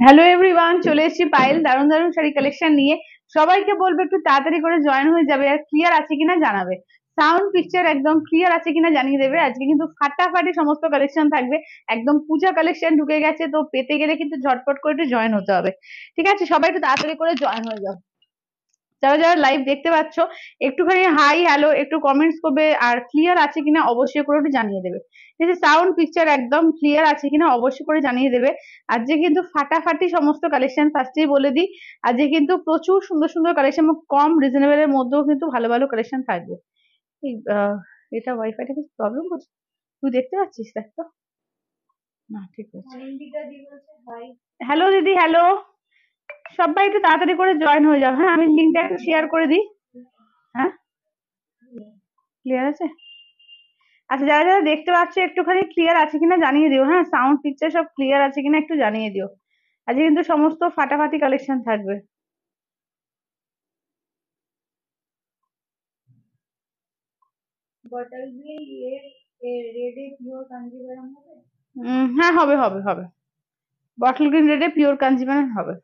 Hello everyone, চলে এসেছি পায়েল দারুণ দারুণ শাড়ি কালেকশন নিয়ে। সবাইকে বলবো একটু তাড়াতাড়ি করে জয়েন হয়ে যাবে আর ক্লিয়ার আছে কিনা জানাবে। সাউন্ড পিকচার একদম ক্লিয়ার আছে কিনা জানিয়ে দেবে। আজকে কিন্তু ফাটাফাটি সমস্ত কালেকশন থাকবে। একদম পূজা কালেকশন ঢুকে গেছে, তো পেতে গেলে কিন্তু ঝটপট করে একটু জয়েন হতে হবে। ঠিক আছে, সবাই একটু তাড়াতাড়ি করে জয়েন হয়ে যাও। যারা যারা লাইভ দেখতে পাচ্ছ একটুখানি হাই হ্যালো একটু কমেন্টস করবে, আর ক্লিয়ার আছে কিনা অবশ্যই করে একটু জানিয়ে দেবে। ঠিক আছে, সাউন্ড পিকচার একদম ক্লিয়ার আছে কিনা অবশ্যই করে জানিয়ে দেবে। আজকে কিন্তু ফাটাফাটি সমস্ত কালেকশন ফার্স্টেই বলে দিই। আজকে কিন্তু প্রচুর সুন্দর সুন্দর কালেকশন, কম রিজনেবল এর মধ্যেও কিন্তু ভালো ভালো কালেকশন থাকবে। এই এটা ওয়াইফাইটা কিছু প্রবলেম করছে? তুই দেখতে পাচ্ছিস? দেখ তো। না, ঠিক আছে। হ্যালো দিদি, হ্যালো। সবাই একটু তাড়াতাড়ি করে জয়েন হয়ে যাও। হ্যাঁ, আমি লিঙ্কটা একটু শেয়ার করে দিই। হ্যাঁ, ক্লিয়ার আছে? আচ্ছা, যারা যারা দেখতে পাচ্ছ একটুখানি ক্লিয়ার আছে কিনা জানিয়ে দিও। হ্যাঁ, সাউন্ড পিকচার সব ক্লিয়ার আছে কিনা একটু জানিয়ে দিও। আজকে কিন্তু সমস্ত ফাটাফাটি কালেকশন থাকবে। হ্যাঁ, হবে হবে হবে। বটল গ্রিন রেডে পিওর কাঞ্জিভারাম হবে।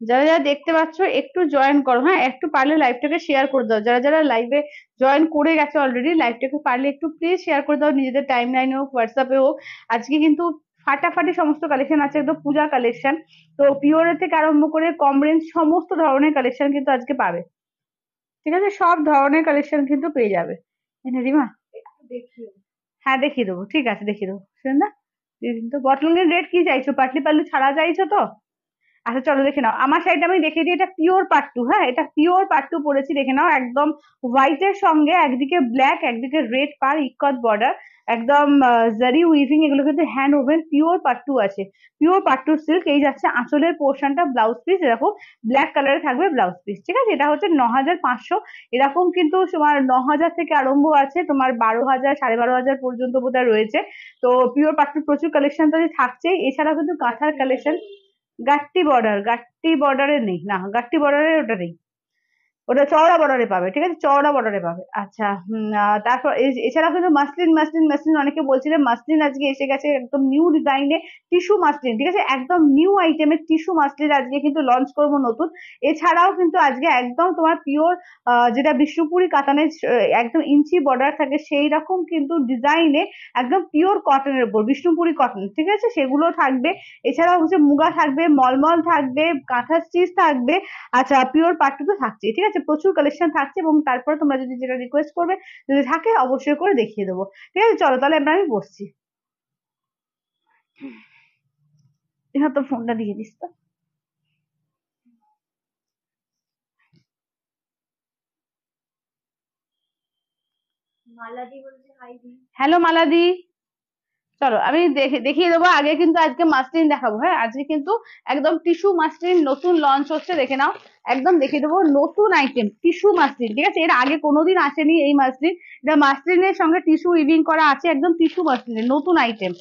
যারা যারা দেখতে পাচ্ছ একটু জয়েন করো। হ্যাঁ, একটু পারলে লাইভটাকে শেয়ার করে দাও। যারা যারা লাইভে জয়েন করে গেছে অলরেডি, লাইভটাকে পারলে একটু প্লিজ শেয়ার করে দাও, নিজেদের টাইম লাইনে হোক, হোয়াটসঅ্যাপে হোক। আজকে কিন্তু ফাটাফাটি সমস্ত কালেকশন আছে, একদম পূজা কালেকশন। তো পিওরের থেকে আরম্ভ করে কম রেঞ্জ সমস্ত ধরনের কালেকশন কিন্তু আজকে পাবে। ঠিক আছে, সব ধরনের কালেকশন কিন্তু পেয়ে যাবে। এনে রিমা, হ্যাঁ দেখিয়ে দেবো, ঠিক আছে দেখিয়ে দেবো। শুনুন না, তো বটলের রেট কি চাইছো? পাটলি পাল্লু ছাড়া চাইছো তো? আচ্ছা চলো দেখে নাও, আমার শাড়িটা আমি দেখিয়ে দিই। এটা পিওর পাট্টু। হ্যাঁ, এটা পিওর পাট্টু পরেছি, দেখে নাও। একদম হোয়াইট এর সঙ্গে একদিকে ব্ল্যাক একদিকে রেড পার ইকট বর্ডার, একদম জারি উইভিং, এগুলো কিন্তু হ্যান্ড ওভেন পিওর পাট্টু আছে। Pure pattu silk. এই যাচ্ছে আঁচলের পোর্শনটা, ব্লাউজ পিস এরকম ব্ল্যাক কালারে থাকবে ব্লাউজ পিস। ঠিক আছে, এটা হচ্ছে 9,500। এরকম কিন্তু তোমার 9,000 থেকে আরম্ভ আছে, তোমার 12,000 12,500 পর্যন্ত বোধহয় রয়েছে। তো পিওর পাট্টুর প্রচুর কালেকশন তো থাকছেই, এছাড়াও কিন্তু কাঁথার কালেকশন। গাট্টি বর্ডার, গাট্টি বর্ডারে নেই না, গাট্টি বর্ডারে ওটা নেই। ওটা চওড়া বর্ডারে পাবে। ঠিক আছে, চওড়া বর্ডারে পাবে। আচ্ছা, তারপর এছাড়া কিন্তু মাসলিন মাসলিন মাসলিন অনেকে বলছিলেন, মাসলিন আজকে এসে গেছে একদম নিউ ডিজাইনে। টিস্যু মাসলিন, ঠিক আছে, একদম নিউ আইটেমের টিস্যু মাসলিন আজকে কিন্তু লঞ্চ করব নতুন। এছাড়াও কিন্তু আজকে একদম তোমার পিওর, যেটা বিষ্ণুপুরি কাতানের একদম ইঞ্চি বর্ডার থাকে সেই রকম কিন্তু ডিজাইনে, একদম পিওর কটনের উপর বিষ্ণুপুরি কটন, ঠিক আছে, সেগুলো থাকবে। এছাড়াও হচ্ছে মুগা থাকবে, মলমল থাকবে, কাঁথা স্টিচ থাকবে। আচ্ছা, পিওর পাট্টু তো থাকছে। ঠিক আছে, প্রচুর কালেকশন থাকছে, এবং তারপরে তোমরা যদি যেটা রিকোয়েস্ট করবে যদি থাকে অবশ্যই করে দেখিয়ে দেবো। ঠিক আছে, চলো তাহলে এবার আমি বসছি। এখানে তো ফোনটা দিয়ে দিস তো। হ্যালো মালাদি, চলো আমি দেখিয়ে দেবো। আগে কিন্তু আজকে মাসলিন দেখাবো। হ্যাঁ, আজকে কিন্তু একদম টিস্যু মাসলিন নতুন লঞ্চ হচ্ছে, দেখে নাও। একদম দেখিয়ে দেবো নতুন আইটেম টিস্যু মাসলিন। ঠিক আছে, এর আগে কোনোদিন আসেনি এই মাসলিন। এটা মাসলিনের সঙ্গে টিস্যু উইভিং করা আছে, একদম টিস্যু মাসলিনের নতুন আইটেম।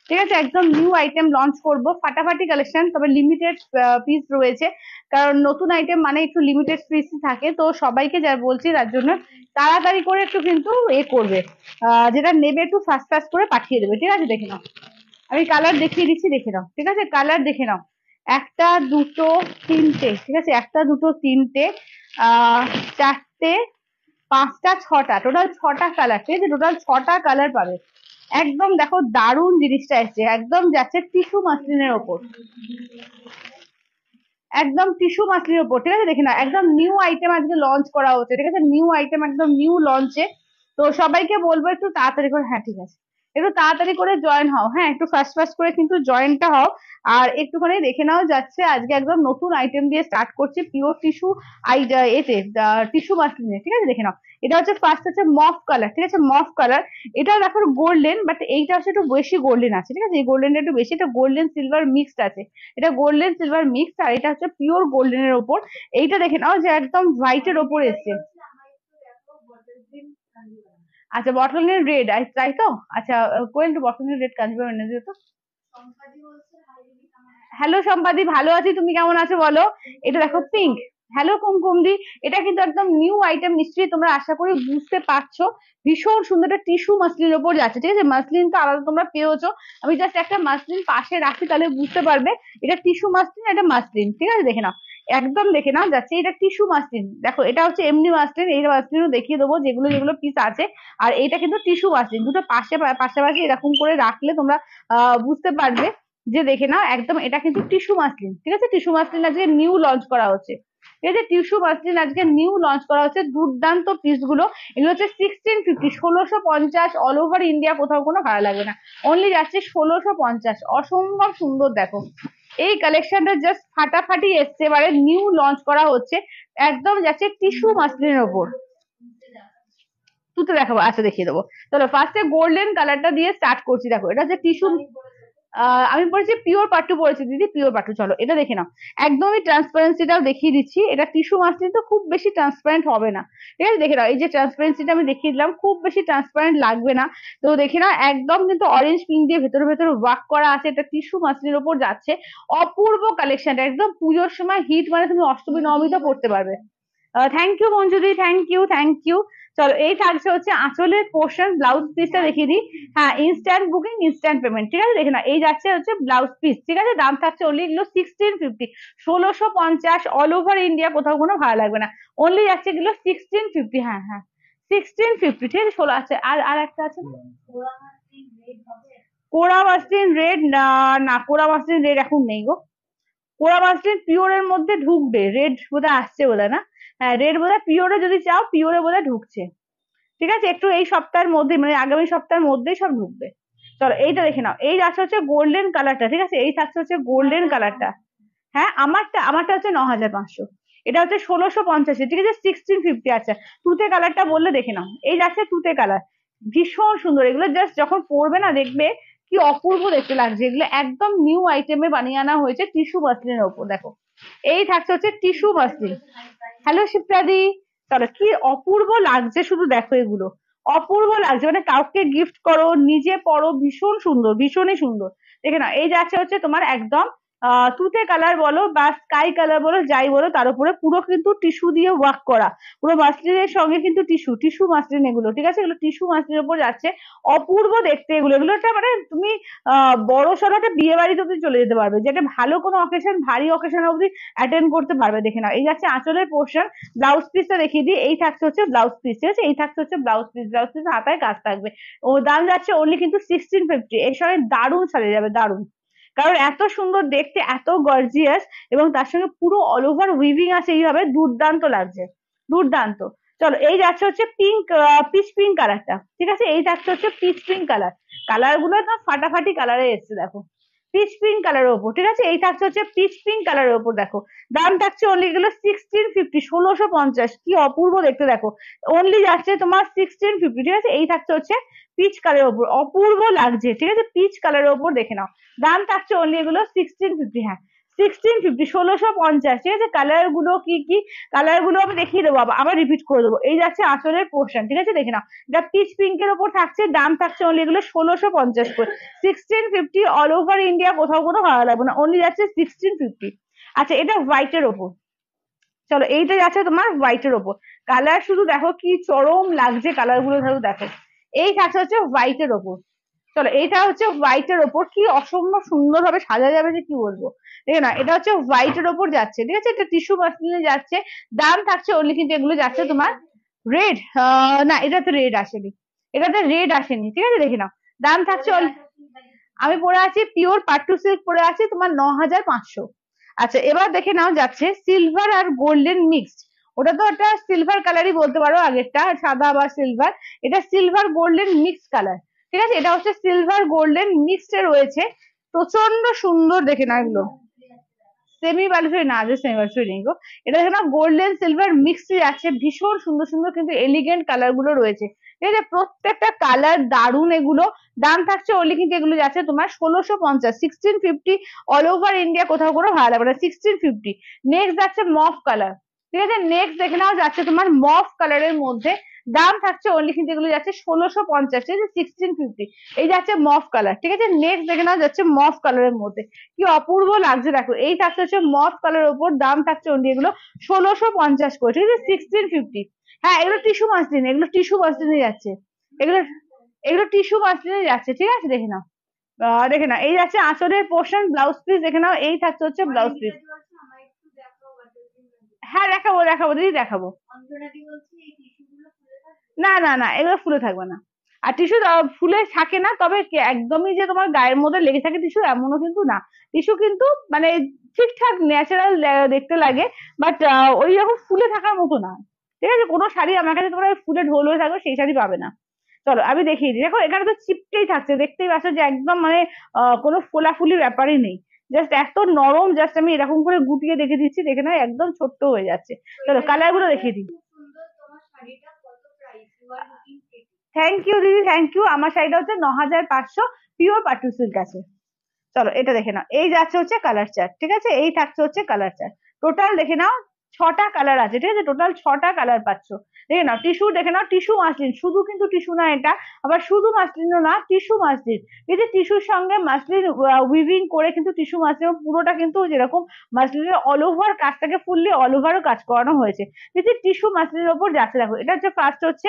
ঠিক আছে, একদম নিউ আইটেম লঞ্চ করব, ফাটাফাটি কালেকশন, তবে লিমিটেড পিস রয়েছে। কারণ নতুন আইটেম মানে একটু লিমিটেড পিস থাকে, তো সবাইকে যা বলছি তার জন্য তাড়াতাড়ি করে একটু কিন্তু করবে। যেটা নেবে একটু ফাস্ট ফাস্ট করে পাঠিয়ে দেবে। ঠিক আছে, দেখে নাও, আমি কালার দেখিয়ে দিচ্ছি, দেখে নাও। ঠিক আছে, কালার দেখে নাও। একটা দুটো তিনটে, ঠিক আছে, একটা দুটো তিনটে, আহ চারটে, পাঁচটা, ছটা, টোটাল ছটা কালার। ঠিক আছে, টোটাল ছটা কালার পাবে। একদম দেখো দারুণ জিনিসটা এসছে, একদম যাচ্ছে টিস্যু মাসলিনের ওপর, একদম টিস্যু মাসলিনের ওপর। ঠিক আছে, দেখে না, একদম নিউ আইটেম আজকে লঞ্চ করা হচ্ছে। ঠিক আছে, নিউ আইটেম একদম নিউ লঞ্চে। তো সবাইকে বলবো একটু তাড়াতাড়ি করে, হ্যাঁ ঠিক আছে, একটু তাড়াতাড়ি করে জয়েন হও। হ্যাঁ, একটু ফাস্ট ফাস্ট করে কিন্তু জয়েনটা হও। আর একটুখানি দেখে নাও, যাচ্ছে আজকে একদম নতুন আইটেম দিয়ে স্টার্ট করছি, পিওর টিস্যু এতে টিস্যু মাসলিনে। ঠিক আছে, দেখে নাও। এটা হচ্ছে ফার্স্ট হচ্ছে মফ কালার। ঠিক আছে, মফ কালার। এটা দেখো গোল্ডেন, বাট এইটা হচ্ছে একটু বেশি গোল্ডেন আছে। ঠিক আছে, এই গোল্ডেনটা একটু বেশি, এটা গোল্ডেন সিলভার মিক্সড আছে। এটা গোল্ডেন সিলভার মিক্স, আর এটা হচ্ছে পিওর গোল্ডেনের ওপর। এইটা দেখে নাও যে একদম হোয়াইটের ওপর এসছে। আচ্ছা, বটলের রেড, তাই তো? আচ্ছা, কোয়েল টু বটলের রেড কাঞ্জিভার এনে দিও তো। হ্যালো সম্পাদি, ভালো আছি, তুমি কেমন আছো বলো? এটা দেখো পিঙ্ক। হ্যালো কুমকুমদি, এটা কিন্তু একদম নিউ আইটেম, নিশ্চয়ই তোমরা আশা করি বুঝতে পারছো। ভীষণ সুন্দর একটা টিস্যু মাসলিনের উপর যাচ্ছে, ঠিক আছে? মাসলিন তো আলাদা তোমরা পেয়েছো, আমি জাস্ট একটা মাসলিন পাশে রাখি তাহলে বুঝতে পারবে এটা টিস্যু মাসলিন, এটা মাসলিন, ঠিক আছে? দেখে নাও, একদম দেখে নাও যাচ্ছে এটা টিস্যু মাসলিন। দেখো এটা হচ্ছে এমনি মাসলিন, এই মাসলিনও দেখিয়ে দেবো যেগুলো যেগুলো পিস আছে। আর এটা কিন্তু টিস্যু মাসলিন, দুটো পাশাপাশি এরকম করে রাখলে তোমরা বুঝতে পারবে যে দেখে নাও একদম এটা কিন্তু টিস্যু মাসলিন, ঠিক আছে? টিস্যু মাসলিন আজকে নিউ লঞ্চ করা হচ্ছে, এই যে টিস্যু মাসলিন আজকে নিউ লঞ্চ করা হচ্ছে, দুর্দান্ত পিস গুলো। এগুলো হচ্ছে 1650, 1650, অল ওভার ইন্ডিয়া, কোথাও কোনো ভাড়া লাগবে না, অনলি যাচ্ছে 1650, অসম্ভব সুন্দর। দেখো এই কালেকশনটা জাস্ট ফাটাফাটি এসছে, এবারে নিউ লঞ্চ করা হচ্ছে, একদম যাচ্ছে টিস্যু মাসলিনের ওপর। তুই তো দেখাবো, আচ্ছা দেখিয়ে দেবো। চলো ফার্স্টে গোল্ডেন কালারটা দিয়ে স্টার্ট করছি। দেখো এটা হচ্ছে টিস্যু, আমি পড়েছি পিওর পাট্টু, পড়েছি দিদি পিওর পাট্টু। চলো এটা দেখে নাও, একদমই ট্রান্সপারেন্সিটাও দেখিয়ে দিচ্ছি। এটা টিস্যু মাসলিন তো খুব বেশি ট্রান্সপারেন্ট হবে না, ঠিক আছে? দেখে নাও এই যে ট্রান্সপারেন্সিটা আমি দেখিয়ে দিলাম, খুব বেশি ট্রান্সপারেন্ট লাগবে না। তো দেখে নাও একদম কিন্তু অরেঞ্জ পিঙ্ক দিয়ে ভেতরে ভেতরে ওয়ার্ক করা আছে, এটা টিস্যু মাসলিনের উপর যাচ্ছে। অপূর্ব কালেকশনটা, একদম পুজোর সময় হিট, মানে তুমি অষ্টমী নবমীতে পড়তে পারবে। থ্যাংক ইউ মঞ্জুদি, থ্যাংক ইউ, থ্যাংক ইউ। চলো এই থাকছে হচ্ছে আঁচলের পোর্শন, ব্লাউজ পিসটা দেখিয়ে দিই। হ্যাঁ, ইনস্ট্যান্ট বুকিং, ইনস্ট্যান্ট পেমেন্ট, ঠিক আছে? দেখে না এই যাচ্ছে হচ্ছে ব্লাউজ পিস, ঠিক আছে? দাম থাকছে অনলি এগুলো 1650, 1650, অল ওভার ইন্ডিয়া, কোথাও কোনো ভাড়া লাগবে না, অনলি যাচ্ছে এগুলো 1650। হ্যাঁ হ্যাঁ, 1650, ঠিক আছে? 16 আছে, আর আর একটা আছে না, কোরা মাসলিন রেড না, না কোরা মাসলিন রেড এখন নেই গো। কোরা মাসলিন পিওরের মধ্যে ঢুকবে, রেড বোধহয় আসছে বোধহয় না। হ্যাঁ রেড বোধহয় পিওরে, যদি চাও পিওরে বোধহয় ঢুকছে, ঠিক আছে? একটু এই সপ্তাহের মধ্যে, মানে আগামী সপ্তাহের মধ্যেই সব ঢুকবে। চলো এইটা দেখে নাও, এই যাচ্ছে হচ্ছে গোল্ডেন কালারটা, ঠিক আছে? এই থাকছে হচ্ছে গোল্ডেন কালারটা। হ্যাঁ আমারটা আমারটা হচ্ছে 9500, এটা হচ্ছে 1650, ঠিক আছে? 1650। আচ্ছা তুতে কালারটা বললে দেখে নাও, এই যাচ্ছে তুতে কালার, ভীষণ সুন্দর। এগুলো জাস্ট যখন পরবে না দেখবে কি অপূর্ব দেখতে লাগছে, এগুলো একদম নিউ আইটেমে বানিয়ে আনা হয়েছে টিস্যু মাসলিনের ওপর। দেখো এই থাকছে হচ্ছে টিস্যু মাসলিন। হ্যালো শিপ্রাদি, চলো কি অপূর্ব লাগছে শুধু দেখো, এগুলো অপূর্ব লাগছে, মানে কাউকে গিফট করো, নিজে পরো, ভীষণ সুন্দর, ভীষণই সুন্দর। দেখে না এই যাচ্ছে হচ্ছে তোমার একদম তুতে কালার বলো বা স্কাই কালার বলো, যাই বলো, তার উপরে পুরো কিন্তু টিস্যু দিয়ে ওয়ার্ক করা, পুরো মাসলিনের সঙ্গে কিন্তু টিস্যু, টিস্যু মাসলিন এগুলো, ঠিক আছে? এগুলো টিস্যু মাসলিনের উপর যাচ্ছে, অপূর্ব দেখতে এগুলো। এগুলো একটা মানে তুমি বড় সড়ো একটা বিয়ে বাড়িতে অব্দি চলে যেতে পারবে, যেটা ভালো কোনো অকেশন, ভারী অকেশন অব্দি অ্যাটেন্ড করতে পারবে। দেখে নাও এই যাচ্ছে আঁচলের পোর্শন, ব্লাউজ পিসটা দেখিয়ে দিই। এই থাকছে হচ্ছে ব্লাউজ পিস, ঠিক আছে? এই থাকছে হচ্ছে ব্লাউজ পিস, ব্লাউজ পিস হাতায় কাজ থাকবে। ও দাম যাচ্ছে অনলি কিন্তু 1650। এর সঙ্গে দারুণ সাজে যাবে, দারুণ, কারণ এত সুন্দর দেখতে, এত গর্জিয়াস, এবং তার সঙ্গে পুরো অল ওভার উইভিং আছে এইভাবে, দুর্দান্ত লাগছে, দুর্দান্ত। চলো এই যাচ্ছে হচ্ছে পিঙ্ক, পিচ পিঙ্ক কালারটা, ঠিক আছে? এই থাকছে হচ্ছে পিচ পিঙ্ক কালার, কালার গুলো একদম ফাটাফাটি কালারে এসছে। দেখো পিচ পিঙ্ক কালারের ওপর, ঠিক আছে? এই থাকছে হচ্ছে পিচ পিঙ্ক কালারের ওপর। দেখো দাম থাকছে অনলি গেলো 1650, 1650, কি অপূর্ব দেখতে। দেখো অনলি যাচ্ছে তোমার 1650, ঠিক আছে? এই থাকছে হচ্ছে পিচ কালারের ওপর, অপূর্ব লাগছে, ঠিক আছে? পিচ কালারের ওপর দেখে নাও, দাম থাকছে অনলি এগুলো 1650। হ্যাঁ 1650, 1650, ঠিক আছে? কালার গুলো কি কি, কালার গুলো আমি দেখিয়ে দেবো, আবার রিপিট করে দেবো। এই যাচ্ছে আঁচলের পোর্শন, ঠিক আছে? দেখে নাও এটা পিচ পিঙ্কের ওপর থাকছে, দাম থাকছে অনলি এগুলো 1650 করে, 1650, অল ওভার ইন্ডিয়া, কোথাও কোনো ভাড়া লাগবে না, অনলি যাচ্ছে 1650। আচ্ছা এটা হোয়াইটের ওপর, চলো এইটা যাচ্ছে তোমার হোয়াইটের ওপর, কালার শুধু দেখো কি চরম লাগছে, কালার গুলো ধরো দেখো। এই থাকছে হচ্ছে হোয়াইটের ওপর, চলো এইটা হচ্ছে হোয়াইটের ওপর, কি অসম্ভব সুন্দর ভাবে সাজা যাবে যে কি বলবো। ঠিক না, এটা হচ্ছে হোয়াইটের ওপর যাচ্ছে, ঠিক আছে? এটা টিস্যু মাসলিনে যাচ্ছে, দাম থাকছে অনলি কিন্তু এগুলো যাচ্ছে তোমার রেড, না এটা তো রেড আসেনি, এটাতে রেড আসেনি, ঠিক আছে? দেখে নাও দাম থাকছে আমি পরে আছি পিওর পাট্টু সিল্ক, পরে আছি তোমার 9500। আচ্ছা এবার দেখে নাও যাচ্ছে সিলভার আর গোল্ডেন মিক্সড, ওটা তো একটা সিলভার কালারই বলতে পারো, আগেরটা সাদা বা সিলভার, এটা সিলভার গোল্ডেন মিক্স কালার, ঠিক আছে? এটা হচ্ছে সিলভার গোল্ডেন মিক্সড এ রয়েছে, প্রচন্ড সুন্দর দেখে না এগুলো, সেমি বালুচরি না, যে সেমি বালুচরি নেই গো, এটা দেখে না গোল্ডেন সিলভার মিক্সড আছে, ভীষণ সুন্দর সুন্দর কিন্তু এলিগেন্ট কালার গুলো রয়েছে, ঠিক আছে? প্রত্যেকটা কালার দারুন এগুলো, দাম থাকছে অনলি কিন্তু এগুলো যাচ্ছে তোমার 1650, 1650, অল ওভার ইন্ডিয়া, কোথাও কোনো ভাড়া লাগবে না, 1650। নেক্সট যাচ্ছে মফ কালার, ঠিক আছে। নেক্সট দেখে নাও যাচ্ছে তোমার মফ কালারের মধ্যে, দাম থাকছে অনলি কিন্তু এগুলো যাচ্ছে 1650, ঠিক আছে 1650, এই যাচ্ছে মফ কালার। ঠিক আছে, নেক্সট দেখে নাও যাচ্ছে মফ কালারের মধ্যে, কি অপূর্ব লাগছে দেখো। এই থাকছে হচ্ছে মফ কালারের উপর, দাম থাকছে অনলি এগুলো 1650 করে, ঠিক আছে 1650। হ্যাঁ এগুলো টিস্যু মাসলিন, এগুলো টিস্যু মাসলিনে যাচ্ছে, এগুলো এগুলো টিস্যু মাসলিনে যাচ্ছে। ঠিক আছে দেখে নাও, দেখে নাও এই যাচ্ছে আঁচলের পোর্শন, ব্লাউজ পিস দেখে নাও, এই থাকছে হচ্ছে ব্লাউজ পিস। হ্যাঁ দেখাবো দেখাবো দিদি দেখাবো। না না না এগুলো ফুলে থাকবে না, আর টিস্যু ফুলে থাকে না, তবে একদমই যে তোমার গায়ের মধ্যে লেগে থাকে টিস্যু এমনও কিন্তু না। টিস্যু কিন্তু মানে ঠিকঠাক ন্যাচারাল দেখতে লাগে, বাট ওই রকম ফুলে থাকার মতো না। ঠিক আছে, কোনো শাড়ি আমার কাছে তোমরা ফুলে ঢোল হয়ে থাকবে সেই শাড়ি পাবে না। চলো আমি দেখিয়ে দিই, দেখো এখানে তো চিপটেই থাকছে, দেখতেই পাচ্ছ যে একদম মানে কোনো ফোলাফুলি ব্যাপারই নেই, জাস্ট এত নরম, জাস্ট আমি এরকম করে গুটিয়ে দেখে দিচ্ছি, দেখে না একদম ছোট্ট হয়ে যাচ্ছে। চলো কালার গুলো দেখিয়ে দিই। থ্যাংক ইউ দিদি, থ্যাংক ইউ। আমার শাড়িটা হচ্ছে 9500, পিওর পাট্টু সিল্ক আছে। চলো এটা দেখে নাও, এই যাচ্ছে হচ্ছে কালার চার্ট। ঠিক আছে, এই থাকছে হচ্ছে কালার চার্ট। টোটাল দেখে নাও 6টা কালার আছে, ঠিক আছে, টোটাল 6টা কালার পাচ্ছ। দেখে নাও টিস্যু, দেখে নাও টিস্যু মাসলিন, শুধু কিন্তু টিস্যু না এটা, আবার শুধু মাসলিনও না, টিস্যু মাসলিন। এই যে টিস্যুর সঙ্গে মাসলিন উইভিং করে কিন্তু টিস্যু মাসলিন পুরোটা কিন্তু যেরকম মাসলিনের অল ওভার কাজটাকে ফুললি অল ওভারও কাজ করানো হয়েছে, এই যে টিস্যু মাসলিনের ওপর যাচ্ছে। দেখো এটা হচ্ছে ফার্স্ট হচ্ছে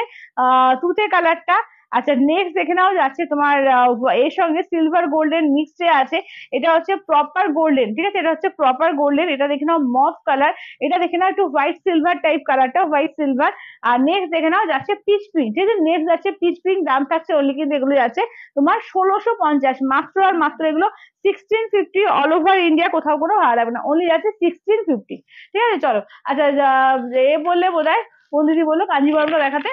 তুতে কালারটা। আচ্ছা নেক্সট দেখে নাও যাচ্ছে তোমার এর সঙ্গে সিলভার গোল্ডেন মিক্সড আছে, এটা হচ্ছে প্রপার গোল্ডেন। ঠিক আছে, এটা হচ্ছে প্রপার গোল্ডেন। এটা দেখে নাও মফ কালার, এটা দেখে নাও একটু হোয়াইট সিলভার টাইপ কালারটা, হোয়াইট সিলভার। আর নেক্সট দেখে নাও যাচ্ছে পিচ পিঙ্ক। ঠিক আছে, নেক্সট যাচ্ছে পিচ পিঙ্ক, দাম থাকছে অনলি কিন্তু এগুলো যাচ্ছে তোমার 1650, মাত্র আর মাত্র এগুলো 1650, অল ওভার ইন্ডিয়া কোথাও কোনো ভাড়া লাগবে না, অনলি যাচ্ছে 1650। ঠিক আছে চলো। আচ্ছা এ বললে বোধ হয় কোন দিদি বললো কাঞ্জিবরমটা দেখাতে,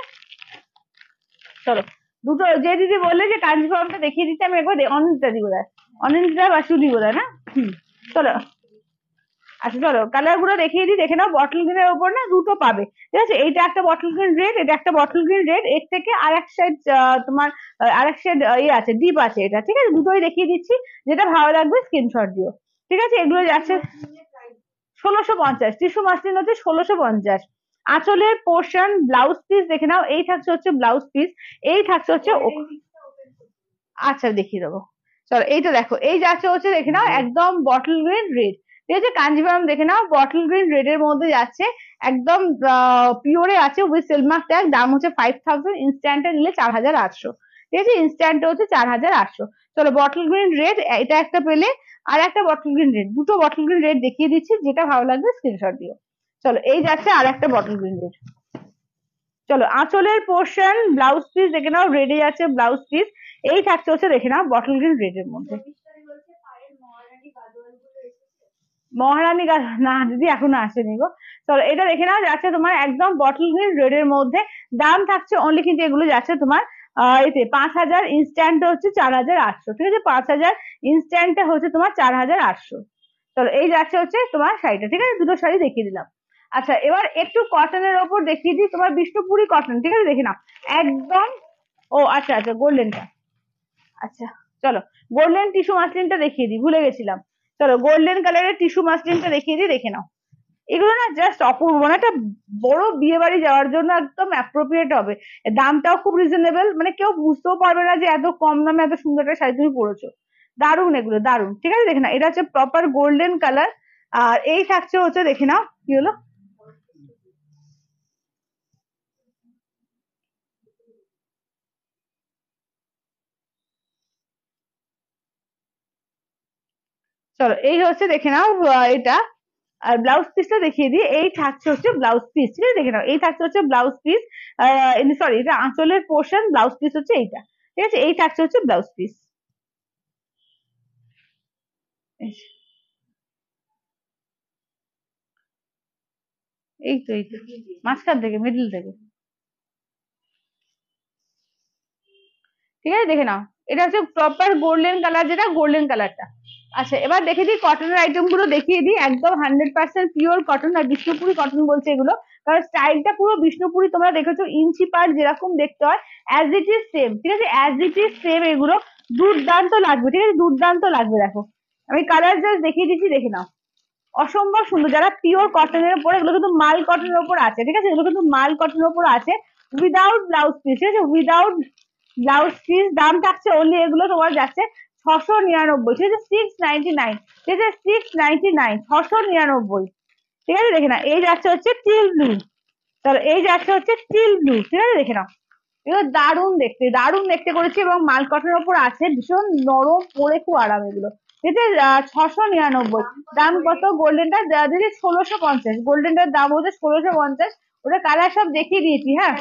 চলো দুটো যে দিদি বললে যে কাঞ্জিভরমটা দেখিয়ে দিতে, আমি একবার অনিন্দিতা দি বোধ হয়, অনিন্দিতা বা সুদি বোধ হয় না। চলো আচ্ছা চলো কালার গুলো দেখিয়ে দিই, দেখে নাও বটল গ্রিনের ওপর না দুটো পাবে। ঠিক আছে, এইটা একটা বটল গ্রিন রেড, এটা একটা বটল গ্রিন রেড, এর থেকে আর এক সাইড তোমার আর এক সাইড ইয়ে আছে, ডিপ আছে এটা। ঠিক আছে, দুটোই দেখিয়ে দিচ্ছি, যেটা ভালো লাগবে স্ক্রিনশট দিও। ঠিক আছে, এগুলো যাচ্ছে 1650, টিস্যু মাসলিন হচ্ছে 1650। আঁচলের পোর্শন ব্লাউজ পিস দেখে নাও, এই থাকছে হচ্ছে ব্লাউজ পিস, এই থাকছে হচ্ছে আচ্ছা দেখিয়ে দেবো। চলো এইটা দেখো, এই যাচ্ছে হচ্ছে দেখে নাও একদম বটল গ্রিন রেড। ঠিক আছে, কাঞ্জিভারম দেখে নাও বটল গ্রিন রেড এর মধ্যে যাচ্ছে, একদম পিওরে আছে উইথ সিলমার্ক ট্যাগ, দাম হচ্ছে 5000, ইনস্ট্যান্টে নিলে 4800। ঠিক আছে, ইনস্ট্যান্টে হচ্ছে 4800। চলো বটল গ্রিন রেড এটা একটা পেলে, আর একটা বটল গ্রিন রেড, দুটো বটল গ্রিন রেড দেখিয়ে দিচ্ছি, যেটা ভালো লাগবে স্ক্রিনশট দিও। চলো এই যাচ্ছে আর একটা বটল গ্রিন রেড। চলো আঁচলের পোর্শন ব্লাউজ পিস দেখে নাও, রেডে আছে ব্লাউজ পিস, এই থাকছে হচ্ছে দেখে নাও বটল গ্রিন রেড এর মধ্যে। মহারানী গাছ না দিদি এখনো আসেনি গো। চলো এটা দেখে নাও যাচ্ছে তোমার একদম বটল গ্রিন রেড এর মধ্যে, দাম থাকছে অনলি কিন্তু এগুলো যাচ্ছে তোমার এতে 5000, ইনস্ট্যান্টে হচ্ছে 4800। ঠিক আছে, 5000 ইনস্ট্যান্টে হচ্ছে তোমার 4800। চলো এই যাচ্ছে হচ্ছে তোমার শাড়িটা। ঠিক আছে, দুটো শাড়ি দেখিয়ে দিলাম। আচ্ছা এবার একটু কটনের ওপর দেখিয়ে দিই, তোমার বিষ্ণুপুরি কটন। ঠিক আছে দেখে নাও একদম, ও আচ্ছা আচ্ছা গোল্ডেনটা, আচ্ছা চলো গোল্ডেন টিস্যু মাসলিনটা দেখিয়ে দিই, ভুলে গেছিলাম। চলো গোল্ডেন কালারের টিস্যু মাসলিনটা দেখিয়ে দিই, দেখে নাও। এগুলো না জাস্ট অপূর্ব, মানে একটা বড় বিয়ে বাড়ি যাওয়ার জন্য একদম অ্যাপ্রোপ্রিয়েট হবে। দামটাও খুব রিজনেবল, মানে কেউ বুঝতেও পারবে না যে এত কম দামে এত সুন্দর একটা শাড়ি তুমি পরেছো। দারুন এগুলো দারুন। ঠিক আছে দেখে নাও, এটা হচ্ছে প্রপার গোল্ডেন কালার, আর এই থাকছে হচ্ছে দেখে নাও কি হলো। চলো এই হচ্ছে দেখে নাও এটা, আর ব্লাউজ পিসটা দেখিয়ে দিই, এই থাকছে হচ্ছে ব্লাউজ পিস। ঠিক আছে দেখে নাও, এই থাকছে হচ্ছে ব্লাউজ পিস, সরি এটা আঁচলের পোর্শন, ব্লাউজ পিস হচ্ছে এইটা। ঠিক আছে, এই থাকছে হচ্ছে ব্লাউজ পিস। এই তো মাঝখান থেকে মিডল থেকে। ঠিক আছে দেখে নাও, এটা হচ্ছে প্রপার গোল্ডেন কালার, যেটা গোল্ডেন কালারটা। আচ্ছা এবার দেখে দিই কটনের আইটেম গুলো দেখিয়ে দিই, একদম 100% পিওর কটন, আর বিষ্ণুপুরি কটন বলছে এগুলো, কারণ স্টাইলটা পুরো বিষ্ণুপুরি, তোমরা দেখেছো ইঞ্চি পার যেরকম দেখতে হয় অ্যাজ ইট ইজ সেম। ঠিক আছে, অ্যাজ ইট ইজ সেম এগুলো, দুর্দান্ত লাগবে। ঠিক আছে, দুর্দান্ত লাগবে। দেখো আমি কালার জাস্ট দেখিয়ে দিচ্ছি, দেখে নাও অসম্ভব সুন্দর। যারা পিওর কটনের উপর, এগুলো কিন্তু মাল কটনের উপর আছে, ঠিক আছে, এগুলো কিন্তু মাল কটনের উপর আছে, উইদাউট ব্লাউজ পিস, ঠিক আছে, উইদাউট ব্লাউজ পিস। দাম থাকছে অনলি এগুলো তোমার যাচ্ছে 699, ঠিক আছে, 699, ঠিক আছে, 699, 699, ঠিক আছে, দেখে না। এই যাচ্ছে হচ্ছে টিল ব্লু, তাহলে এই যাচ্ছে হচ্ছে টিল ব্লু, ঠিক আছে, দেখে নাও। এগুলো দারুণ দেখতে, দারুণ দেখতে করেছি, এবং মাল কটনের ওপর আছে, ভীষণ নরম, পরে খুব আরাম এগুলো, ঠিক আছে। 699। দাম কত? গোল্ডেনটা দিদি 1650, গোল্ডেনটার দাম হচ্ছে 1650। ওটা কালার সব দেখিয়ে দিয়েছি। হ্যাঁ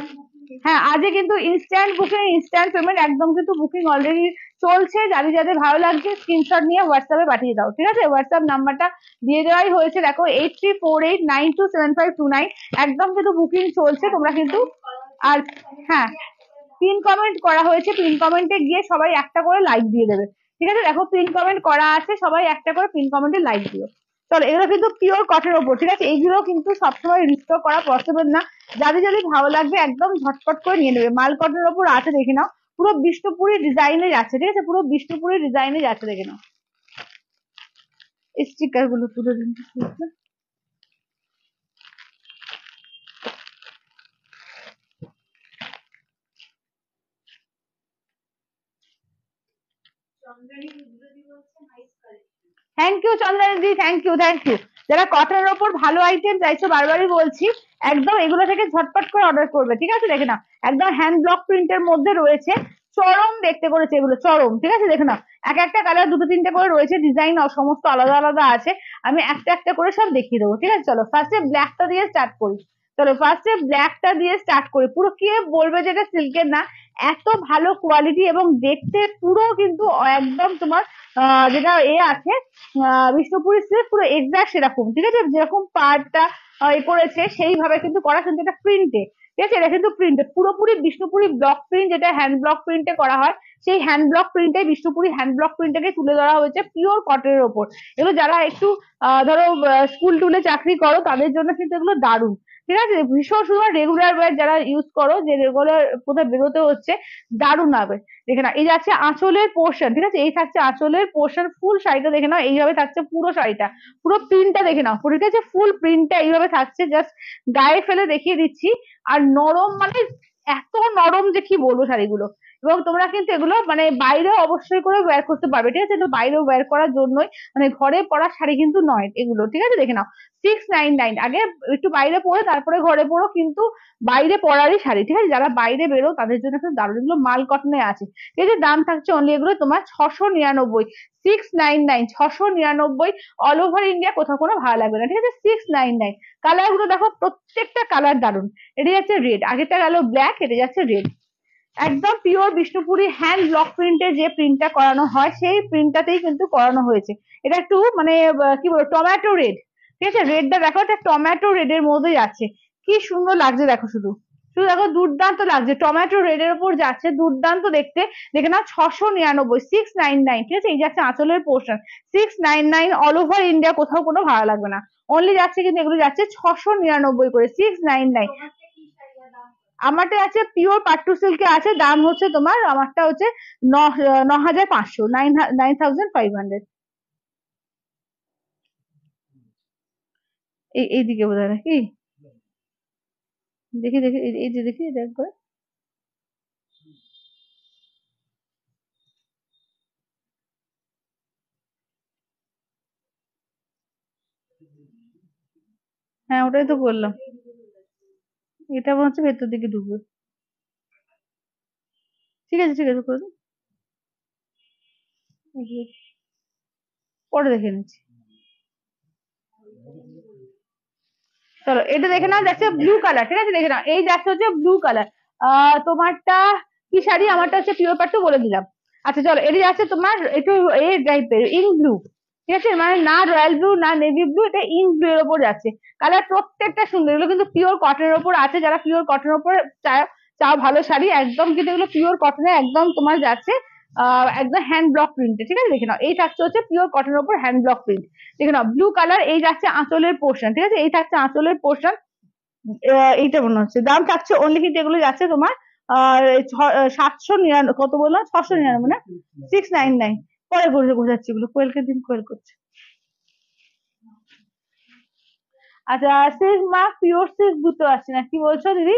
হ্যাঁ, আজকে কিন্তু ইনস্ট্যান্ট বুকিং, ইনস্ট্যান্ট পেমেন্ট, একদম কিন্তু বুকিং অলরেডি চলছে। যাদের যাদের ভালো লাগছে স্ক্রিনশট নিয়ে হোয়াটসঅ্যাপে পাঠিয়ে দাও, ঠিক আছে। হোয়াটসঅ্যাপ নাম্বারটা দিয়ে দেওয়াই হয়েছে, দেখো 8348927529। একদম কিন্তু বুকিং চলছে, তোমরা কিন্তু। আর হ্যাঁ, পিন কমেন্ট করা হয়েছে, পিন কমেন্টে গিয়ে সবাই একটা করে লাইক দিয়ে দেবে, ঠিক আছে। দেখো পিন কমেন্ট করা আছে, সবাই একটা করে পিন কমেন্টে লাইক দিও। চলো, এগুলো কিন্তু পিওর কটনের ওপর, ঠিক আছে। এইগুলো কিন্তু সবসময় রিস্টক করা পসিবল না। যাদের যাদের ভালো লাগবে একদম ঝটপট করে নিয়ে নেবে। মাল কটনের ওপর আছে, দেখে নাও, পুরো বিষ্ণুপুরি ডিজাইনে যাচ্ছে, ঠিক আছে, পুরো বিষ্ণুপুরি ডিজাইনে যাচ্ছে, দেখে নাও। স্টিকার গুলো তুলে দিন। Thank you Chandana di, thank you, thank you. যারা কটনের ওপর ভালো আইটেম চাইছো, বারবারই বলছি, একদম এগুলো থেকে ঝটপট করে অর্ডার করবে, ঠিক আছে, দেখে নাও। একদম হ্যান্ড ব্লক প্রিন্টের মধ্যে রয়েছে, চরম দেখতে করেছে এগুলো, চরম, ঠিক আছে, দেখে নাও। এক একটা কালার দুটো তিনটে করে রয়েছে, ডিজাইন সমস্ত আলাদা আলাদা আছে। আমি একটা একটা করে সব দেখিয়ে দেবো, ঠিক আছে। চলো ফার্স্টে ব্ল্যাকটা দিয়ে স্টার্ট করি। চলো ফার্স্টে ব্ল্যাকটা দিয়ে স্টার্ট করি। পুরো কে বলবে যে এটা সিল্কের না, এত ভালো কোয়ালিটি, এবং দেখতে পুরো কিন্তু একদম তোমার যেটা আছে বিষ্ণুপুরি সিল্ক, পুরো এক্সাক্ট সেরকম, ঠিক আছে, যেরকম পাড়টা এ করেছে সেইভাবে কিন্তু করা, কিন্তু এটা প্রিন্টে, ঠিক আছে, এটা কিন্তু প্রিন্টে পুরোপুরি বিষ্ণুপুরি ব্লক প্রিন্ট, যেটা হ্যান্ড ব্লক প্রিন্টে করা হয়, সেই হ্যান্ড ব্লক প্রিন্টে, বিষ্ণুপুরি হ্যান্ড ব্লক প্রিন্টটাকে তুলে ধরা হয়েছে পিওর কটনের ওপর। এগুলো যারা একটু ধরো স্কুল টুলে চাকরি করো, তাদের জন্য কিন্তু এগুলো দারুণ, ঠিক আছে, ভীষণ সুন্দর। রেগুলার ওয়্যার যারা ইউজ করো, যে রেগুলার কোথায় বেরোতে হচ্ছে, দারুণ হবে। দেখে না, এই যাচ্ছে আঁচলের পোর্শন, ঠিক আছে, এই থাকছে আঁচলের পোর্শন, ফুল শাড়িটা দেখে নাও, এইভাবে থাকছে পুরো শাড়িটা, পুরো প্রিন্টটা দেখে নাও, ঠিক আছে, ফুল প্রিন্টটা এইভাবে থাকছে, জাস্ট গায়ে ফেলে দেখিয়ে দিচ্ছি। আর নরম, মানে এত নরম যে কি বলবো শাড়িগুলো। এবং তোমরা কিন্তু এগুলো মানে বাইরে অবশ্যই করে ওয়্যার করতে পারবে, ঠিক আছে, বাইরে ওয়্যার করার জন্যই, মানে ঘরে পরা শাড়ি কিন্তু নয় এগুলো, ঠিক আছে, দেখে নাও। 699, আগে একটু বাইরে পরে তারপরে ঘরে পরো, কিন্তু বাইরে পরারই শাড়ি, ঠিক আছে, যারা বাইরে বেরো তাদের জন্য কিন্তু দারুণ। এগুলো মাল কটনে আছে, ঠিক আছে। দাম থাকছে অনলি এগুলো তোমার 699, 699, 699, অল ওভার ইন্ডিয়া, কোথাও কোনো ভালো লাগবে না, ঠিক আছে, 699। কালার গুলো দেখো, প্রত্যেকটা কালার দারুণ। এটা যাচ্ছে রেড, আগেটা গেল ব্ল্যাক, এটা যাচ্ছে রেড। একদম পিওর বিষ্ণুপুরি হ্যান্ড ব্লক প্রিন্টে যে প্রিন্টটা করানো হয়, সেই প্রিন্টটাতেই কিন্তু করানো হয়েছে। এটা একটু মানে কি বলবো, টমেটো রেড, ঠিক আছে, রেডটা দেখো, এটা টমেটো রেডের মধ্যে যাচ্ছে, কি সুন্দর লাগছে দেখো, শুধু শুধু দেখো, দুর্দান্ত লাগছে, টমেটো রেডের উপর যাচ্ছে, দুর্দান্ত দেখতে। দেখে নাও, 699, 699, ঠিক আছে, এই যাচ্ছে আঁচলের পোর্শন, 699, অল ওভার ইন্ডিয়া, কোথাও কোনো ভালো লাগবে না। অনলি যাচ্ছে কিন্তু এগুলো যাচ্ছে 699 করে, 699। আমারটা আছে পিওর পাট্টু সিল্কে আছে, দাম হচ্ছে তোমার, আমারটা হচ্ছে 9500, 9500। এইদিকে বোধ হয় নাকি, দেখি দেখি, এই যে দেখি এটা একবার। হ্যাঁ, ওটাই তো বললাম, এটা মনে হচ্ছে ভেতর দিকে ঢুকবে। ঠিক আছে, ঠিক আছে, করে দিন, পরে দেখে নিচ্ছি। চলো এটা দেখে নাও, যাচ্ছে ব্লু কালার, ঠিক আছে, দেখে নাও, এই যাচ্ছে হচ্ছে ব্লু কালার। তোমারটা কি শাড়ি? আমারটা হচ্ছে পিওর পাট্টু, বলে দিলাম। আচ্ছা চলো, এটা যাচ্ছে তোমার একটু এই টাইপের ইঙ্ক ব্লু, ঠিক আছে, মানে না রয়্যাল ব্লু না নেভি ব্লু, এটা ইঙ্ক ব্লু এর উপর যাচ্ছে। কালার প্রত্যেকটা সুন্দর, এগুলো কিন্তু পিওর কটনের উপর আছে। যারা পিওর কটনের উপর চাও, চাও ভালো শাড়ি, একদম কিন্তু এগুলো পিওর কটনে, একদম তোমার যাচ্ছে একদম হ্যান্ড ব্লক প্রিন্টে, ঠিক আছে, দেখে নাও, এই থাকছে হচ্ছে পিওর কটনের উপর হ্যান্ড ব্লক প্রিন্ট, দেখে নাও, ব্লু কালার। এই যাচ্ছে আঁচলের পোর্শন, ঠিক আছে, এই থাকছে আঁচলের পোর্শন। এইটা মনে হচ্ছে দাম থাকছে অনলি, কিন্তু এগুলো যাচ্ছে তোমার 799, কত বললাম, 699 না, 699। পরে ঘুরে বোঝাচ্ছি, এগুলো কোয়েলকে দিন, কোয়েল করছে। আচ্ছা, সিল্ক মার্ক পিওর সিল্ক বুঝতে পারছি না কি বলছো দিদি।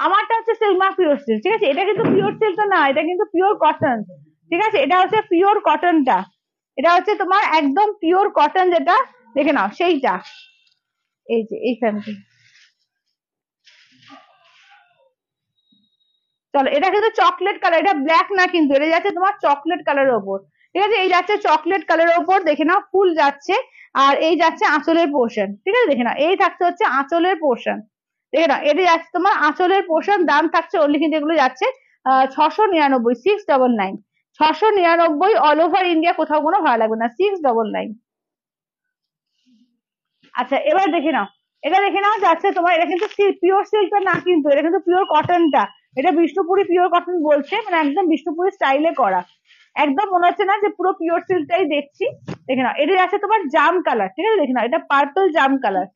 আমারটা হচ্ছে সিল্ক মার্ক পিওর সিল্ক, ঠিক আছে। এটা কিন্তু পিওর সিল্কটা না, এটা কিন্তু পিওর কটন, ঠিক আছে। এটা হচ্ছে পিওর কটনটা, এটা হচ্ছে তোমার একদম পিওর কটন, যেটা দেখে নাও সেইটা। এই যে এইখানটি, চলো এটা কিন্তু চকলেট কালার, এটা ব্ল্যাক না কিন্তু, এটা যাচ্ছে তোমার চকলেট কালারের ওপর, ঠিক আছে। এই যাচ্ছে চকলেট কালারের ওপর, দেখে নাও ফুল যাচ্ছে। আর এই যাচ্ছে আঁচলের পোর্শন, ঠিক আছে, দেখে নাও এই থাকছে হচ্ছে আঁচলের পোর্শন, দেখে নাও এটা যাচ্ছে তোমার আঁচলের পোর্শন। দাম থাকছে অনলি কিন্তু এগুলো যাচ্ছে 699, 699, 699, অল ওভার ইন্ডিয়া, কোথাও কোনো ভাড়া লাগবে না, 699। আচ্ছা এবার দেখে নাও, এটা দেখে নাও যাচ্ছে তোমার, এটা কিন্তু পিওর সিল্কটা না কিন্তু, এটা কিন্তু পিওর কটনটা। এটা বিষ্ণুপুরি পিওর কটন বলছে, মানে একদম বিষ্ণুপুরি স্টাইলে করা, একদম মনে হচ্ছে না যে পুরো পিওর সিল্কটাই দেখছি। দেখে নাও এটা আছে তোমার জাম কালার, ঠিক আছে, দেখে নাও এটা পার্পল জাম কালার।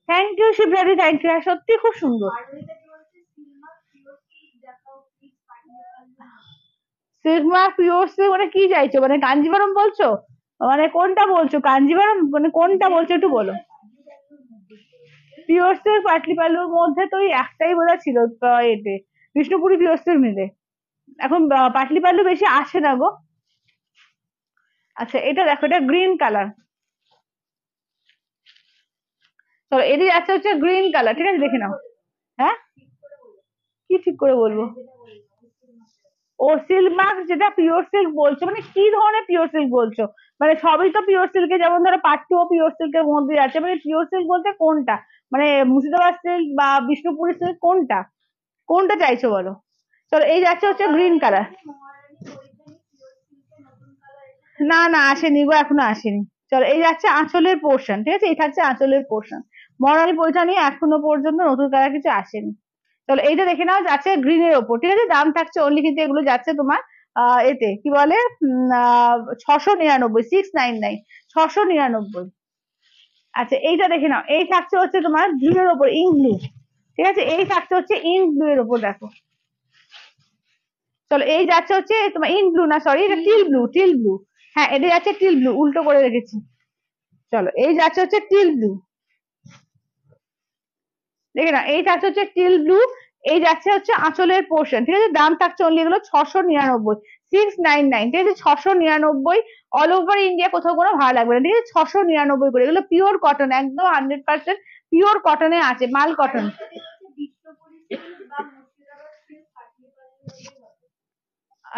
থ্যাংক ইউ শিবরাজি, থ্যাংক ইউ, সত্যি খুব সুন্দর। সিগমা পিওর সিল্ক মানে কি চাইছো, মানে কাঞ্জিভারম বলছো, মানে কোনটা বলছো, কাঞ্জিভারম মানে কোনটা বলছো একটু বলো। পিওর সিল্ক পাটলি পাল্লুর মধ্যে তো ওই একটাই বোধহয় ছিল, এতে বিষ্ণুপুরি পিওর সিল্ক মিলে। এখন পাটলি পাল্লু বেশি আসে না গো। আচ্ছা এটা দেখো, এটা গ্রিন কালার, তো এটি আছে হচ্ছে গ্রিন কালার, ঠিক আছে, দেখে নাও। হ্যাঁ, কি ঠিক করে বলবো। ও সিল্ক মার্ক যেটা পিওর সিল্ক বলছো, মানে কি ধরনের পিওর সিল্ক বলছো, মানে সবই তো পিওর সিল্কে, যেমন ধরো পাট্টুও পিওর সিল্কের মধ্যে আছে, মানে পিওর সিল্ক বলতে কোনটা, মানে মুর্শিদাবাদ সিল্ক বা বিষ্ণুপুরি সিল্ক, কোনটা কোনটা চাইছো বলো। চলো এই যাচ্ছে হচ্ছে গ্রিন কালার। না না আসেনি গো, এখনো আসেনি। চলো এই যাচ্ছে আঁচলের পোর্শন, ঠিক আছে, এই থাকছে আঁচলের পোর্শন। মরারি পৈঠানি এখনো পর্যন্ত নতুন কালার কিছু আসেনি। চলো এইটা দেখে নাও, যাচ্ছে গ্রিনের ওপর, ঠিক আছে। দাম থাকছে অনলি কিন্তু এগুলো যাচ্ছে তোমার এতে কি বলে 699, 699, 699। আচ্ছা এইটা দেখে নাও, এই থাকছে হচ্ছে তোমার ব্লু এর ওপর, ইঙ্ক ব্লু, ঠিক আছে, এই থাকছে হচ্ছে ইঙ্ক ব্লু এর ওপর, দেখো। চলো এই যাচ্ছে হচ্ছে তোমার ইঙ্ক ব্লু না, সরি এটা টিল ব্লু, টিল ব্লু। হ্যাঁ এটা যাচ্ছে টিল ব্লু, উল্টো করে রেখেছি। চলো এই যাচ্ছে হচ্ছে টিল ব্লু, দেখে না এই থাকছে হচ্ছে টিল ব্লু। এই যাচ্ছে হচ্ছে আঁচলের পোর্শন, ঠিক আছে। দাম থাকছে অনলি এগুলো 699, 699, ঠিক আছে, 699, অল ওভার ইন্ডিয়া, কোথাও কোনো ভাড়া লাগবে না, ঠিক আছে, 699 করে। এগুলো পিওর কটন, একদম 100% পিওর কটনে আছে, মাল কটন।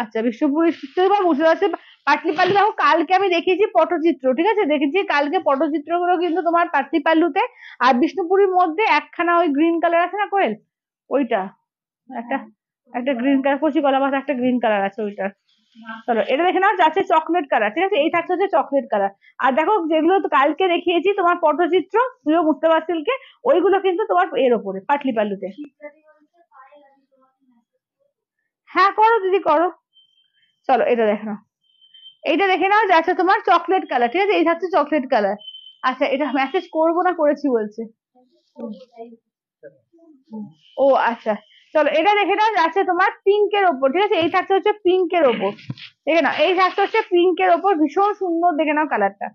আচ্ছা বিষ্ণুপুরি বা মুর্শিদাবাদ পাটলিপাল্লু, দেখো কালকে আমি দেখিয়েছি পটচিত্র, ঠিক আছে, দেখেছি কালকে পটচিত্র গুলো কিন্তু তোমার পাটলিপাল্লুতে। আর বিষ্ণুপুরীর মধ্যে একখানা ওই গ্রিন কালার আছে না কোয়েল, ওইটা একটা, একটা গ্রিন কালার কচি কলা পাতা, একটা গ্রিন কালার আছে ওইটার। চলো এটা দেখে নাও, যাচ্ছে চকলেট কালার, ঠিক আছে, এই থাকছে হচ্ছে চকলেট কালার। আর দেখো যেগুলো তো কালকে দেখিয়েছি তোমার পটচিত্র প্রিয় মুস্তাফা সিল্কে, ওইগুলো কিন্তু তোমার এর ওপরে পাটলিপাল্লুতে। হ্যাঁ করো দিদি করো। চলো এটা দেখো, এইটা দেখে নাও যাচ্ছে তোমার চকলেট কালার, ঠিক আছে, এই থাকছে চকলেট কালার। আচ্ছা এটা মেসেজ করবো না করেছি বলছে। ও আচ্ছা, চলো এটা দেখে নাও যাচ্ছে তোমার পিঙ্কের ওপর, ঠিক আছে, এই থাকছে হচ্ছে পিঙ্কের ওপর, দেখে নাও এই থাকছে হচ্ছে পিঙ্কের ওপর, ভীষণ সুন্দর, দেখে নাও কালারটা,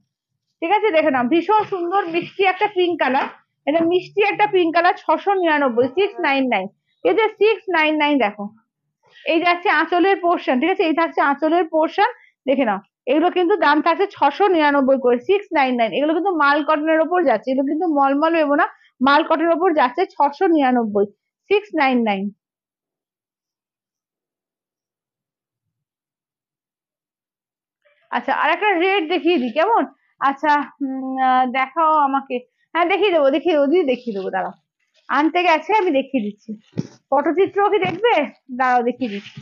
ঠিক আছে, দেখে নাও ভীষণ সুন্দর মিষ্টি একটা পিঙ্ক কালার। এটা মিষ্টি একটা পিঙ্ক কালার, 699, 699, এই যে 699, দেখো এই যাচ্ছে আঁচলের পোর্শন, ঠিক আছে, এই থাকছে আঁচলের পোর্শন, দেখে নাও। এগুলো কিন্তু দাম থাকছে 699 করে, 699, এগুলো কিন্তু মাল কটনের ওপর যাচ্ছে, এগুলো কিন্তু মলমল ভেবো না, মাল কটনের ওপর যাচ্ছে 699, 699। আচ্ছা আর একটা রেট দেখিয়ে দিই কেমন। আচ্ছা দেখাও আমাকে। হ্যাঁ দেখিয়ে দেবো, দেখিয়ে দেবো দিদি, দেখিয়ে দেবো, দাঁড়াও আনতে গেছে, আমি দেখিয়ে দিচ্ছি। পটচিত্র কি দেখবে, দাঁড়াও দেখিয়ে দিচ্ছি।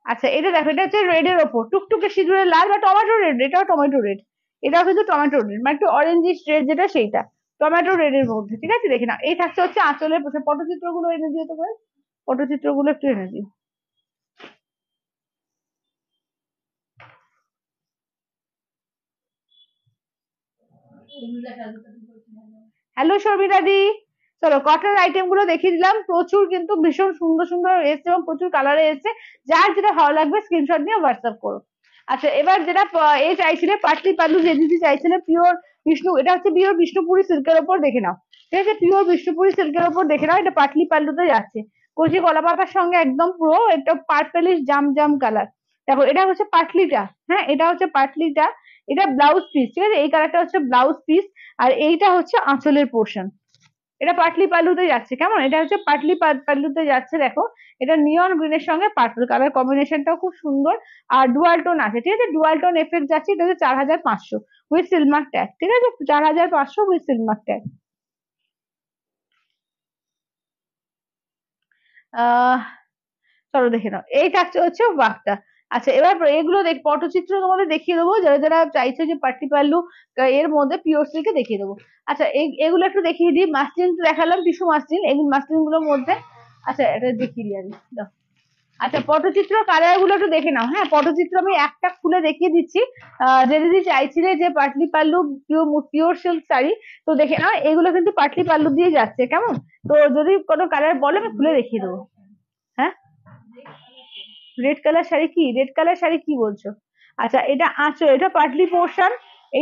আচ্ছা এটা দেখো, এটা হচ্ছে রেড এর ওপর, টুকটুকে সিঁদুরের লাল বা টমেটো রেড, এটাও টমেটো রেড, এটাও কিন্তু টমেটো রেড, মানে একটু অরেঞ্জিশ রেড যেটা সেইটা, টমেটো রেড এর মধ্যে, ঠিক আছে, দেখে না এই থাকছে হচ্ছে আঁচলের পোশাক। পটচিত্র গুলো এনে দিও তো ভাই, পটচিত্র গুলো একটু এনে দিও। হ্যালো শর্মিলা দি, চলো কটন আইটেম গুলো দেখিয়ে দিলাম, প্রচুর কিন্তু ভীষণ সুন্দর সুন্দর এসছে এবং প্রচুর কালারে এসছে। যার যেটা ভালো লাগবে স্ক্রিনশট নিয়ে হোয়াটসঅ্যাপ করো। আচ্ছা এবার যেটা এই চাইছিলে পাটলি পাল্লু যে দিদি চাইছিলে পিওর বিষ্ণু, এটা হচ্ছে পিওর বিষ্ণুপুরি সিল্কের ওপর দেখে নাও, ঠিক আছে, পিওর বিষ্ণুপুরি সিল্কের ওপর দেখে নাও, এটা পাটলি পাল্লুতে যাচ্ছে, কচি কলা পাতার সঙ্গে একদম পুরো একটা পার্পেলিশ জাম জাম কালার। দেখো এটা হচ্ছে পাটলিটা, হ্যাঁ এটা হচ্ছে পাটলিটা, এটা ব্লাউজ পিস, ঠিক আছে, এই কালারটা হচ্ছে ব্লাউজ পিস, আর এইটা হচ্ছে আঁচলের পোর্শন। এটা পাটলি পাল্লুতে যাচ্ছে, কেমন, এটা হচ্ছে পাটলি পাল্লুতে যাচ্ছে, দেখো এটা নিয়ন গ্রিনের সঙ্গে পার্পল কালার কম্বিনেশনটাও খুব সুন্দর। আর ডুয়াল টোন আছে, ঠিক আছে, ডুয়াল টোন এফেক্ট যাচ্ছে, এটা হচ্ছে 4500 উইথ সিলমার ট্যাগ, ঠিক আছে, 4500 উইথ সিলমার ট্যাগ। আহ চলো দেখে নাও, এই থাকছে হচ্ছে ওয়ার্কটা। আচ্ছা এবার এগুলো পটচিত্র তোমাদের দেখিয়ে দেবো, যারা যারা চাইছে যে পাটলি পাল্লু এর মধ্যে পিওর সিল্কে দেখিয়ে দেবো। আচ্ছা এগুলো একটু দেখিয়ে দিই, মাসলিন তো দেখালাম, টিস্যু মাসলিন, এগুলো মাসলিন গুলোর মধ্যে। আচ্ছা এটা দেখিয়ে দিই আমি, দাও। আচ্ছা পটচিত্র কালার গুলো একটু দেখে নাও, হ্যাঁ পটচিত্র আমি একটা খুলে দেখিয়ে দিচ্ছি। যে দিদি চাইছিলে যে পাটলি পাল্লু পিওর সিল্ক শাড়ি, তো দেখে নাও এগুলো কিন্তু পাটলি পাল্লু দিয়ে যাচ্ছে, কেমন, তো যদি কোনো কালার বলো আমি খুলে দেখিয়ে দেবো। হ্যাঁ রেড কালার শাড়ি, কি রেড কালার শাড়ি কি বলছো? আচ্ছা এটা আঁচল, এটা পাটলি পোর্শন,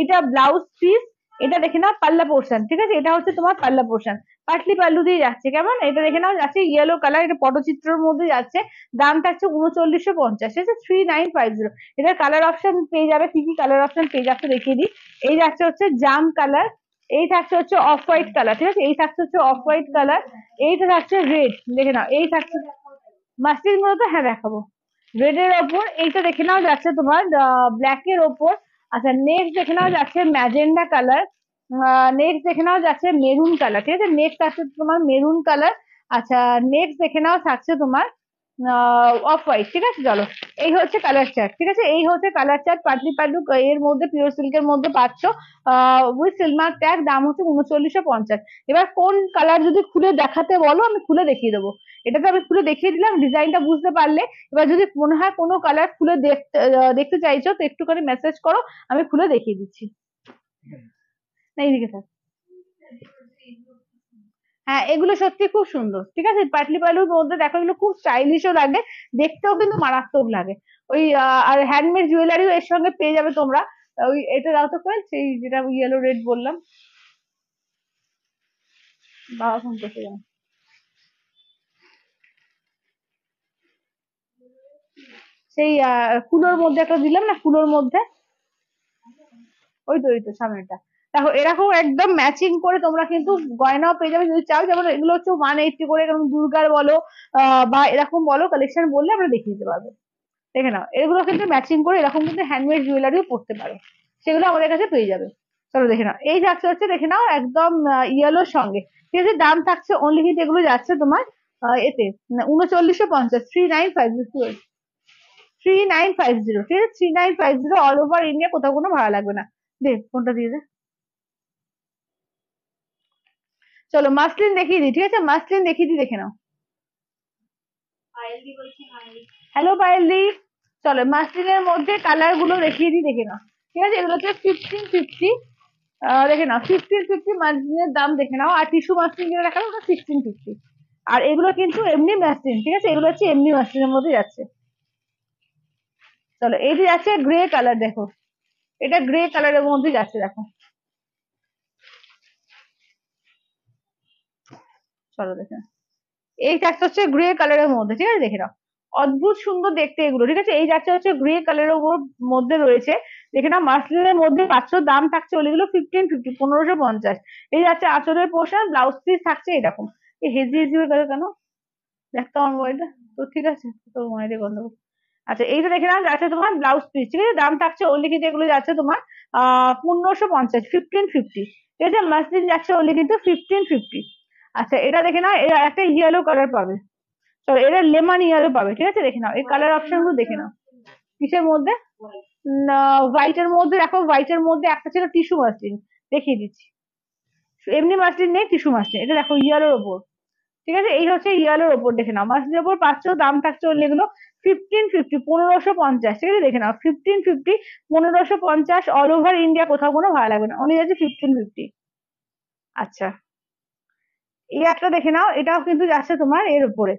এটা ব্লাউজ পিস, এটা দেখে নাও পাল্লা পোর্শন, ঠিক আছে, এটা হচ্ছে তোমার পাল্লা পোর্শন, পাটলি পাল্লু দিয়ে যাচ্ছে, কেমন, এটা দেখে নাও যাচ্ছে ইয়েলো কালার, এটা পটচিত্রের মধ্যে যাচ্ছে, দাম থাকছে 3950, ঠিক আছে, 3950। এটার কালার অপশন পেয়ে যাবে, কি কি কালার অপশন পেয়ে যাচ্ছে দেখিয়ে দিই। এই যাচ্ছে হচ্ছে জাম কালার, এই থাকছে হচ্ছে অফ হোয়াইট কালার, ঠিক আছে, এই থাকছে হচ্ছে অফ হোয়াইট কালার, এইটা থাকছে রেড, দেখে নাও এই থাকছে মাস্টার্ড গুলো, তো হ্যাঁ দেখাবো, রেড এর ওপর এইটা দেখে নাও যাচ্ছে তোমার ব্ল্যাক এর ওপর। আচ্ছা নেক্সট দেখে নাও যাচ্ছে ম্যাজেন্ডা কালার, নেক্সট দেখে নাও যাচ্ছে মেরুন কালার, ঠিক আছে, নেক্সট আছে তোমার মেরুন কালার। আচ্ছা নেক্সট দেখে নাও থাকছে তোমার অফ হোয়াইট, ঠিক আছে, চলো এই হচ্ছে কালার চার্ট, ঠিক আছে, এই হচ্ছে কালার চার্ট, পাটলি পাল্লু এর মধ্যে পিওর সিল্কের মধ্যে পাচ্ছ উইথ সিলমার্ক ট্যাগ, দাম হচ্ছে 3950। এবার কোন কালার যদি খুলে দেখাতে বলো আমি খুলে দেখিয়ে দেবো, এটা তো আমি খুলে দেখিয়ে দিলাম, ডিজাইনটা বুঝতে পারলে। এবার যদি মনে হয় কোনো কালার খুলে দেখতে চাইছো তো একটুখানি মেসেজ করো, আমি খুলে দেখিয়ে দিচ্ছি। না এইদিকে থাক। হ্যাঁ এগুলো সত্যি খুব সুন্দর, ঠিক আছে, পাটলি পালুর মধ্যে দেখো এগুলো খুব স্টাইলিশও লাগে, দেখতেও কিন্তু মারাত্মক লাগে। ওই আর হ্যান্ডমেড জুয়েলারিও এর সঙ্গে পেয়ে যাবে তোমরা। ওই এটা দাও তো কয়েল, সেই যেটা ইয়েলো রেড বললাম, বাবা ফোন করতে যাও, সেই কুলোর মধ্যে একটা দিলাম না, কুলোর মধ্যে, ওই তো সামনেটা। দেখো এরকম একদম ম্যাচিং করে তোমরা কিন্তু গয়নাও পেয়ে যাবে যদি চাও, যেমন এগুলো হচ্ছে 180 করে, এরকম দুর্গার বলো বা এরকম বলো কালেকশন বললে আমরা দেখিয়ে দিতে পারবো। দেখে নাও এগুলো কিন্তু ম্যাচিং করে এরকম কিন্তু হ্যান্ডমেড জুয়েলারিও পড়তে পারো, সেগুলো আমাদের কাছে পেয়ে যাবে। চলো দেখে নাও, এই যাচ্ছে হচ্ছে দেখে নাও একদম ইয়েলোর সঙ্গে, ঠিক আছে, দাম থাকছে অনলি কিন্তু এগুলো যাচ্ছে তোমার এতে 3950, 3950, 3950, ঠিক আছে, 3950 অল ওভার ইন্ডিয়া, কোথাও কোনো ভাড়া লাগবে না। দে ফোনটা দিয়ে দে। চলো মাসলিন দেখিয়ে দিই, ঠিক আছে, মাসলিন দেখিয়ে দিই, দেখে নাও। হ্যালো পায়েল দি, চলো মাসলিনের মধ্যে কালার গুলো দেখিয়ে দিই, দেখে নাও, ঠিক আছে, এগুলো হচ্ছে 1550, দেখে নাও 1550 মাসলিনের দাম দেখে নাও, আর টিস্যু মাসলিন যেটা দেখালো ওটা 1650। আর এগুলো কিন্তু এমনি মাসলিন, ঠিক আছে, এগুলো হচ্ছে এমনি মাসলিনের মধ্যে যাচ্ছে। চলো এই যে যাচ্ছে গ্রে কালার, দেখো এটা গ্রে কালারের মধ্যে যাচ্ছে, দেখো, চলো দেখে নাও। এই যাচ্ছে হচ্ছে গ্রে কালারের মধ্যে, ঠিক আছে, দেখে নাও অদ্ভুত সুন্দর দেখতে এগুলো, ঠিক আছে, এই যাচ্ছে হচ্ছে গ্রে কালারের মধ্যে রয়েছে, দেখে নাও মাসলিনের মধ্যে পাচ্ছ, দাম থাকছে ওগুলো 1550, 1550। এই যাচ্ছে আঁচলের পোর্শন, ব্লাউজ পিস থাকছে এরকম। এই হেজি হেজি হয়ে গেল কেন, দেখতো আমার মোবাইলটা তো, ঠিক আছে তোর মোবাইলে গন্ডগোল। আচ্ছা এইটা দেখে নাও যাচ্ছে তোমার ব্লাউজ পিস, ঠিক আছে, দাম থাকছে ওনলি কিন্তু এগুলো যাচ্ছে তোমার 1550, 1550, ঠিক আছে, মাসলিন যাচ্ছে ওনলি কিন্তু 1550। আচ্ছা এটা দেখে নাও, এটা একটা ইয়েলো কালার পাবে, চলো এটা লেমন ইয়েলো পাবে, ঠিক আছে, দেখে নাও এই কালার অপশন গুলো দেখে নাও। কিসের মধ্যে, হোয়াইটের মধ্যে, দেখো হোয়াইটের মধ্যে একটা ছিল টিস্যু মাসলিন, দেখিয়ে দিচ্ছি, এমনি মাসলিন নেই, টিস্যু মাসলিন, এটা দেখো ইয়েলোর ওপর, ঠিক আছে, এই হচ্ছে ইয়ালোর ওপর, দেখে নাও মাসলিনের ওপর পাচ্ছ, দাম থাকছে ওর এগুলো 1550, 1550, ঠিক আছে, দেখে নাও 1550, 1550 অল ওভার ইন্ডিয়া, কোথাও কোনো ভাড়া লাগবে না, উনি যাচ্ছে 1550। আচ্ছা এই একটা দেখে নাও, এটাও কিন্তু যাচ্ছে তোমার এর উপরে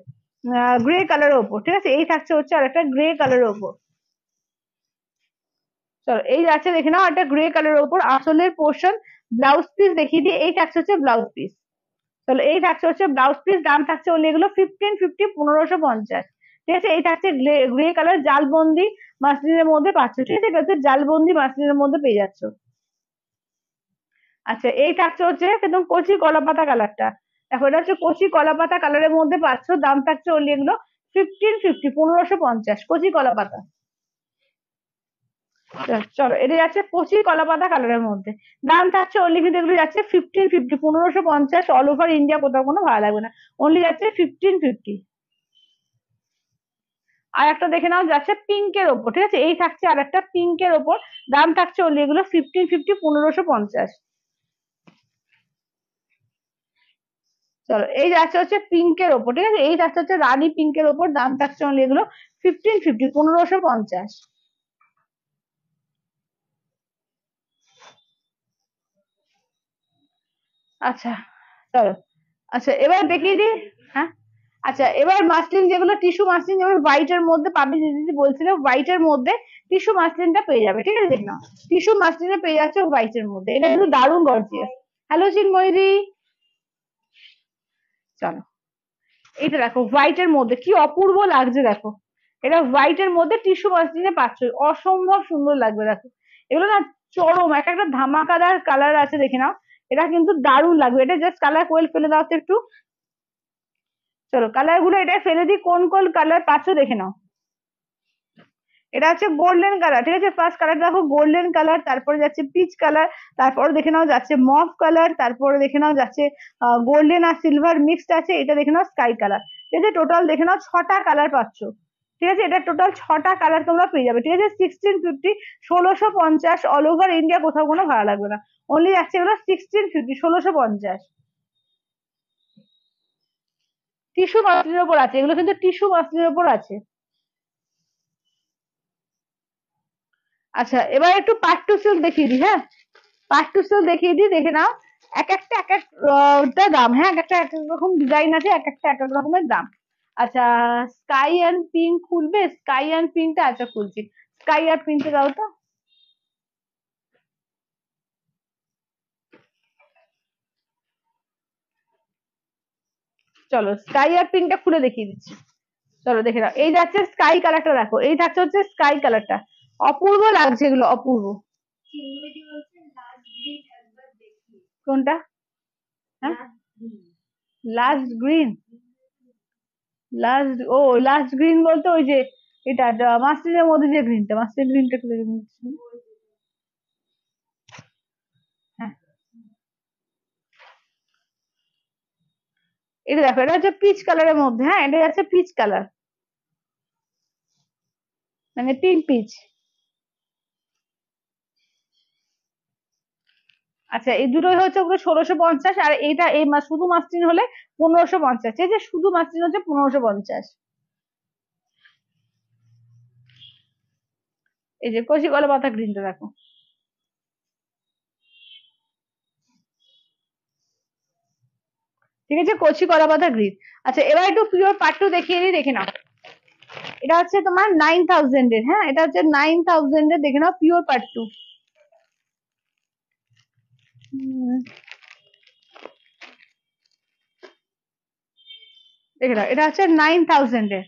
গ্রে কালারের ওপর, ঠিক আছে, এই থাকছে হচ্ছে আর একটা গ্রে কালারের ওপর। চলো এই যাচ্ছে দেখে নাও একটা গ্রে কালারের ওপর আঁচলের পোর্শন, ব্লাউজ পিস দেখিয়ে দিই, এই থাকছে হচ্ছে ব্লাউজ পিস। চলো এই থাকছে হচ্ছে ব্লাউজ পিস, দাম থাকছে ওনলি এগুলো 1550, 1550। ঠিক আছে, এই থাকছে গ্রে কালার জালবন্দি মাসলিনের মধ্যে পাচ্ছ, ঠিক আছে, এটা হচ্ছে জালবন্দি মাসলিনের মধ্যে পেয়ে যাচ্ছ। আচ্ছা এই থাকছে হচ্ছে একদম কচি কলাপাতা কালারটা, দেখো এটা হচ্ছে কচি কলাপাতা কালারের মধ্যে পাচ্ছ, দাম থাকছে ওনলি এগুলো 1550, 1550 কচি কলাপাতা। চলো এটা যাচ্ছে কচি কলাপাতা কালারের মধ্যে, দাম থাকছে অনলি কিন্তু এগুলো যাচ্ছে 1550, 1550 অল ওভার ইন্ডিয়া, কোথাও কোনো ভাড়া লাগবে না, অনলি যাচ্ছে 1550। আর একটা দেখে নাও যাচ্ছে পিঙ্কের ওপর, ঠিক আছে, এই থাকছে আর একটা পিঙ্কের ওপর, দাম থাকছে অনলি এগুলো 1550, 1550। চলো এই যাচ্ছে হচ্ছে পিঙ্কের ওপর, ঠিক আছে, এই যাচ্ছে হচ্ছে রানী পিঙ্কের ওপর, দাম থাকছে অনলি এগুলো 1550, 1550। আচ্ছা চলো, আচ্ছা এবার দেখিয়ে দিই। হ্যাঁ আচ্ছা এবার মাসলিন যেগুলো টিস্যু মাসলিন, যেমন হোয়াইট এর মধ্যে পাবে, যে দিদি বলছিল হোয়াইট এর মধ্যে টিস্যু মাসলিনটা পেয়ে যাবে, ঠিক আছে, দেখ না টিস্যু মাসলিনে পেয়ে যাচ্ছে হোয়াইট এর মধ্যে, এটা কিন্তু দারুণ গর্জিয়াস। হ্যালো চিন্ময়দি, চলো এটা দেখো হোয়াইট এর মধ্যে কি অপূর্ব লাগছে দেখো, এটা হোয়াইট এর মধ্যে টিস্যু মাসলিনে পাচ্ছ, অসম্ভব সুন্দর লাগবে দেখো, এগুলো না চরম এক একটা ধামাকাদার কালার আছে, দেখে নাও, এটা কিন্তু দারুণ লাগবে, এটা জাস্ট কালার কোয়েল ফেলে দাও তো একটু। চলো কালার গুলো এটা ফেলে দিই, কোন কোন কালার পাচ্ছ দেখে নাও। এটা হচ্ছে গোল্ডেন কালার, ঠিক আছে, ফার্স্ট কালার দেখো গোল্ডেন কালার, তারপরে যাচ্ছে পিচ কালার, তারপরে দেখে নাও যাচ্ছে মফ কালার, তারপরে দেখে নাও যাচ্ছে গোল্ডেন আর সিলভার মিক্সড আছে, এটা দেখে নাও স্কাই কালার, ঠিক আছে, টোটাল দেখে নাও 6টা কালার পাচ্ছ, ঠিক আছে, এটা টোটাল 6টা কালার তোমরা পেয়ে যাবে, ঠিক আছে, 1650, 1650 অল ওভার ইন্ডিয়া, কোথাও কোনো ভাড়া লাগবে না, অনলি যাচ্ছে এগুলো 1650, 1650। টিস্যু মাসলিনের ওপর আছে, এগুলো কিন্তু টিস্যু মাসলিনের ওপর আছে। আচ্ছা এবার একটু পাট্টু সিল্ক দেখিয়ে দিই, হ্যাঁ পাট্টু সিল্ক দেখিয়ে দিই, দেখে নাও, এক একটা এক একটা দাম, হ্যাঁ এক একটা এক এক রকম ডিজাইন আছে, এক একটা এক এক রকমের দাম। আচ্ছা স্কাই অ্যান্ড পিঙ্ক খুলবে, স্কাই অ্যান্ড পিঙ্কটা আচ্ছা খুলছি, স্কাই আর পিঙ্কটা দাও তো। চলো স্কাই আর পিঙ্কটা খুলে দেখিয়ে দিচ্ছি। চলো দেখে নাও, এই যাচ্ছে স্কাই কালারটা, দেখো এই থাকছে হচ্ছে স্কাই কালারটা, অপূর্ব লাগছে এগুলো, অপূর্ব। কোনটা? হ্যাঁ লাস্ট গ্রিন, লাস্ট ও লাস্ট গ্রিন বলতে ওই যে এটা মাস্টারের মধ্যে যে গ্রিনটা, মাস্টার গ্রিনটা একটু দেখে নিচ্ছি। হ্যাঁ এটা দেখো, এটা হচ্ছে পিচ কালারের মধ্যে, হ্যাঁ এটা যাচ্ছে পিচ কালার, মানে পিঙ্ক পিচ। আচ্ছা এই দুটোই হচ্ছে ওগুলো 1650, আর এইটা এই শুধু মাস্টিন হলে 1550, এই যে শুধু মাস্টিন হচ্ছে 1550। এই যে কচি কলা পাতা গ্রিনটা দেখো, ঠিক আছে, কচি কলা পাতা গ্রিন। আচ্ছা এবার একটু পিওর পাট্টু দেখিয়ে দিই, দেখে নাও, এটা হচ্ছে তোমার 9000 এর, হ্যাঁ এটা হচ্ছে 9000 এর, দেখে নাও পিওর পাট্টু। দেখে নাও এটা হচ্ছে 9000 এর,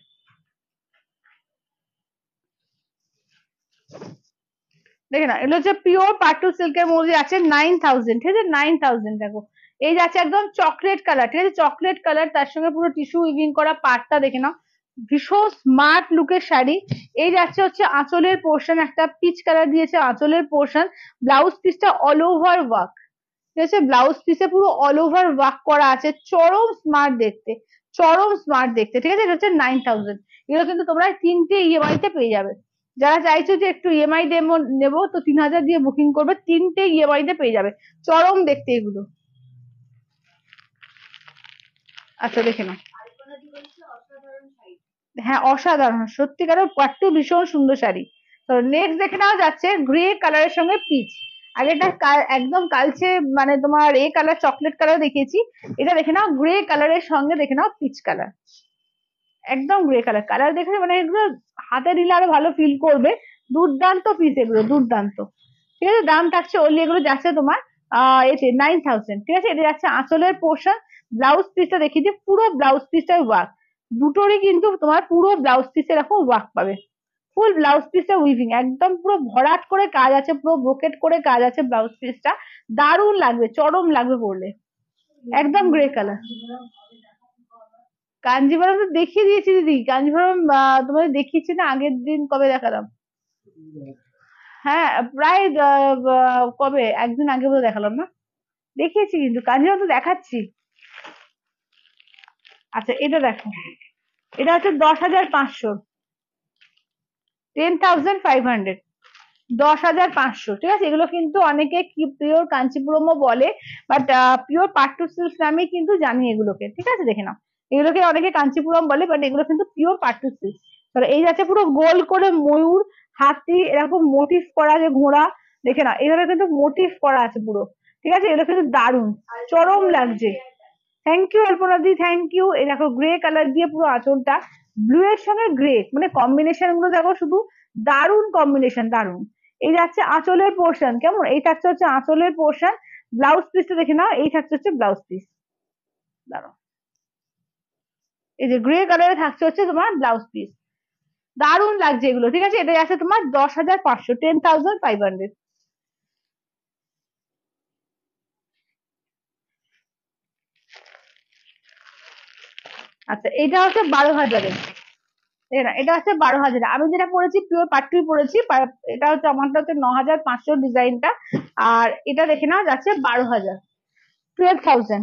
দেখে না এগুলো হচ্ছে পিওর পাট্টু সিল্কের মধ্যে আছে 9000, ঠিক আছে 9000 দেখো, এই যাচ্ছে একদম চকলেট কালার, ঠিক আছে, চকলেট কালার, তার সঙ্গে পুরো টিস্যু উইভিং করা পাটটা দেখে নাও, ভীষণ স্মার্ট লুকের শাড়ি। এই যাচ্ছে হচ্ছে আঁচলের পোর্শন, একটা পিচ কালার দিয়েছে আঁচলের পোর্শন, ব্লাউজ পিসটা অল ওভার ওয়ার্ক, ঠিক আছে, ব্লাউজ পিসে পুরো অল ওভার ওয়ার্ক করা আছে, চরম স্মার্ট দেখতে, চরম স্মার্ট দেখতে, ঠিক আছে, এটা হচ্ছে 9000। এগুলো কিন্তু তোমরা 3টে ইএমআই তে পেয়ে যাবে, যারা চাইছো যে একটু ইএমআই নেবো তো 3000 দিয়ে বুকিং করবে, 3টে ইএমআই তে পেয়ে যাবে, চরম দেখতে এগুলো। আচ্ছা দেখে নাও, হ্যাঁ অসাধারণ সত্যিকারের পাট্টু, ভীষণ সুন্দর শাড়ি। তো নেক্সট দেখে নেওয়া যাচ্ছে গ্রে কালারের সঙ্গে পিচ, আগেটা একদম কালচে মানে তোমার এ কালার চকলেট কালার দেখিয়েছি, এটা দেখে নাও গ্রে কালারের সঙ্গে দেখে নাও পিচ কালার, একদম গ্রে কালার, কালার দেখে মানে এগুলো হাতে নিলে আরো ভালো ফিল করবে, দুর্দান্ত পিস এগুলো, দুর্দান্ত। ঠিক আছে, দাম থাকছে ওনলি, এগুলো যাচ্ছে তোমার এতে 9000। ঠিক আছে, এটা যাচ্ছে আঁচলের পোর্শন। ব্লাউজ পিসটা দেখিয়ে দিই, পুরো ব্লাউজ পিসটাই ওয়ার্ক, দুটোরই কিন্তু তোমার পুরো ব্লাউজ পিসে এরকম ওয়ার্ক পাবে। ফুল ব্লাউজ পিসটা উইভিং, একদম পুরো ভরাট করে কাজ আছে, পুরো ব্রোকেট করে কাজ আছে ব্লাউজ পিসটা। দারুণ লাগবে, চরম লাগবে পরলে। একদম গ্রে কালার। কাঞ্জিভারম তো দেখিয়ে দিয়েছি দিদি, কাঞ্জিভারম তোমাদের দেখিয়েছি না আগের দিন, কবে দেখালাম? হ্যাঁ, প্রায় কবে, একদিন আগে বলে দেখালাম না? দেখিয়েছি কিন্তু, কাঞ্জিভারম তো দেখাচ্ছি। আচ্ছা এটা দেখো, এটা হচ্ছে 10,500, 10,500, 10,500। ঠিক আছে, এগুলো কিন্তু অনেকে কি পিওর কাঞ্চিপুরমও বলে, বাট পিওর পাট্টু সিল্ক নামে কিন্তু জানি এগুলোকে। ঠিক আছে, দেখে নাও, এগুলোকে অনেকে কাঞ্চিপুরম বলে, বাট এগুলো কিন্তু পিওর পাট্টু সিল্ক। তাহলে এই যাচ্ছে পুরো গোল করে ময়ূর, হাতি, এরকম মোটিভ করা, যে ঘোড়া, দেখে নাও এইভাবে কিন্তু মোটিভ করা আছে পুরো। ঠিক আছে, এগুলো কিন্তু দারুণ, চরম লাগছে। Thank you Alpana di, thank you. এই দেখো গ্রে কালার দিয়ে পুরো আঁচলটা, ব্লু এর সঙ্গে গ্রে, মানে কম্বিনেশন গুলো দেখো শুধু, দারুণ কম্বিনেশন, দারুণ। এই যাচ্ছে আঁচলের পোর্শন, কেমন, এই থাকছে হচ্ছে আঁচলের পোর্শন। ব্লাউজ পিসটা দেখে নাও, এই থাকছে হচ্ছে ব্লাউজ পিস, দাঁড়াও, এই যে গ্রে কালারে থাকছে হচ্ছে তোমার ব্লাউজ পিস, দারুণ লাগছে এগুলো। ঠিক আছে, এটা আছে তোমার 10,500, 10,500। আচ্ছা এটা হচ্ছে 12,000। না, এটা হচ্ছে 12,000। আমি যেটা পড়েছি পিওর পাট্টুই পড়েছি, এটা হচ্ছে আমারটা হচ্ছে 9,500 ডিজাইনটা, আর এটা দেখে নাও যাচ্ছে 12,000, 12,000।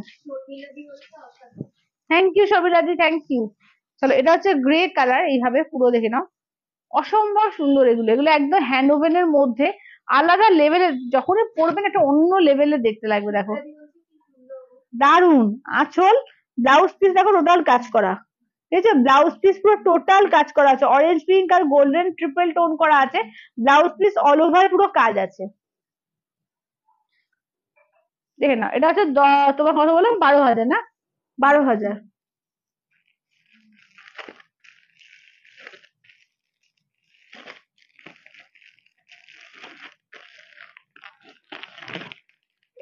থ্যাংক ইউ সবিরাজি, থ্যাংক ইউ। চলো, এটা হচ্ছে গ্রে কালার, এইভাবে পুরো দেখে নাও, অসম্ভব সুন্দর এগুলো, এগুলো একদম হ্যান্ড ওভেনের মধ্যে, আলাদা লেভেলের, যখনই পরবেন একটা অন্য লেভেলের দেখতে লাগবে। দেখো দারুন আঁচল, ব্লাউজ পিস দেখো টোটাল কাজ করা। ঠিক আছে, ব্লাউজ পিস পুরো টোটাল কাজ করা আছে, অরেঞ্জ পিঙ্ক আর গোল্ডেন ট্রিপল টোন করা আছে, ব্লাউজ পিস অল ওভার পুরো কাজ আছে। দেখে না, এটা হচ্ছে তোমার কথা বললাম 12,000 না, 12,000।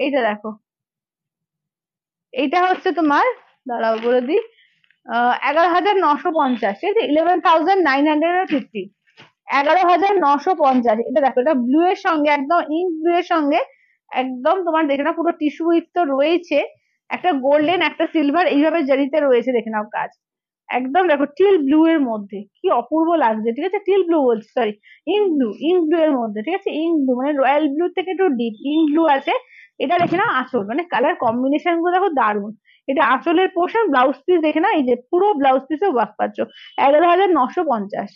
এইটা দেখো, এইটা হচ্ছে তোমার, দাঁড়াও বলে দিই, 11,950। ঠিক আছে, 11,950, 11,950। এটা দেখো, এটা ব্লু এর সঙ্গে, একদম ইঙ্ক ব্লু এর সঙ্গে, একদম তোমার দেখে না পুরো টিস্যু উইথ তো রয়েছে, একটা গোল্ডেন একটা সিলভার এইভাবে জারিতে রয়েছে, দেখে নাও কাজ, একদম দেখো টিল ব্লু এর মধ্যে কি অপূর্ব লাগছে। ঠিক আছে, টিল ব্লু বলছি, sorry, ink blue, ink blue এর মধ্যে। ঠিক আছে, ইঙ্ক ব্লু মানে রয়্যাল ব্লু থেকে একটু ডিপ ইঙ্ক ব্লু আছে। এটা দেখে নাও আঁচল, মানে কালার কম্বিনেশন গুলো দেখো দারুণ। এটা আঁচলের পোর্শন, ব্লাউজ পিস দেখে না, এই যে পুরো ব্লাউজ পিসে ওয়ার্ক পাচ্ছ, 11,950।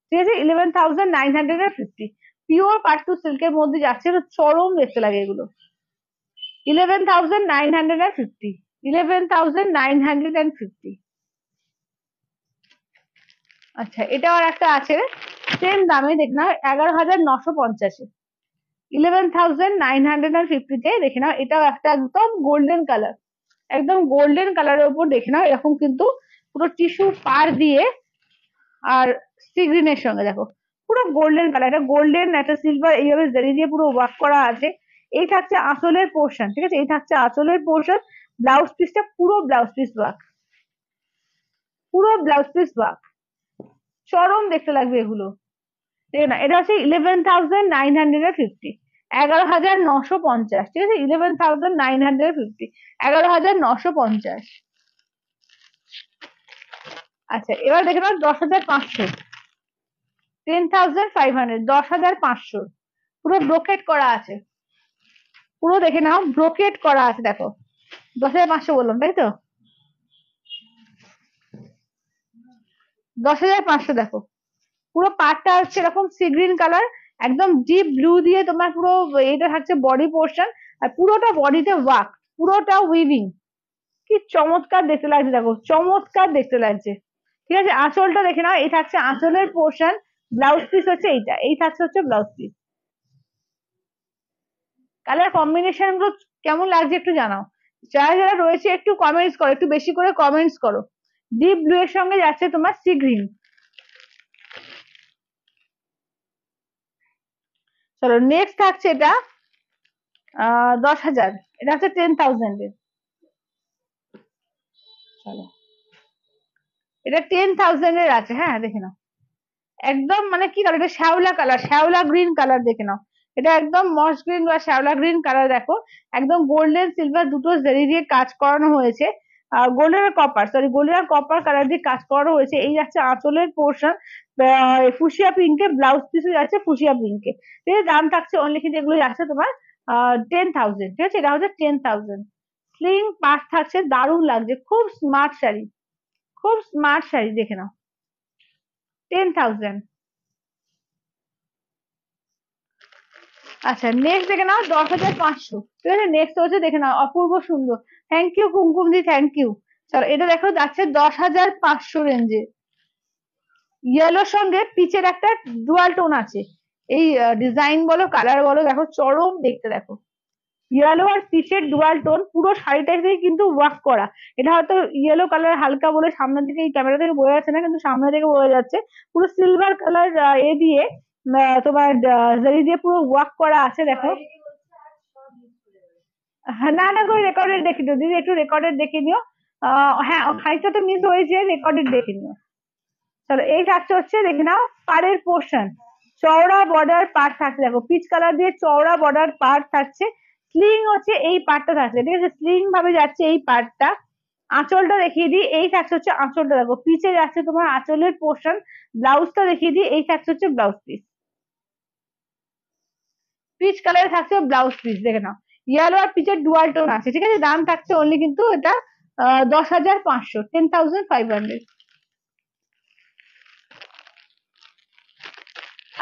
ঠিক আছে, 11,950, পিওর পাট্টু সিল্কের মধ্যে যাচ্ছে, চরম দেখতে লাগে এগুলো। 11,950, 11,950। আচ্ছা এটাও আর একটা আছে, সেম দামে দেখে নাও, 11,950, 11,950 দেখে নাও। এটাও একটা একদম গোল্ডেন কালার, একদম গোল্ডেন কালারের উপর দেখে নাও, এরকম কিন্তু পুরো টিস্যু পার দিয়ে, আর সি গ্রিনের সঙ্গে দেখো পুরো গোল্ডেন কালার, এটা গোল্ডেন একটা সিলভার এইভাবে জারি দিয়ে পুরো ওয়ার্ক করা আছে। এই থাকছে আঁচলের পোর্শন। ঠিক আছে, এই থাকছে আঁচলের পোর্শন, ব্লাউজ পিসটা পুরো ব্লাউজ পিস ওয়ার্ক, পুরো ব্লাউজ পিস ওয়ার্ক, চরম দেখতে লাগবে এগুলো। ঠিক না, এটা হচ্ছে 11,950, 11,950। ঠিক আছে, 11,950, 11,950। আচ্ছা এবার দেখে নাও 10,500, 10,500, 10,500, পুরো ব্রোকেট করা আছে, পুরো দেখে নাও ব্রোকেট করা আছে। দেখো 10,500 বললাম তাই তো, 10,500। দেখো পুরো পাটটা হচ্ছে এরকম সি গ্রিন কালার, একদম ডিপ ব্লু দিয়ে তোমার পুরো এটা থাকছে বডি পোর্শন, আর পুরোটা বডিতে ওয়ার্ক, পুরোটা উইভিং, কি চমৎকার দেখতে লাগছে, দেখো চমৎকার দেখতে লাগছে। ঠিক আছে, আঁচলটা দেখে নাও, এই থাকছে আঁচলের পোর্শন, ব্লাউজ পিস হচ্ছে এইটা, এই থাকছে হচ্ছে ব্লাউজ পিস। কালার কম্বিনেশন গুলো কেমন লাগছে একটু জানাও, যারা যারা রয়েছে একটু কমেন্টস করো, একটু বেশি করে কমেন্টস করো। ডিপ ব্লু এর সঙ্গে যাচ্ছে তোমার সি গ্রিন, চলো নেক্সট থাকছে এটা 10,000, এটা হচ্ছে 10,000 এর। চলো এটা 10,000 এর আছে, হ্যাঁ দেখে নাও। একদম মানে কি কালার, এটা শ্যাওলা কালার, শ্যাওলা গ্রিন কালার, দেখে নাও। এটা একদম মস গ্রিন বা শ্যাওলা গ্রিন কালার, দেখো একদম গোল্ডেন সিলভার দুটো জারি দিয়ে কাজ করানো হয়েছে। গোল্ডেন আর কপার, সরি গোল্ডেন আর কপার কালার দিয়ে কাজ করানো হয়েছে। এই যাচ্ছে আঁচলের পোর্শন, ফুসিয়া পিঙ্কে, ব্লাউজ পিসে যাচ্ছে ফুসিয়া পিঙ্কে। ঠিক আছে, দাম থাকছে অনলি কিন্তু এগুলো যাচ্ছে তোমার 10,000। ঠিক আছে, এটা হচ্ছে 10,000। স্লিং পাস থাকছে, দারুণ লাগছে, খুব স্মার্ট শাড়ি, খুব স্মার্ট শাড়ি, দেখে নাও 10,000। আচ্ছা নেক্সট দেখে নাও 10,500। ঠিক আছে, নেক্সট হচ্ছে দেখে নাও অপূর্ব সুন্দর। Thank you Kumkum di, thank you. চলো এটা দেখো যাচ্ছে 10,500 রেঞ্জে। ইয়েলোর সঙ্গে পিচের একটা ডুয়াল টোন আছে। এই ডিজাইন বলো কালার বলো, দেখো চরম দেখতে, দেখো ইয়েলো আর পিচের ডুয়াল টোন, পুরো শাড়িটাতেই কিন্তু ওয়ার্ক করা। এটা হয়তো ইয়েলো কালার হালকা বলে সামনের দিকে এই ক্যামেরা থেকে বোঝা যাচ্ছে না, কিন্তু সামনে থেকে বোঝা যাচ্ছে পুরো সিলভার কালার এ দিয়ে তোমার জারি দিয়ে পুরো ওয়ার্ক করা আছে, দেখো। হ্যাঁ, না না করে রেকর্ডেড দেখে নিও দিদি, একটু রেকর্ডেড দেখে নিও। হ্যাঁ খানিকটা তো মিস হয়েছে, রেকর্ডেড দেখে নিও। চলো এই থাকছে হচ্ছে দেখে নাও পাড়ের পোর্শন, চওড়া বর্ডার পার্ট থাকছে, দেখো পিচ কালার দিয়ে চওড়া বর্ডার পার্ট থাকছে। স্লিং হচ্ছে এই পার্টটা থাকছে, ঠিক আছে, স্লিং ভাবে যাচ্ছে এই পার্টটা। আঁচলটা দেখিয়ে দিই, এই থাকছে হচ্ছে আঁচলটা, দেখো পিচে যাচ্ছে তোমার আঁচলের পোর্শন। ব্লাউজটা দেখিয়ে দিই, এই থাকছে হচ্ছে ব্লাউজ পিস, পিচ কালারে থাকছে ব্লাউজ পিস, দেখে নাও। ইয়েলো আর পিচের ডুয়াল টোন আছে। ঠিক আছে, দাম থাকছে অনলি কিন্তু এটা 10,500, 10,500।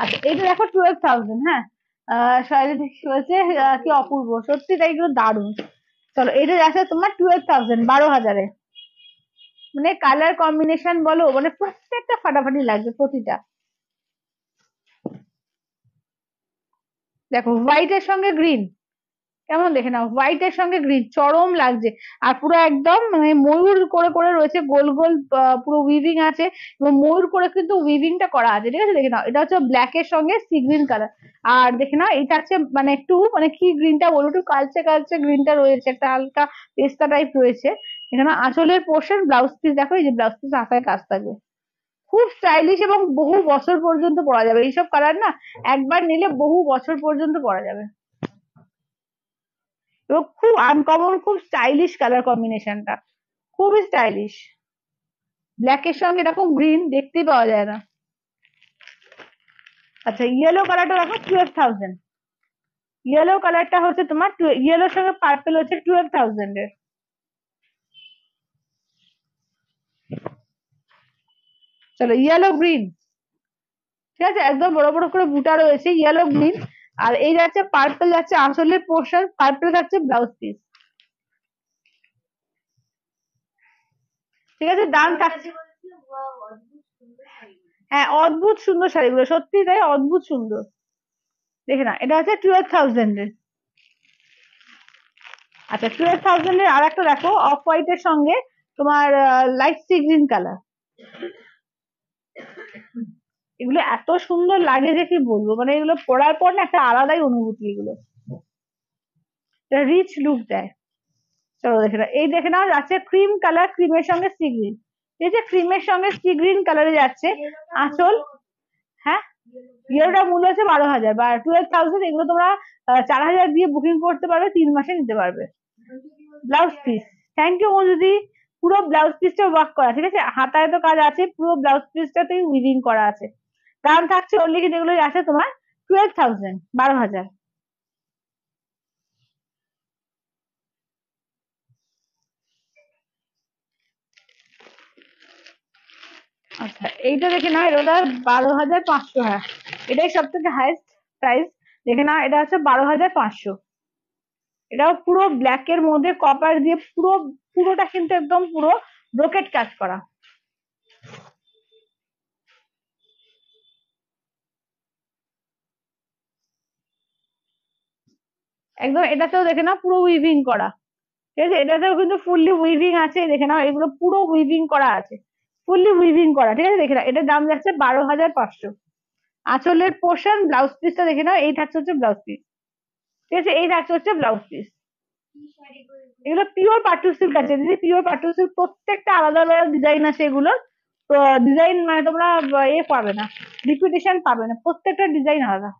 আচ্ছা এটা দেখো 12,000, হ্যাঁ। শাড়ি দেখি হয়েছে কি অপূর্ব, সত্যি তাই এগুলো দারুণ। চলো এটা যাচ্ছে তোমার 12,000, 12,000-এ। মানে কালার কম্বিনেশন বলো, মানে প্রত্যেকটা ফাটাফাটি লাগবে প্রতিটা। দেখো হোয়াইট এর সঙ্গে গ্রিন, কেমন দেখে নাও, হোয়াইট এর সঙ্গে গ্রিন চরম লাগছে। আর পুরো একদম মানে ময়ূর করে করে রয়েছে, গোল গোল পুরো উইভিং আছে, এবং ময়ূর করে কিন্তু উইভিংটা করা আছে। ঠিক আছে, দেখে নাও এটা হচ্ছে ব্ল্যাক এর সঙ্গে সি গ্রিন কালার। আর দেখে নাও এটা হচ্ছে মানে একটু মানে কি গ্রিনটা বলবো, একটু কালচে কালচে গ্রিনটা রয়েছে, একটা হালকা পেস্তা টাইপ রয়েছে। এখানে আঁচলের পোর্শন, ব্লাউজ পিস দেখো, এই যে ব্লাউজ পিস আঁকায় কাজ থাকবে, খুব স্টাইলিশ এবং বহু বছর পর্যন্ত পরা যাবে। এইসব কালার না একবার নিলে বহু বছর পর্যন্ত পরা যাবে, এবং খুব আনকমন, খুব স্টাইলিশ কালার কম্বিনেশনটা, খুবই স্টাইলিশ। ব্ল্যাক এর সঙ্গে এরকম গ্রিন দেখতেই পাওয়া যায় না। আচ্ছা ইয়েলো কালারটা দেখো 12,000। ইয়েলো কালারটা হচ্ছে তোমার ইয়েলোর সঙ্গে পার্পেল হচ্ছে 12,000 এর। চলো ইয়েলো গ্রিন, ঠিক আছে, একদম বড় বড় করে বুটা রয়েছে, ইয়েলো গ্রিন। আর এই যাচ্ছে পার্পেল, যাচ্ছে আঁচলের পোর্শন, পার্পেল থাকছে ব্লাউজ পিস। ঠিক আছে, দাম থাকছে, হ্যাঁ অদ্ভুত সুন্দর শাড়িগুলো, সত্যি তাই অদ্ভুত সুন্দর। দেখে না এটা হচ্ছে 12,000 এর। আচ্ছা 12,000 এর আর একটা দেখো অফ হোয়াইট এর সঙ্গে তোমার লাইট সি গ্রিন কালার। এগুলো এত সুন্দর লাগে যে কি বলবো, মানে এগুলো পরার পর না একটা আলাদাই অনুভূতি, এগুলো রিচ লুক দেয়। চলো দেখে নাও, এই দেখে নাও যাচ্ছে ক্রিম কালার, ক্রিমের সঙ্গে সি গ্রিন। এই যে ক্রিমের সঙ্গে সি গ্রিন কালারে যাচ্ছে আঁচল। হ্যাঁ ইয়েলোটা মূল্য হচ্ছে 12,000 বা 12,000। এগুলো তোমরা 4,000 দিয়ে বুকিং করতে পারবে, 3 মাসে নিতে পারবে। ব্লাউজ পিস, থ্যাংক ইউ মঞ্জুদি। পুরো ব্লাউজ পিসটা ওয়ার্ক করা, ঠিক আছে, হাতায় তো কাজ আছে, পুরো ব্লাউজ পিসটাতেই উইভিং করা আছে। দাম থাকছে অনলি কিন্তু এগুলো আছে তোমার 12,000, 12,000। আচ্ছা এইটা দেখে না, এটা 12,500, হ্যাঁ এটাই সব থেকে হাইস্ট প্রাইস। দেখে না এটা হচ্ছে 12,500। এটাও পুরো ব্ল্যাক এর মধ্যে কপার দিয়ে পুরো, পুরোটা কিন্তু একদম পুরো ব্রোকেট কাজ করা। একদম এটাতেও দেখে না পুরো উইভিং করা। ঠিক আছে, এটাতেও কিন্তু ফুললি উইভিং আছে, দেখে নাও এগুলো পুরো উইভিং করা আছে, ফুললি উইভিং করা। ঠিক আছে, দেখে নাও এটার দাম যাচ্ছে 12,500। আঁচলের পোর্শন ব্লাউজ পিসটা দেখে নাও, এই থাকছে হচ্ছে ব্লাউজ পিস। ঠিক আছে, এই থাকছে হচ্ছে ব্লাউজ পিস। এগুলো পিওর পাটু সিল্ক আছে দিদি, পিওর পাটু সিল্ক, প্রত্যেকটা আলাদা আলাদা ডিজাইন আছে এগুলো। তো ডিজাইন মানে তোমরা পাবে না, রিপিটেশন পাবে না, প্রত্যেকটা ডিজাইন আলাদা।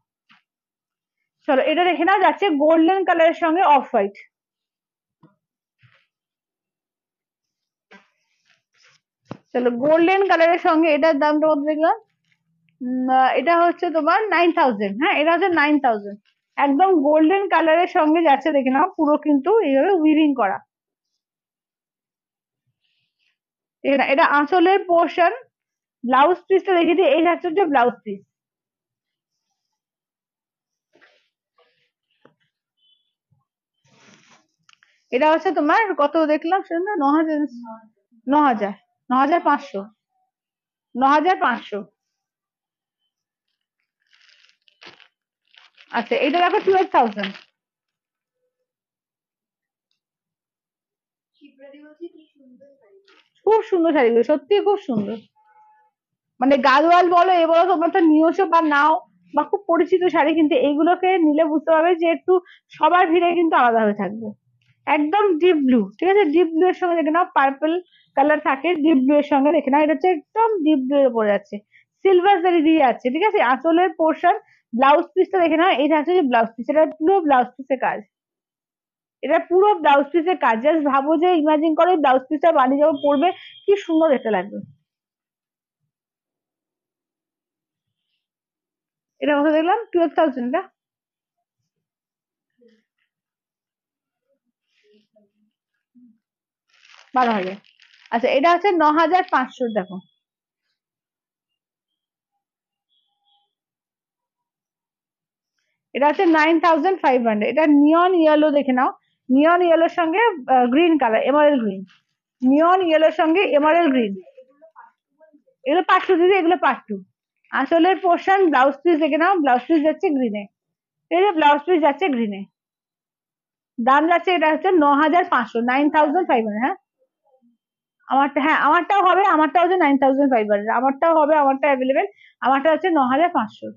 চলো এটা দেখে নাও, যাচ্ছে গোল্ডেন কালারের সঙ্গে অফ হোয়াইট। চলো গোল্ডেন কালারের সঙ্গে এটার দামটা কত দেখলাম, এটা হচ্ছে তোমার 9000। হ্যাঁ, এটা হচ্ছে 9000। একদম গোল্ডেন কালারের সঙ্গে যাচ্ছে, দেখে নাও পুরো কিন্তু এইভাবে উইভিং করা। এটা আঁচলের পোর্শন, ব্লাউজ পিসটা দেখে দিই, এই থাকছে হচ্ছে ব্লাউজ পিস। এটা হচ্ছে তোমার কত দেখলাম শুনে, 9000, 9000, 9500, 9500। আচ্ছা এটা দেখো 12000। খুব সুন্দর শাড়িগুলো, সত্যি খুব সুন্দর। মানে গাদোয়াল বলো এ বলো, তোমরা তো নিয়েছো বা নাও, বা খুব পরিচিত শাড়ি, কিন্তু এইগুলোকে নিলে বুঝতে পারবে যে একটু সবার ভিড়ে কিন্তু আলাদা হয়ে থাকবে। একদম ডিপ ব্লু, ঠিক আছে, ডিপ ব্লু এর সঙ্গে দেখে নাও পার্পল কালার থাকে, ডিপ ব্লু এর সঙ্গে দেখে নাও, এটা হচ্ছে একদম ডিপ ব্লু এর উপরে যাচ্ছে, সিলভার জারি দিয়ে আছে। ঠিক আছে, আঁচলের পোর্শন, ব্লাউজ পিসটা দেখে নাও, এই থাকছে যে ব্লাউজ পিস, এটা পুরো ব্লাউজ পিসের কাজ। এটা পুরো ব্লাউজ পিসের কাজ, জাস্ট ভাবো যে ইমাজিন করো ব্লাউজ পিসটা বানিয়ে যখন পরবে কি সুন্দর দেখতে লাগবে। এটা কত দেখলাম, 12000। এটা বারো হাজার। আচ্ছা এটা হচ্ছে 9500, দেখো এটা হচ্ছে 9500। এটা নিয়ন ইয়েলো দেখে নাও, নিয়ন ইয়েলোর সঙ্গে গ্রিন কালার, এমারেল গ্রিন, নিয়ন ইয়েলোর সঙ্গে এমারেল গ্রিন। এগুলো পাট্টু দিদি, এগুলো পাট্টু। আঁচলের পোর্শন, ব্লাউজ পিস দেখে নাও, ব্লাউজ পিস যাচ্ছে গ্রিনে। এই যে ব্লাউজ পিস যাচ্ছে গ্রিনে, দাম যাচ্ছে এটা হচ্ছে 9500, 9500। হ্যাঁ আমারটা, হ্যাঁ আমারটাও হবে, আমারটা হচ্ছে 9500, আমারটাও হবে, আমারটা অ্যাভেলেবেল, আমারটা হচ্ছে 9500।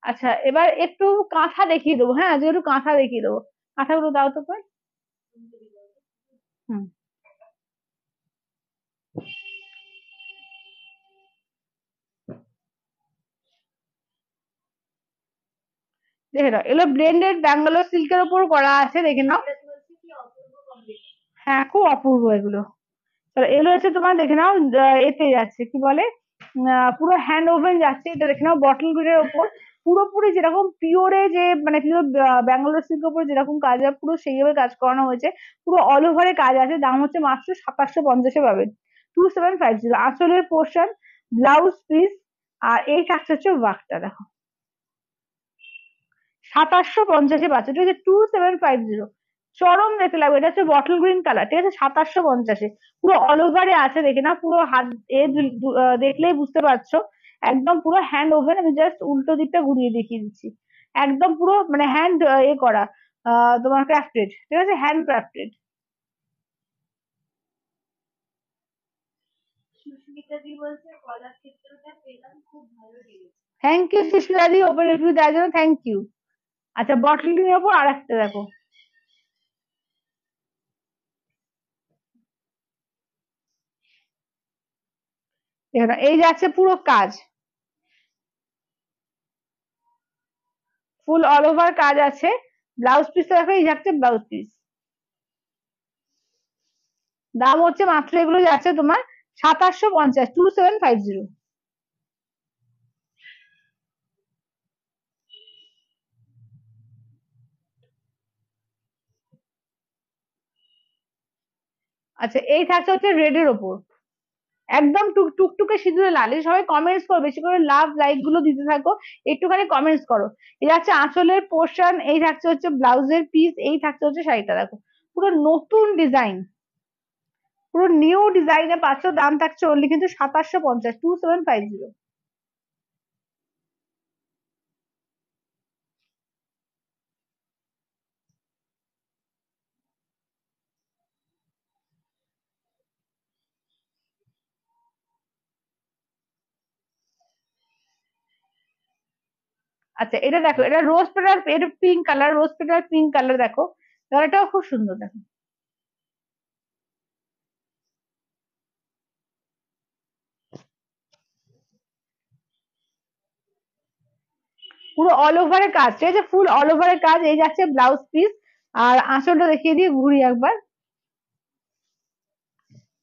আচ্ছা এবার একটু কাঁথা দেখিয়ে দেবো, হ্যাঁ আজকে একটু কাঁথা দেখিয়ে দেবো। কাঁথাগুলো দাও তো কই। হুম, দেখে নাও, এগুলো ব্লেন্ডেড ব্যাঙ্গালোর সিল্কের উপর করা আছে, দেখে নাও। হ্যাঁ খুব অপূর্ব এগুলো। এগুলো হচ্ছে তোমার দেখে নাও, এতে যাচ্ছে কি বলে, পুরো হ্যান্ড ওভেন যাচ্ছে, এটা দেখে নাও বটল গ্রিনের ওপর, পুরোপুরি যেরকম পিওরে যে মানে পিওর ব্যাঙ্গালোর সিল্কের উপর যেরকম কাজ হয় পুরো সেইভাবে কাজ করানো হয়েছে, পুরো অল ওভারে কাজ আছে। দাম হচ্ছে মাত্র 2750-এ পাবেন, 2750। আঁচলের পোর্শন, ব্লাউজ পিস, আর এই থাকছে হচ্ছে ওয়ার্কটা, দেখো 2750-এ পাচ্ছে, ঠিক আছে, 2750। চরম দেখতে লাগবে, এটা হচ্ছে বটল গ্রিন কালার, ঠিক আছে, 2750-এ পুরো অল ওভারে আছে, দেখে না পুরো হাত দেখলেই বুঝতে পারছো। একদম পুরো হ্যান্ড ওভেন, আমি জাস্ট উল্টো দিকটা ঘুরিয়ে দেখিয়ে দিচ্ছি। একদম পুরো মানে হ্যান্ড করা, তোমার ক্রাফটেড, ঠিক আছে, handcrafted. Thank you Susmita di, open review দেওয়ার জন্য থ্যাংক ইউ। আচ্ছা বটল গ্রিনের ওপর আর একটা দেখো, দেখো না, এই যাচ্ছে পুরো কাজ, ফুল অল ওভার কাজ আছে। ব্লাউজ পিসটা দেখো, এই যাচ্ছে ব্লাউজ পিস। দাম হচ্ছে মাত্র এগুলো যাচ্ছে তোমার 2750, 2750। আচ্ছা এই থাকছে হচ্ছে রেড এর ওপর, একদম টুকটুকে সিঁদুরে লাল। এই সবাই কমেন্টস করো, বেশি করে লাভ লাইক গুলো দিতে থাকো, একটুখানি কমেন্টস করো। এই যাচ্ছে আঁচলের পোর্শন, এই থাকছে হচ্ছে ব্লাউজের পিস, এই থাকছে হচ্ছে শাড়িটা, দেখো পুরো নতুন ডিজাইন, পুরো নিউ ডিজাইনে পাচ্ছ। দাম থাকছে অনলি কিন্তু 2750, 2750। আচ্ছা এটা দেখো, এটা রোজ পেটাল, এটা পিঙ্ক কালার, রোজ পেটাল পিঙ্ক কালার, দেখো কালারটাও খুব সুন্দর দেখো। পুরো অল ওভারের কাজ, ঠিক আছে, ফুল অল ওভারের কাজ। এই যাচ্ছে ব্লাউজ পিস, আর আঁচলটা দেখিয়ে দিয়ে ঘুরি একবার।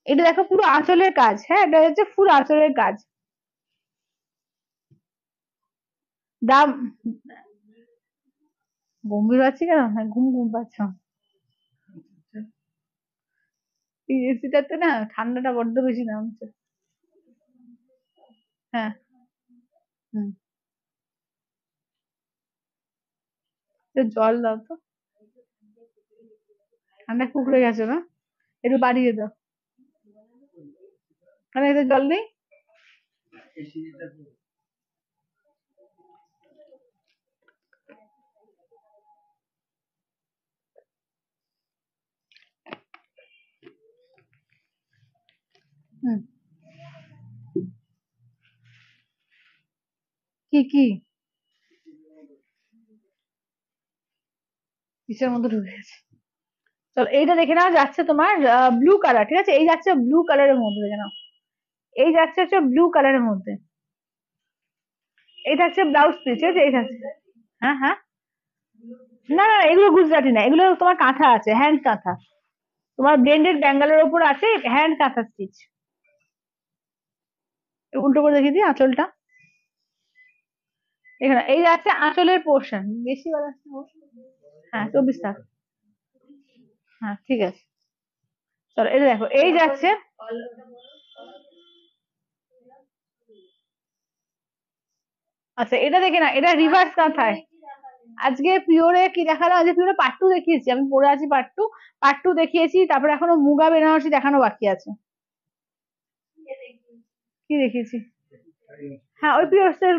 এটা দেখো পুরো আঁচলের কাজ, হ্যাঁ এটা হচ্ছে ফুল আঁচলের কাজ। দাম, গম্ভীর আছে কেন? হ্যাঁ ঘুম ঘুম পাচ্ছ, এই এসিটাতে না ঠান্ডাটা বড্ড বেশি নামছে। হ্যাঁ, হুম, একটু জল দাও তো, ঠান্ডা কুকড়ে গেছে না, একটু বাড়িয়ে দাও। মানে এতে জল নেই? হুম, কি কি কিসের মধ্যে ঢুকে গেছে? চলো এইটা দেখে নাও, যাচ্ছে তোমার ব্লু কালার, ঠিক আছে, এই যাচ্ছে ব্লু কালারের মধ্যে, দেখে নাও এই যাচ্ছে হচ্ছে ব্লু কালারের মধ্যে। এটা হচ্ছে ব্লাউজ পিস, ঠিক আছে, এই থাকছে। হ্যাঁ হ্যাঁ, না না এগুলো গুজরাটি না, এগুলো তোমার কাঁথা আছে, হ্যান্ড কাঁথা, তোমার ব্লেন্ডেড ব্যাঙ্গালোর ওপর আছে হ্যান্ড কাঁথা স্টিচ। উল্টো করে দেখিয়ে দিই আঁচলটা, এখানে এই যাচ্ছে আঁচলের পোর্শন, বেশি বাড়াচ্ছে না? হ্যাঁ 24 থাক, হ্যাঁ ঠিক আছে। চলো এটা দেখো, এই যাচ্ছে, আচ্ছা এটা দেখে না, এটা রিভার্স কাঁথায়। আজকে পিওরে কি দেখালাম, আজকে পিওরে পার্ট টু দেখিয়েছি, আমি পরে আছি পার্ট টু, পার্ট টু দেখিয়েছি, তারপরে এখনো মুগা বেনারসি দেখানো বাকি আছে। কি দেখিয়েছি? হ্যাঁ ওই পিওর্সের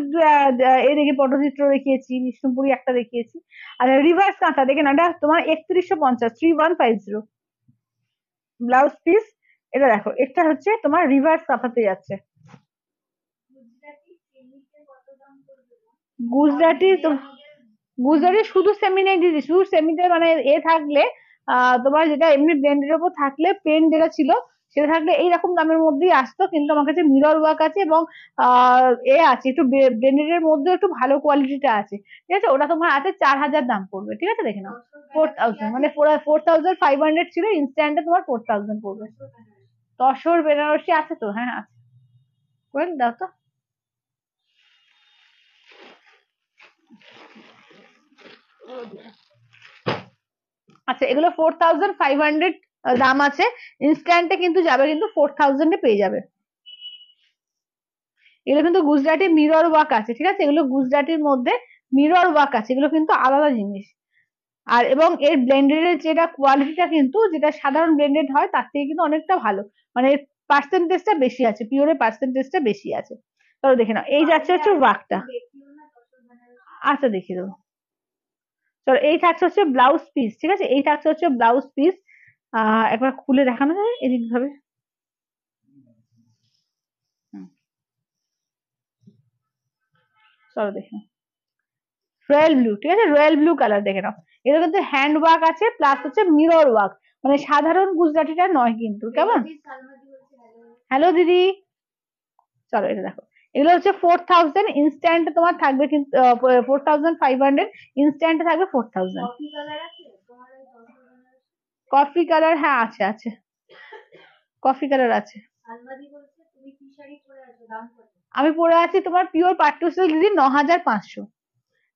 এই দেখি পটচিত্র দেখিয়েছি, বিষ্ণুপুরি একটা দেখিয়েছি। আর রিভার্স কাঁথা দেখে না, এটা তোমার 3150, 3150 ব্লাউজ পিস। এটা দেখো, এটা হচ্ছে তোমার রিভার্স কাঁথাতে যাচ্ছে। গুজরাটি তো, গুজরাটি শুধু সেমি নেই দিদি, শুধু সেমিতে মানে এ থাকলে তোমার যেটা এমনি ব্লেন্ডের ওপর থাকলে পেন যেটা ছিল সেটা থাকলে এইরকম দামের মধ্যেই আসতো, কিন্তু আমার কাছে মিরর ওয়ার্ক আছে এবং এ আছে একটু ব্লেন্ডেড এর মধ্যে একটু ভালো কোয়ালিটিটা আছে, ঠিক আছে, ওটা তোমার আছে 4000 দাম পড়বে, ঠিক আছে দেখে নাও। 4000 মানে 4500 ছিল, ইনস্ট্যান্টে তোমার 4000 পড়বে। তসর বেনারসি আছে তো, হ্যাঁ আছে, করে দাও তো। আচ্ছা এগুলো 4500 দাম আছে, ইনস্ট্যান্টে কিন্তু যাবে কিন্তু 4000 পেয়ে যাবে। এগুলো কিন্তু গুজরাটি মিরর ওয়ার্ক আছে, ঠিক আছে, এগুলো গুজরাটির মধ্যে মিরর ওয়ার্ক আছে, এগুলো কিন্তু আলাদা জিনিস। আর এবং এর ব্লেন্ডেড এর যেটা কোয়ালিটিটা কিন্তু যেটা সাধারণ ব্লেন্ডেড হয় তার থেকে কিন্তু অনেকটা ভালো, মানে পার্সেন্টেজটা বেশি আছে, পিওরের পার্সেন্টেজটা বেশি আছে। চলো দেখে নাও, এই যাচ্ছে হচ্ছে ওয়ার্কটা। আচ্ছা দেখিয়ে দেবো। চলো এই থাকছে হচ্ছে ব্লাউজ পিস, ঠিক আছে, এই থাকছে হচ্ছে ব্লাউজ পিস। একবার খুলে দেখানো যায় এদিক ভাবে। হুম, চলো দেখে, রয়্যাল ব্লু, ঠিক আছে, রয়্যাল ব্লু কালার দেখে নাও। এটা কিন্তু হ্যান্ড ওয়ার্ক আছে প্লাস হচ্ছে মিরর ওয়ার্ক, মানে সাধারণ গুজরাটিটা নয় কিন্তু, কেমন? হ্যালো দিদি, চলো এটা দেখো, এগুলো হচ্ছে 4000, ইনস্ট্যান্ট তোমার থাকবে কিন্তু 4500, ইনস্ট্যান্ট থাকবে 4000। কফি কালার, হ্যাঁ আছে আছে, কফি কালার আছে। আমি পরে আছি তোমার পিওর পাট্টু সিল্ক দিদি, 9500।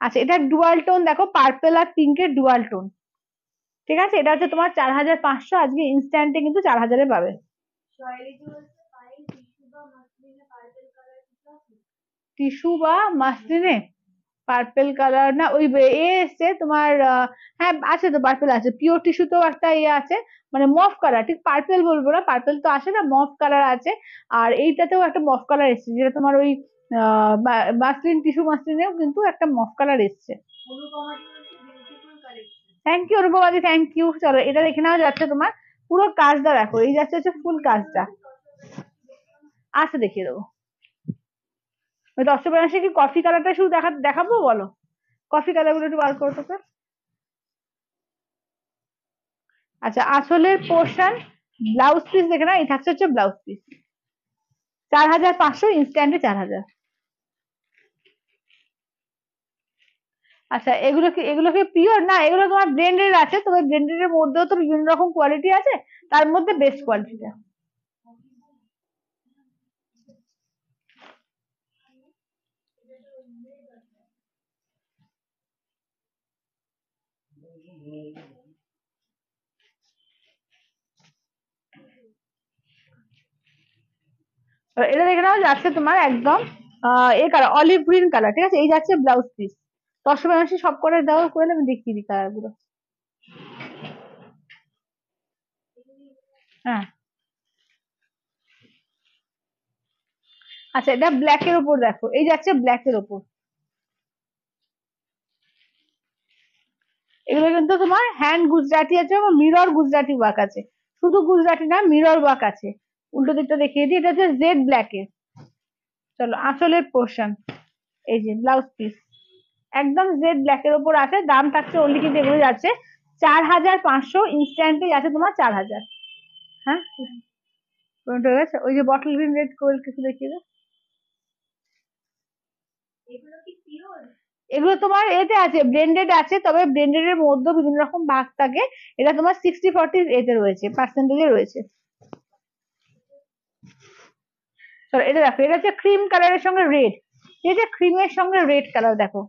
আচ্ছা এটা ডুয়াল টোন দেখো, পার্পেল আর পিঙ্কের ডুয়াল টোন, ঠিক আছে, এটা হচ্ছে তোমার 4500, আজকে ইনস্ট্যান্টে কিন্তু 4000-এ পাবে। টিস্যু বা মাসলিনে, পার্পেল কালার না ওই এ এসছে তোমার হ্যাঁ আছে তো, পার্পেল আছে, পিওর টিস্যুতেও একটা ইয়ে আছে, মানে মফ কালার, ঠিক পার্পেল বলবো না, পার্পেল তো আসে না, মফ কালার আছে। আর এইটাতেও একটা মফ কালার এসছে, যেটা তোমার ওই মাসলিন, টিস্যু মাসলিনেও কিন্তু একটা মফ কালার এসছে। থ্যাংক ইউ অনুপমাদি, থ্যাংক ইউ। চলো এটা দেখে নেওয়া যাচ্ছে তোমার পুরো কাজটা দেখো, এই যাচ্ছে হচ্ছে ফুল কাজটা। আচ্ছা দেখিয়ে দেবো। ওই দশ বেনারসি কি কফি কালারটা শুধু দেখাবো বলো? কফি কালার গুলো একটু বার করো তো। আচ্ছা, আঁচলের পোর্শন ব্লাউজ পিস দেখে না, এই থাকছে হচ্ছে ব্লাউজ পিস 4500, ইনস্ট্যান্টে 4000। আচ্ছা, এগুলো কি পিওর না? এগুলো তোমার ব্লেন্ডেড আছে, তবে ব্লেন্ডেড এর মধ্যেও তো বিভিন্ন রকম কোয়ালিটি আছে, তার মধ্যে বেস্ট কোয়ালিটিটা। এটা দেখে নাও, যাচ্ছে তোমার একদম এ কালার অলিভ গ্রিন কালার, ঠিক আছে? এই যাচ্ছে ব্লাউজ পিস। 10 সব করে দাও, করে আমি দেখিয়ে দিই কালার গুলো। হ্যাঁ, আচ্ছা, এটা ব্ল্যাক এর উপর দেখো, এই যাচ্ছে ব্ল্যাক এর উপর। এগুলো কিন্তু তোমার হ্যান্ড গুজরাটি আছে এবং মিরর গুজরাটি ওয়ার্ক আছে। শুধু গুজরাটি না, মিরর ওয়ার্ক আছে। উল্টো দিকটা দেখিয়ে দিই, এটা হচ্ছে জেড ব্ল্যাক এর। চলো, আঁচলের পোর্শন, এই যে ব্লাউজ পিস একদম জেড ব্ল্যাক এর উপর আছে। দাম থাকছে অনলি, কিন্তু এগুলো যাচ্ছে 4500, ইনস্ট্যান্টে যাচ্ছে তোমার 4000। হ্যাঁ, পেমেন্ট হয়ে গেছে। ওই যে বটল গ্রিন রেড কোয়েল কিছু দেখিয়ে দাও। এগুলো তোমার এতে আছে, ব্লেন্ডেড আছে, তবে ব্লেন্ডেড এর মধ্যে বিভিন্ন রকম ভাগ থাকে। এটা তোমার 60-40 এতে রয়েছে, পার্সেন্টেজে রয়েছে। চলো, এটা দেখো, এটা হচ্ছে ক্রিম কালারের সঙ্গে রেড। এই যে ক্রিমের সঙ্গে রেড কালার দেখো,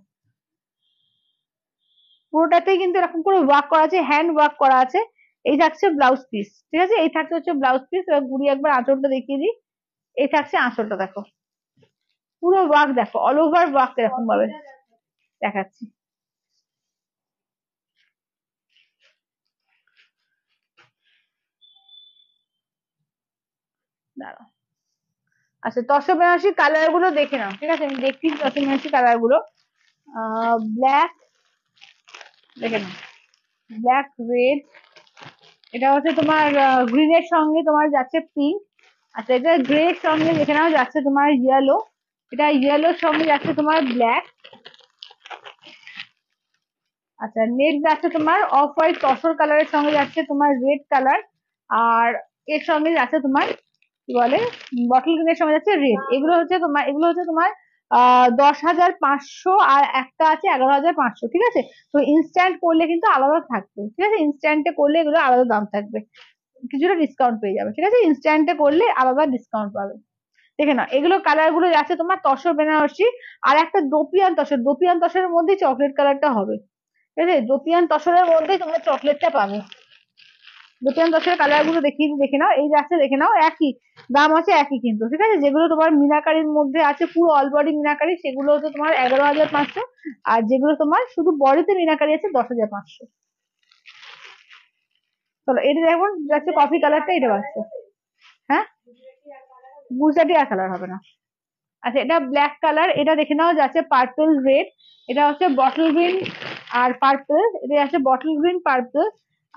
পুরোটাতেই কিন্তু এরকম করে ওয়ার্ক করা আছে, হ্যান্ড ওয়ার্ক করা আছে। এই থাকছে ব্লাউজ পিস, ঠিক আছে? এই থাকছে হচ্ছে ব্লাউজ পিস। এবার ঘুরিয়ে একবার আঁচলটা দেখিয়ে দিই। এই থাকছে আঁচলটা দেখো, পুরো ওয়ার্ক দেখো, অল ওভার ওয়ার্ক এরকম ভাবে দেখাচ্ছি। দাঁড়াও। আচ্ছা, 1082 কালার গুলো দেখে নাও, ঠিক আছে? আমি দেখছি 1082 কালার গুলো। ব্ল্যাক দেখে নাও, ব্ল্যাক, রেড, এটা হচ্ছে তোমার গ্রিনের সঙ্গে তোমার যাচ্ছে পিঙ্ক। আচ্ছা, এটা গ্রে এর সঙ্গে দেখে নাও, যাচ্ছে তোমার ইয়েলো। এটা ইয়েলোর সঙ্গে যাচ্ছে তোমার ব্ল্যাক। আচ্ছা, নেক্সট যাচ্ছে তোমার অফ হোয়াইট তসর কালারের সঙ্গে যাচ্ছে তোমার রেড কালার। আর এর সঙ্গে যাচ্ছে তোমার কি বলে, বটল গ্রিনের সঙ্গে যাচ্ছে রেড। এগুলো হচ্ছে তোমার 10,500, আর একটা আছে 11,500, ঠিক আছে? তো ইনস্ট্যান্ট করলে কিন্তু আলাদা থাকবে, ঠিক আছে? ইনস্ট্যান্টে করলে এগুলো আলাদা দাম থাকবে, কিছুটা ডিসকাউন্ট পেয়ে যাবে, ঠিক আছে? ইনস্ট্যান্টে করলে আলাদা ডিসকাউন্ট পাবে। দেখে না, এগুলো কালার গুলো যাচ্ছে তোমার তসর বেনারসি, আর একটা দোপিয়ান তসর। দোপিয়ান তসরের মধ্যে চকলেট কালারটা হবে, ঠিক আছে? দোপিয়ান তসরের মধ্যে তোমরা চকলেটটা পাবে। দোপিয়ান তসরের কালার গুলো দেখিয়ে দিই, দেখে নাও। এই যাচ্ছে, দেখে নাও, একই দাম আছে, একই কিন্তু, ঠিক আছে? যেগুলো তোমার মিনাকারির মধ্যে আছে, পুরো অল বডি মিনাকারি, সেগুলো হচ্ছে তোমার 11,500। আর যেগুলো তোমার শুধু বডিতে মিনাকারি আছে, 10,500। চলো, এটা যেমন যাচ্ছে কফি কালারটা, এটা পাচ্ছ। হ্যাঁ, গুজরাটি আর কালার হবে না। আচ্ছা, এটা ব্ল্যাক কালার, এটা দেখে নাও, যাচ্ছে পার্পল রেড। এটা হচ্ছে বটল গ্রিন আর পার্পল, এটা যাচ্ছে বটল গ্রিন পার্পল।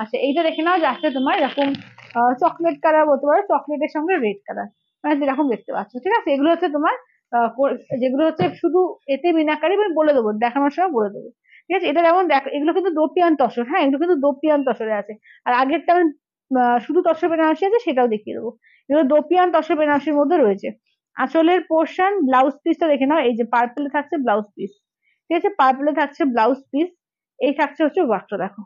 আচ্ছা, এইটা দেখে নাও, যাচ্ছে তোমার এরকম চকলেট কালার বলতে পারো, চকলেটের সঙ্গে রেড কালার, মানে যেরকম দেখতে পাচ্ছ, ঠিক আছে? এগুলো হচ্ছে তোমার যেগুলো হচ্ছে শুধু এতে মিনাকারি, আমি বলে দেবো, দেখানোর সময় বলে দেবো, ঠিক আছে? এটা যেমন দেখ, এগুলো কিন্তু দোপিয়ান তসর, হ্যাঁ, এগুলো কিন্তু দোপিয়ান তসরে আছে। আর আগেরটা আমি শুধু তসর বেনারসি আছে, সেটাও দেখিয়ে দেবো। এগুলো দোপিয়ান তসর বেনারসির মধ্যে রয়েছে। আঁচলের পোর্শন ব্লাউজ পিসটা দেখে নাও, এই যে পার্পলে থাকছে ব্লাউজ পিস, ঠিক আছে? পার্পলে থাকছে ব্লাউজ পিস। এই থাকছে হচ্ছে ওয়ার্কটা দেখো,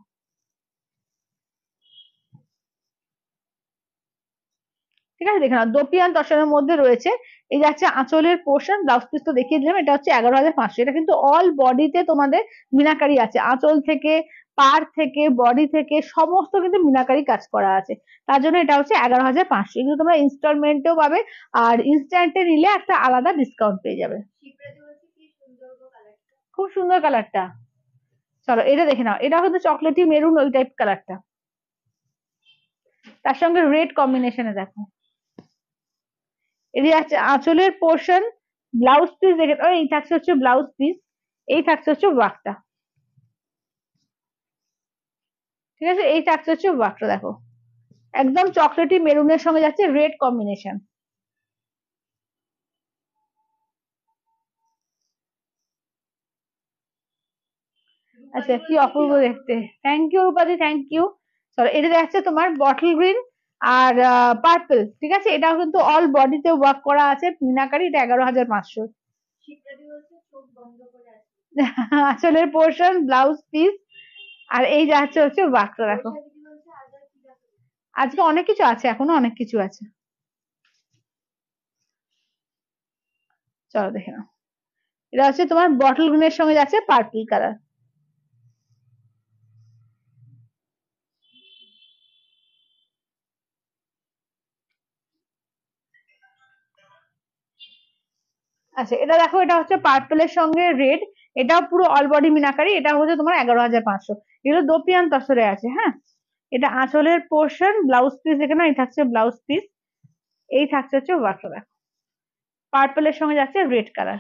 ঠিক আছে? দেখে নাও, দোপিয়ান তসরের মধ্যে রয়েছে। এই যাচ্ছে আঁচলের পোর্শন, ব্লাউজ পিস তো দেখিয়ে দিলাম। এটা হচ্ছে 11,500। এটা কিন্তু অল বডিতে তোমাদের মিনাকারি আছে, আঁচল থেকে, পার থেকে, বডি থেকে সমস্ত কিন্তু মিনাকারি কাজ করা আছে। তার জন্য এটা হচ্ছে 11,500। এগুলো তোমরা ইনস্টলমেন্টেও পাবে, আর ইনস্ট্যান্টে নিলে একটা আলাদা ডিসকাউন্ট পেয়ে যাবে। খুব সুন্দর কালারটা। চলো, এটা দেখে নাও, এটা হচ্ছে চকলেটি মেরুন ওই টাইপ কালারটা, তার সঙ্গে রেড কম্বিনেশনে দেখো। এটি আছে আঁচলের পোর্শন, ব্লাউজ পিস দেখে, এই থাকছে হচ্ছে ব্লাউজ পিস। এই থাকছে হচ্ছে ওয়ার্কটা, ঠিক আছে? এই থাকছে হচ্ছে ওয়ার্কটা দেখো, একদম চকলেটি মেরুনের সঙ্গে যাচ্ছে রেড কম্বিনেশন। আচ্ছা কি অপূর্ব দেখতে, থ্যাংক ইউ রূপাদি, থ্যাংক ইউ। চলো এটা দেখাচ্ছে তোমার বটল গ্রিন আর পার্পল, ঠিক আছে, এটাও কিন্তু অল বডিতে ওয়ার্ক করা আছে মিনাকারি, এটা 11,500। আসলের পোর্শন, ব্লাউজ পিস, আর এই যাচ্ছে হচ্ছে ওয়ার্কটা দেখো। আজকে অনেক কিছু আছে, এখনো অনেক কিছু আছে, চলো দেখে নাও। এটা হচ্ছে তোমার বটল গ্রিনের সঙ্গে যাচ্ছে পার্পল কালার। আচ্ছা এটা দেখো, এটা হচ্ছে পার্পলের সঙ্গে রেড, এটাও পুরো অল বডি মিনাকারি, এটা হচ্ছে তোমার 11,500। এগুলো দোপিয়ান তসরে আছে, হ্যাঁ। এটা আঁচলের পোর্শন, ব্লাউজ পিস এখানে এই থাকছে ব্লাউজ পিস, এই থাকছে হচ্ছে ওয়ার্কটা দেখো, পার্পলের সঙ্গে যাচ্ছে রেড কালার।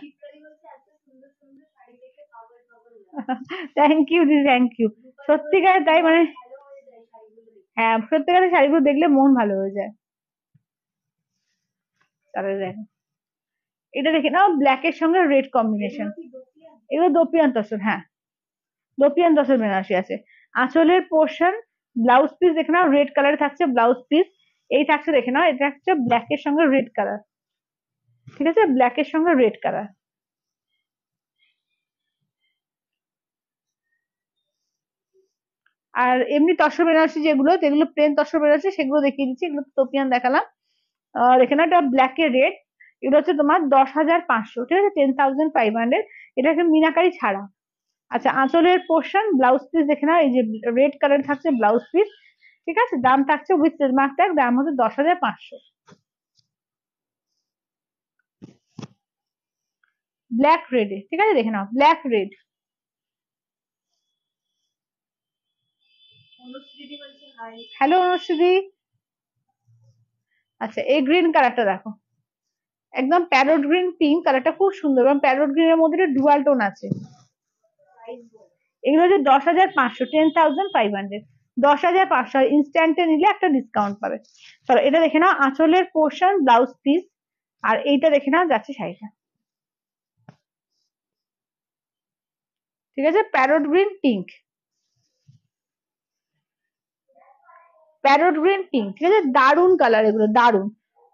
থ্যাংক ইউ দিদি, থ্যাংক ইউ। সত্যিকার তাই, মানে হ্যাঁ সত্যিকারের শাড়িগুলো দেখলে মন ভালো হয়ে যায়। তাহলে দেখো এটা দেখে নাও, ব্ল্যাক এর সঙ্গে রেড কম্বিনেশন, এগুলো দোপিয়ান তসর, হ্যাঁ দোপিয়ান তসর বেনারসি আছে। আঁচলের পোর্শন, ব্লাউজ পিস দেখে নাও রেড কালারে থাকছে ব্লাউজ পিস, এই থাকছে দেখে নাও, এটা হচ্ছে ব্ল্যাক এর সঙ্গে রেড কালার, ঠিক আছে, ব্ল্যাক এর সঙ্গে রেড কালার। আর এমনি তসর বেনারসি যেগুলো, যেগুলো প্লেন তসর বেনারসি সেগুলো দেখিয়ে দিচ্ছি, এগুলো তোপিয়ান দেখালাম। দেখে নাও এটা ব্ল্যাক এর রেড, এগুলো হচ্ছে তোমার 10,500, ঠিক আছে, 10,500, এটা হচ্ছে মিনাকারি ছাড়া। আচ্ছা আঁচলের পোর্শন, ব্লাউজ পিস দেখে নাও, এই যে রেড কালার থাকছে ব্লাউজ পিস, ঠিক আছে, দাম থাকছে উইথ ট্রেডমার্ক ট্যাগ, দাম হচ্ছে 10,500। ব্ল্যাক রেডে, ঠিক আছে, দেখে নাও ব্ল্যাক রেড। হ্যালো অনুশ্রী। আচ্ছা এই গ্রিন কালারটা দেখো, একদম প্যারোট গ্রিন পিঙ্ক কালারটা খুব সুন্দর, এবং প্যারোট গ্রিনের মধ্যে ডুয়াল টোন আছে। এগুলো হচ্ছে 10,500, 10,500, 10,500, ইনস্ট্যান্টে নিলে একটা ডিসকাউন্ট পাবে। চলো এটা দেখে নাও, আঁচলের পোর্শন, ব্লাউজ পিস, আর এইটা দেখে নাও যাচ্ছে শাড়িটা, ঠিক আছে, parrot green pink, parrot green pink, ঠিক আছে, দারুন কালার, এগুলো দারুন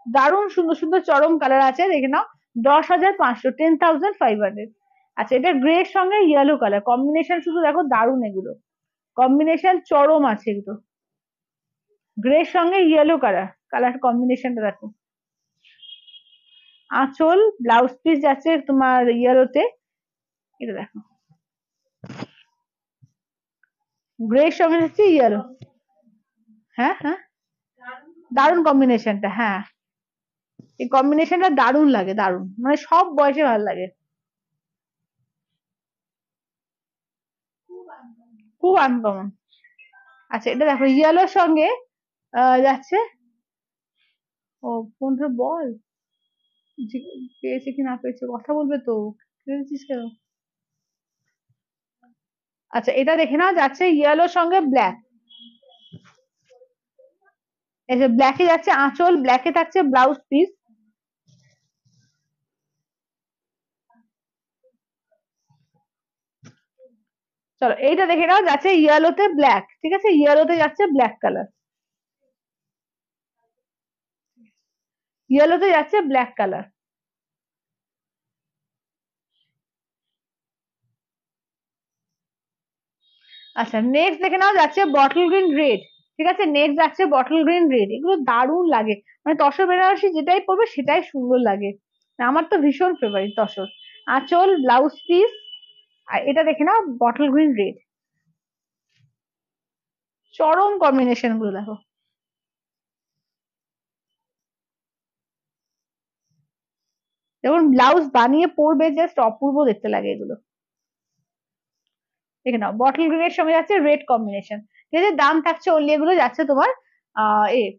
দারুন সুন্দর সুন্দর চরম কালার আছে, দেখে নাও 10,500, 10,500। আচ্ছা এটা গ্রে এর সঙ্গে ইয়েলো কালার কম্বিনেশন, শুধু দেখো দারুন, এগুলো কম্বিনেশন চরম আছে এগুলো, গ্রে এর সঙ্গে ইয়েলো কালার, কালার কম্বিনেশনটা দেখো। আঁচল, ব্লাউজ পিস যাচ্ছে তোমার ইয়েলোতে, এটা দেখো গ্রে এর সঙ্গে হচ্ছে ইয়েলো, হ্যাঁ হ্যাঁ দারুন কম্বিনেশনটা, হ্যাঁ এই কম্বিনেশনটা দারুন লাগে, দারুন, মানে সব বয়সে ভালো লাগে, খুব আনকমন। আচ্ছা এটা দেখো ইয়েলোর সঙ্গে যাচ্ছে, ও ফোনটা বল, পেয়েছে কি না পেয়েছে, কথা বলবে তো, পেয়েছিস কেন। আচ্ছা এটা দেখে নাও যাচ্ছে ইয়েলোর সঙ্গে ব্ল্যাক, এই যে ব্ল্যাকে যাচ্ছে আঁচল, ব্ল্যাকে থাকছে ব্লাউজ পিস, চলো এইটা দেখে নাও যাচ্ছে ইয়েলোতে ব্ল্যাক, ঠিক আছে, ইয়েলোতে যাচ্ছে ব্ল্যাক কালার, ইয়েলোতে যাচ্ছে ব্ল্যাক কালার। আচ্ছা নেক্সট দেখে নাও যাচ্ছে বটল গ্রিন রেড, ঠিক আছে, নেক্সট যাচ্ছে বটল গ্রিন রেড, এগুলো দারুণ লাগে, মানে তসর বেনারসি যেটাই পরবে সেটাই সুন্দর লাগে, আমার তো ভীষণ ফেভারিট তসর। আঁচল, ব্লাউজ পিস, আর এটা দেখে নাও বটল গ্রিন রেড, চরম কম্বিনেশন গুলো দেখো। যেমন ব্লাউজ বানিয়ে পরবে জাস্ট অপূর্ব দেখতে লাগে এগুলো, দেখে নাও বটল গ্রিন এর সঙ্গে যাচ্ছে রেড কম্বিনেশন, ঠিক আছে, দাম থাকছে অনলি এগুলো যাচ্ছে তোমার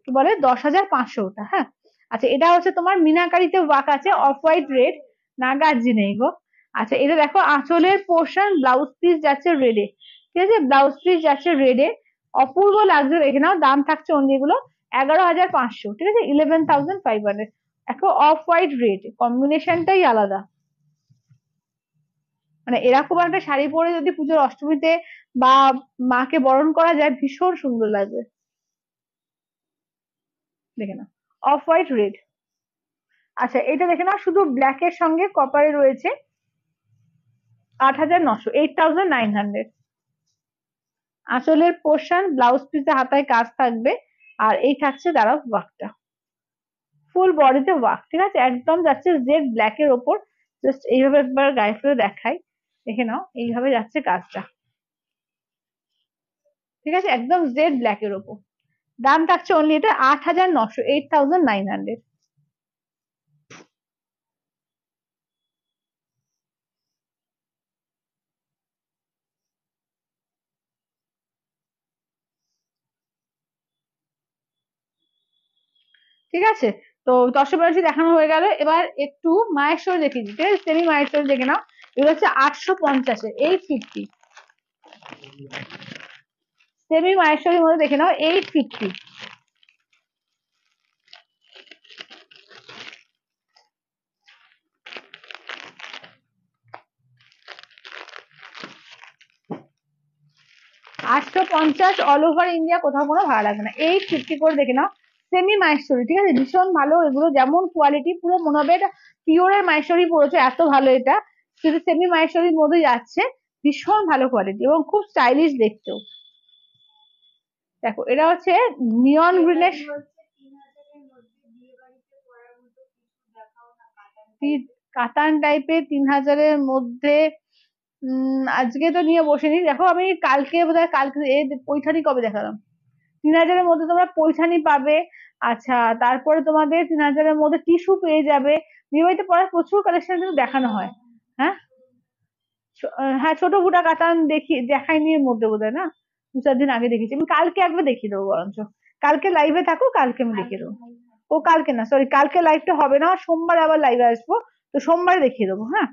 কি বলে 10,500 ওটা, হ্যাঁ। আচ্ছা এটা হচ্ছে তোমার মিনাকারিতে ওয়াক আছে, অফ হোয়াইট রেড, নাগার্জি নেই গো। আচ্ছা এটা দেখো আঁচলের পোর্শন, ব্লাউজ পিস যাচ্ছে রেডে, ঠিক আছে, ব্লাউজ পিস যাচ্ছে রেডে, অপূর্ব লাগছে, দেখে নাও দাম থাকছে অনলি এগুলো 11,500, ঠিক আছে, 11,500। দেখো অফ হোয়াইট রেড কম্বিনেশনটাই আলাদা। মানে এরকম একটা শাড়ি পরে যদি পুজোর অষ্টমীতে বা মাকে বরণ করা যায় ভীষণ সুন্দর লাগবে। দেখে নাও, অফ হোয়াইট রেড। আচ্ছা এটা দেখে নাও, শুধু ব্ল্যাক এর সঙ্গে কপারে রয়েছে 8,900, 8,900। আঁচলের পোর্শন, ব্লাউজ পিসে হাতায় কাজ থাকবে, আর এই থাকছে দাঁড়াও ওয়ার্কটা, ফুল বডিতে ওয়ার্ক, ঠিক আছে, একদম যাচ্ছে জেড ব্ল্যাক এর ওপর। জাস্ট এইভাবে একবার গায়ে ফেলে দেখাই, দেখে নাও এইভাবে যাচ্ছে কাজটা, ঠিক আছে, একদম জেড ব্ল্যাক এর ওপর। দাম থাকছে অনলি এটা 8,900, 8,900। ঠিক আছে, তো দশবেনারসি দেখানো হয়ে গেল, এবার একটু মায়েশ্বরী দেখিয়ে দিই, ঠিক আছে, সেমি মায়েশ্বরী দেখে নাও। এগুলো হচ্ছে 850-এর, 850। সেমি মায়েশ্বরীর মধ্যে দেখে নাও 850। আটশো পঞ্চাশ অল ওভার ইন্ডিয়া, কোথাও কোনো ভাড়া লাগবে না, 850 করে দেখে নাও। সেমি মাহেশ্বরী, ঠিক আছে, ভীষণ ভালো এগুলো, যেমন কোয়ালিটি পুরো মনে হবে এটা পিওরের মাহেশ্বরী পড়েছে, এত ভালো এটা, শুধু সেমি মাহেশ্বরীর মধ্যে যাচ্ছে, ভীষণ ভালো কোয়ালিটি এবং খুব স্টাইলিশ দেখতেও। দেখো এটা হচ্ছে নিয়ন গ্রিনের, কাতান টাইপের 3,000-এর মধ্যে। আজকে তো নিয়ে বসেনি, দেখো আমি কালকে বোধহয়, কালকে পৈঠানি কবে দেখালাম, 3,000-এর মধ্যে তোমরা পৈঠানি পাবে। আচ্ছা তারপরে তোমাদের 3,000-এর মধ্যে টিস্যু পেয়ে যাবে, বিয়ে বাড়িতে পড়ার প্রচুর কালেকশন কিন্তু দেখানো হয়। হ্যাঁ, হ্যাঁ ছোট বুটা কাতান দেখাইনি এর মধ্যে বোধহয়, না 2-4 দিন আগে দেখেছি আমি, কালকে একবার দেখিয়ে দেবো বরঞ্চ, কালকে লাইভে থাকো, কালকে আমি দেখিয়ে দেবো। ও কালকে না, সরি কালকে লাইভটা হবে না, সোমবার আবার লাইভে আসবো, তো সোমবার দেখিয়ে দেবো। হ্যাঁ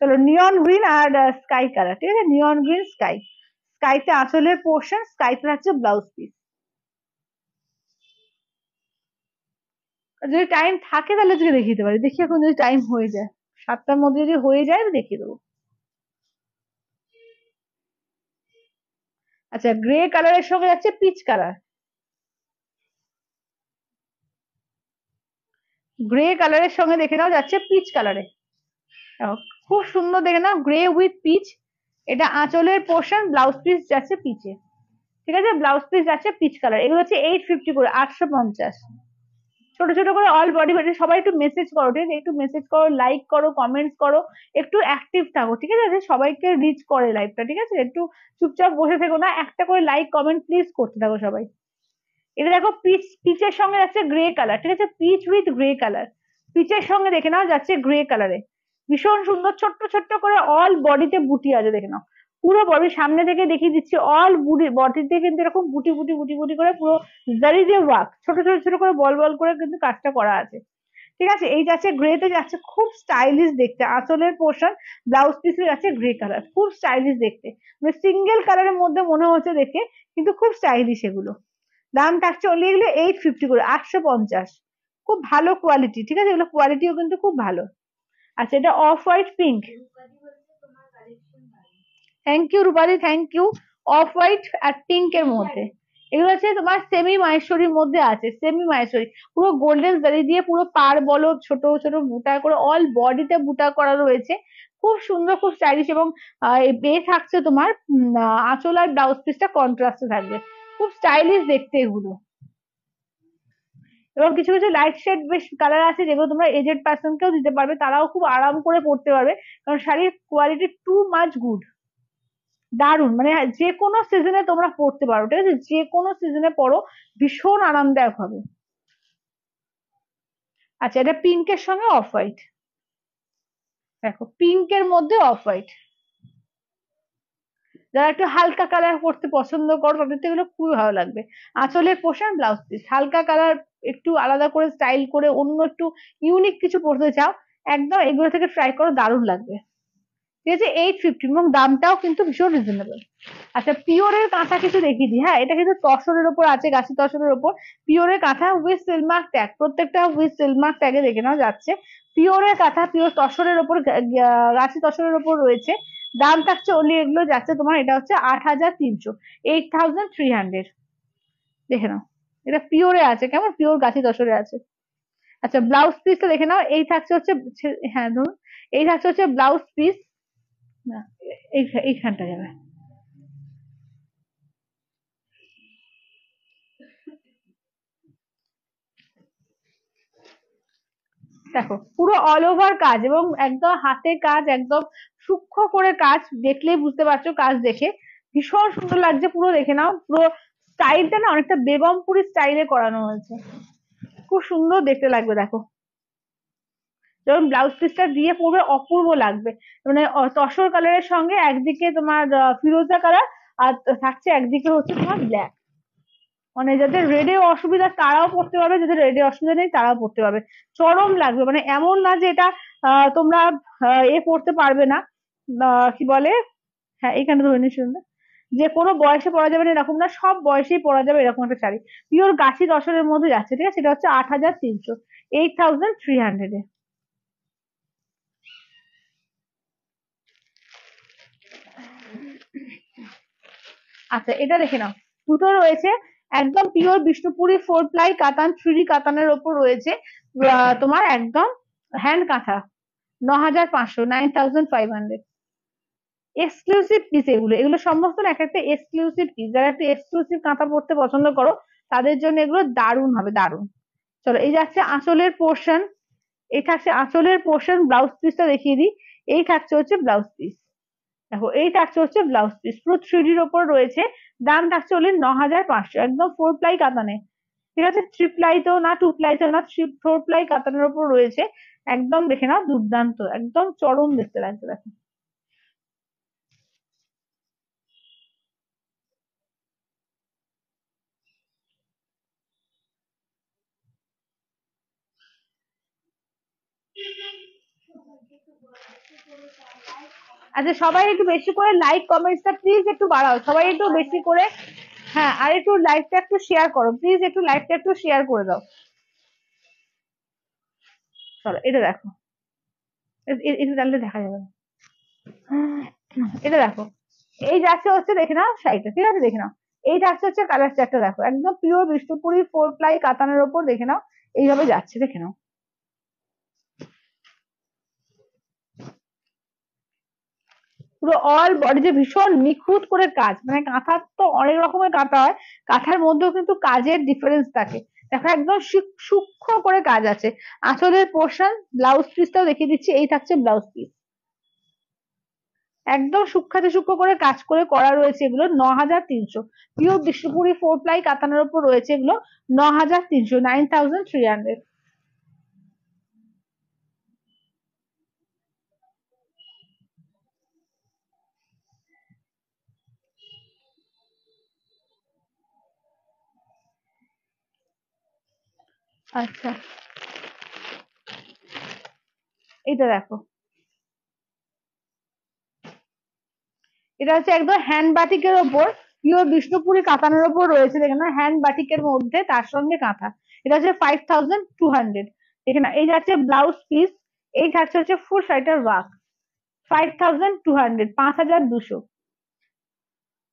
চলো, নিয়ন গ্রিন আর স্কাই কালার, ঠিক আছে, নিয়ন গ্রিন স্কাই, স্কাইতে আঁচলের পোর্শন, স্কাইতে হচ্ছে ব্লাউজ পিস। যদি টাইম থাকে তাহলে তোকে দেখিয়ে দিতে পারি, দেখি এখন যদি টাইম হয়ে যায়, 7টার মধ্যে যদি হয়ে যায় আমি দেখিয়ে দেবো। আচ্ছা গ্রে কালারের সঙ্গে যাচ্ছে পিচ কালার, গ্রে কালারের সঙ্গে দেখে নাও যাচ্ছে পিচ কালারে, খুব সুন্দর দেখে নাও, গ্রে উইথ পিচ। এটা আঁচলের পোর্শন, ব্লাউজ পিস যাচ্ছে পিচে, ঠিক আছে, ব্লাউজ পিস যাচ্ছে পিচ কালার। এগুলো হচ্ছে 850 করে, 850। ছোট ছোট করে অল বডি, সবাই একটু মেসেজ করো, ঠিক আছে, একটু মেসেজ করো, লাইক করো, কমেন্টস করো, একটু অ্যাক্টিভ থাকো, ঠিক আছে, সবাইকে রিচ করে লাইভটা, ঠিক আছে, একটু চুপচাপ বসে থেকো না, একটা করে লাইক কমেন্ট প্লিজ করতে থাকো সবাই। এটা দেখো পিচ, পিচের সঙ্গে যাচ্ছে গ্রে কালার, ঠিক আছে, পিচ উইথ গ্রে কালার, পিচের সঙ্গে দেখে নাও যাচ্ছে গ্রে কালারে, ভীষণ সুন্দর, ছোট্ট ছোট্ট করে অল বডিতে বুটি আছে, দেখে নাও পুরো বডি, সামনে থেকে দেখিয়ে দিচ্ছি, অল বডিতে কিন্তু এরকম বুটি বুটি বুটি বুটি করে পুরো জারি দিয়ে ওয়ার্ক, ছোট ছোট ছোট করে বল বল করে কিন্তু কাজটা করা আছে, ঠিক আছে। এই যাচ্ছে গ্রেতে, যাচ্ছে খুব স্টাইলিশ দেখতে, আঁচলের পোর্শন, ব্লাউজ পিসে যাচ্ছে গ্রে কালার, খুব স্টাইলিশ দেখতে, মানে সিঙ্গেল কালারের মধ্যে মনে হচ্ছে দেখে, কিন্তু খুব স্টাইলিশ এগুলো। দাম থাকছে অনলি এগুলো 850 করে, 850, খুব ভালো কোয়ালিটি, ঠিক আছে, এগুলো কোয়ালিটিও কিন্তু খুব ভালো। আচ্ছা এটা off white pink, thank you Rupali, thank you. Off white আর পিঙ্ক এর মধ্যে, এগুলো হচ্ছে তোমার সেমি মাহেশ্বরীর মধ্যে আছে, সেমি মাহেশ্বরী, পুরো গোল্ডেন জারি দিয়ে পুরো পার বলো, ছোট ছোট বুটা করে অল বডিতে বুটা করা রয়েছে, খুব সুন্দর, খুব স্টাইলিশ, এবং এ থাকছে তোমার আঁচল আর ব্লাউজ পিসটা কন্ট্রাস্টে থাকবে, খুব স্টাইলিশ দেখতে এগুলো। এবং কিছু কিছু লাইট শেড বেশ কালার আছে, যেগুলো তোমরা এজেড পার্সন কেও দিতে পারবে, তারাও খুব আরাম করে পড়তে পারবে, কারণ শাড়ির কোয়ালিটি টু মাচ গুড, দারুন, মানে যে কোনো সিজনে তোমরা পড়তে পারো, ঠিক আছে, যে কোনো সিজনে পড়ো, ভীষণ আরামদায়ক হবে। আচ্ছা এটা পিঙ্কের সঙ্গে অফ হোয়াইট, দেখো পিঙ্কের মধ্যে অফ হোয়াইট, যারা একটু হালকা কালার পড়তে পছন্দ করো তাদের তো এগুলো খুবই ভালো লাগবে। আঁচলের পোশাক, ব্লাউজ পিস, হালকা কালার, একটু আলাদা করে স্টাইল করে অন্য একটু ইউনিক কিছু পড়তে চাও, একদম এগুলো থেকে ট্রাই করো, দারুণ লাগবে। ঠিক আছে, 850, এবং দামটাও কিন্তু ভীষণ রিজনেবল। আচ্ছা পিওরের কাঁথা কিছু দেখিয়ে দিই, হ্যাঁ এটা কিন্তু তসরের ওপর আছে, গাছি তসরের ওপর, পিওরের কাঁথা উইথ সিলমার্ক ট্যাগ, প্রত্যেকটা উইথ সিলমার্ক ট্যাগে দেখে নাও যাচ্ছে, পিওরের কাঁথা, পিওর তসরের ওপর, গাছি তসরের ওপর রয়েছে, দাম থাকছে অনলি, এগুলো যাচ্ছে তোমার, এটা হচ্ছে 8,300, 8,300। দেখে নাও, এটা পিওরে আছে, কেমন পিওর গাছি দশরে আছে। আচ্ছা ব্লাউজ পিসটা দেখে নাও, এই থাকছে হচ্ছে, হ্যাঁ ধরুন, এই থাকছে হচ্ছে ব্লাউজ পিস, না এইখানটা যাবে, দেখো পুরো অল ওভার কাজ এবং একদম হাতে কাজ, একদম সূক্ষ্ম করে কাজ, দেখলেই বুঝতে পারছো, কাজ দেখে ভীষণ সুন্দর লাগছে পুরো। দেখে নাও পুরো স্টাইলটা না অনেকটা বেগমপুরি স্টাইলে করানো হয়েছে, খুব সুন্দর দেখতে লাগবে দেখো। যখন ব্লাউজ পিসটা দিয়ে পরবে অপূর্ব লাগবে, মানে তসর কালারের সঙ্গে একদিকে তোমার ফিরোজা কালার, আর থাকছে একদিকে হচ্ছে তোমার ব্ল্যাক, মানে যাদের রেডে অসুবিধা তারাও পড়তে পারবে, যাদের রেডে অসুবিধা নেই তারাও পড়তে পারবে, চরম লাগবে। মানে এমন না যে এটা তোমরা এ পড়তে পারবে না, কি বলে, হ্যাঁ এখানে ধরে নিই সুন্দর, যে কোনো বয়সে পরা যাবে না এরকম না, সব বয়সেই পরা যাবে এরকম একটা শাড়ি, পিওর গাছি দশরের মধ্যে যাচ্ছে, ঠিক আছে, সেটা হচ্ছে 8,300, 8,300 এ। আচ্ছা এটা দেখে নাও, দুটো রয়েছে, একদম পিওর বিষ্ণুপুরি 4 প্লাই কাতান, 3D কাতানের ওপর রয়েছে, তোমার একদম হ্যান্ড কাঁথা, 9,500, 9,500, এক্সক্লুসিভ পিস এগুলো, এগুলো সমস্ত না এক একটা এক্সক্লুসিভ পিস, যারা একটা এক্সক্লুসিভ কাঁথা পড়তে পছন্দ করো তাদের জন্য এগুলো দারুণ হবে, দারুণ। চলো এই যাচ্ছে আঁচলের পোর্শন, এই থাকছে আঁচলের পোর্শন, ব্লাউজ পিসটা দেখিয়ে দিই, এই থাকছে হচ্ছে ব্লাউজ পিস, দেখো এই থাকছে হচ্ছে ব্লাউজ পিস, পুরো 3Dর ওপর রয়েছে, দাম থাকছে হলে 9,500, একদম 4 প্লাই কাতানে, ঠিক আছে, 3 প্লাইতেও না, 2 প্লাইতেও না, 4 প্লাই কাতানের ওপর রয়েছে, একদম দেখে নাও দুর্দান্ত, একদম চরম দেখতে লাগছে দেখো। আচ্ছা সবাই একটু বেশি করে লাইক কমেন্টসটা প্লিজ একটু বাড়াও, সবাই একটু বেশি করে, হ্যাঁ আর একটু লাইভটা একটু শেয়ার করো প্লিজ, একটু লাইভটা একটু শেয়ার করে দাও। চলো এটা দেখো, এটা জানলে দেখা যাবে না। এটা দেখো, এই যাচ্ছে হচ্ছে, দেখে নাও শাড়িটা, ঠিক আছে দেখে নাও, এই যাচ্ছে হচ্ছে কালার চারটা দেখো, একদম পিওর বিষ্ণুপুরি 4 প্লাই কাতানের ওপর, দেখে নাও এইভাবে যাচ্ছে, দেখে নাও পুরো অল বডিতে ভীষণ নিখুঁত করে কাজ, মানে কাঁথার তো অনেক রকমের কাঁথা হয়, কাঁথার মধ্যেও কিন্তু কাজের ডিফারেন্স থাকে, দেখো একদম সূক্ষ্ম করে কাজ আছে। আঁচলের পোর্শন, ব্লাউজ পিসটাও দেখিয়ে দিচ্ছি, এই থাকছে ব্লাউজ পিস, একদম সূক্ষ্মাতি সূক্ষ্ম করে কাজ করে করা রয়েছে, এগুলো 9,300, পিওর বিষ্ণুপুরি 4 প্লাই কাতানের উপর রয়েছে এগুলো, 9,300, 9,300। আচ্ছা এটা দেখো, এটা হচ্ছে একদম হ্যান্ড বাটিকের ওপর, পিওর বিষ্ণুপুরি কাতানের ওপর রয়েছে, দেখেন না, হ্যান্ড বাটিকের মধ্যে তার সঙ্গে কাঁথা, এটা হচ্ছে 5,200, দেখে না, এই যাচ্ছে ব্লাউজ পিস, এই থাকছে হচ্ছে ফুল শাড়িটার ওয়ার্ক, 5,200, 5,200,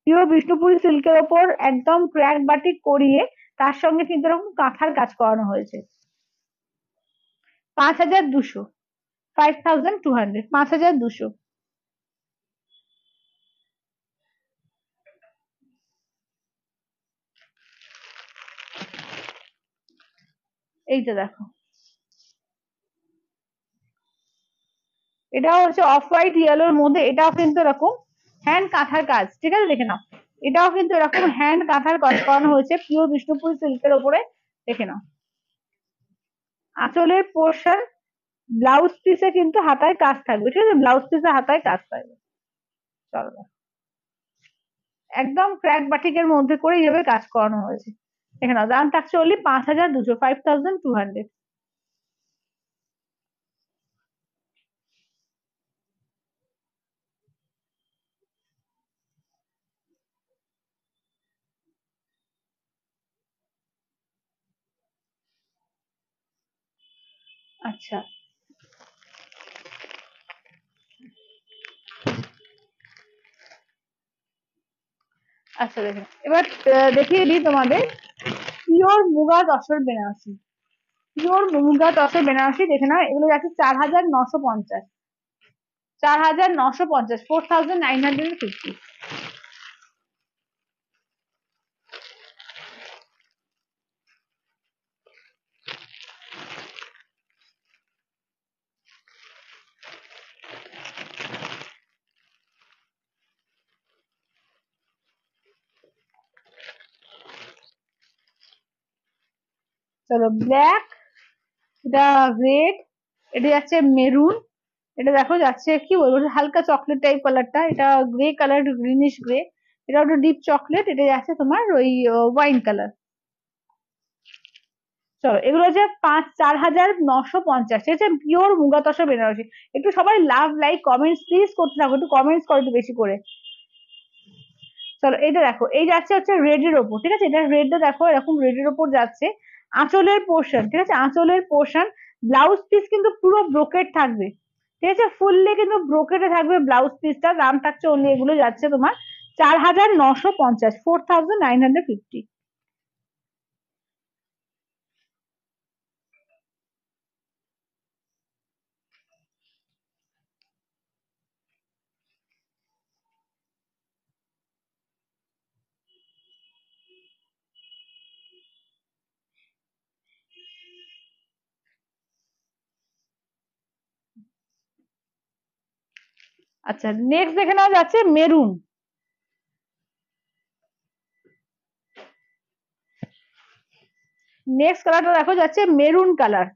পিওর বিষ্ণুপুরি সিল্কের ওপর একদম ক্র্যাক বাটিক করিয়ে তার সঙ্গে কিন্তু এরকম কাঁথার কাজ করানো হয়েছে, 5,200, 5,200, 5,200। এইটা দেখো, এটাও হচ্ছে অফ হোয়াইট ইয়েলোর মধ্যে, এটাও কিন্তু এরকম হ্যান্ড কাঁথার কাজ, ঠিক আছে দেখে নাও, এটাও কিন্তু এরকম হ্যান্ড কাঁথার কাজ করানো হয়েছে পিওর বিষ্ণুপুরি সিল্কের ওপরে, দেখে নাও আঁচলের পোর্শন, ব্লাউজ পিসে কিন্তু হাতায় কাজ থাকবে, ঠিক আছে, ব্লাউজ পিসে হাতায় কাজ থাকবে। চলো দেখো, একদম ক্র্যাক বাটিকের মধ্যে করে এইভাবে কাজ করানো হয়েছে, দেখে নাও দাম থাকছে অনলি 5,200, 5,200। আচ্ছা আচ্ছা দেখেন, এবার দেখিয়ে দিই তোমাদের পিওর মুগা তসর বেনারসি। পিওর মুগা তসর বেনারসি দেখে নাও, এগুলো যাচ্ছে 4,950। 4,950, 4,950। চলো ব্ল্যাক, এটা রেড, এটা যাচ্ছে মেরুন, এটা দেখো যাচ্ছে কি বলবো হালকা চকলেট টাইপ কালারটা, এটা গ্রে কালার, গ্রিনিশ গ্রে, এটা একটু ডিপ চকলেট, এটা যাচ্ছে তোমার ওই ওয়াইন কালার। চলো এগুলো হচ্ছে 4,950, ঠিক আছে, পিওর মুগা তসর বেনারসি। একটু সবাই লাভ লাইক কমেন্টস প্লিজ করতে থাকো, একটু কমেন্টস করো একটু বেশি করে। চলো এইটা দেখো, এই যাচ্ছে হচ্ছে রেড এর ওপর, ঠিক আছে, এটা রেডটা দেখো এরকম রেড এর ওপর যাচ্ছে। আঁচলের পোর্শন, ঠিক আছে, আঁচলের পোর্শন, ব্লাউজ পিস কিন্তু পুরো ব্রোকেট থাকবে, ঠিক আছে, ফুললি কিন্তু ব্রোকেটে থাকবে ব্লাউজ পিসটা। দাম থাকছে অন্য, এগুলো যাচ্ছে তোমার 4,950, 4,950। আচ্ছা নেক্সট দেখে নেওয়া যাচ্ছে মেরুন। নেক্সট কালারটা দেখো যাচ্ছে মেরুন কালার।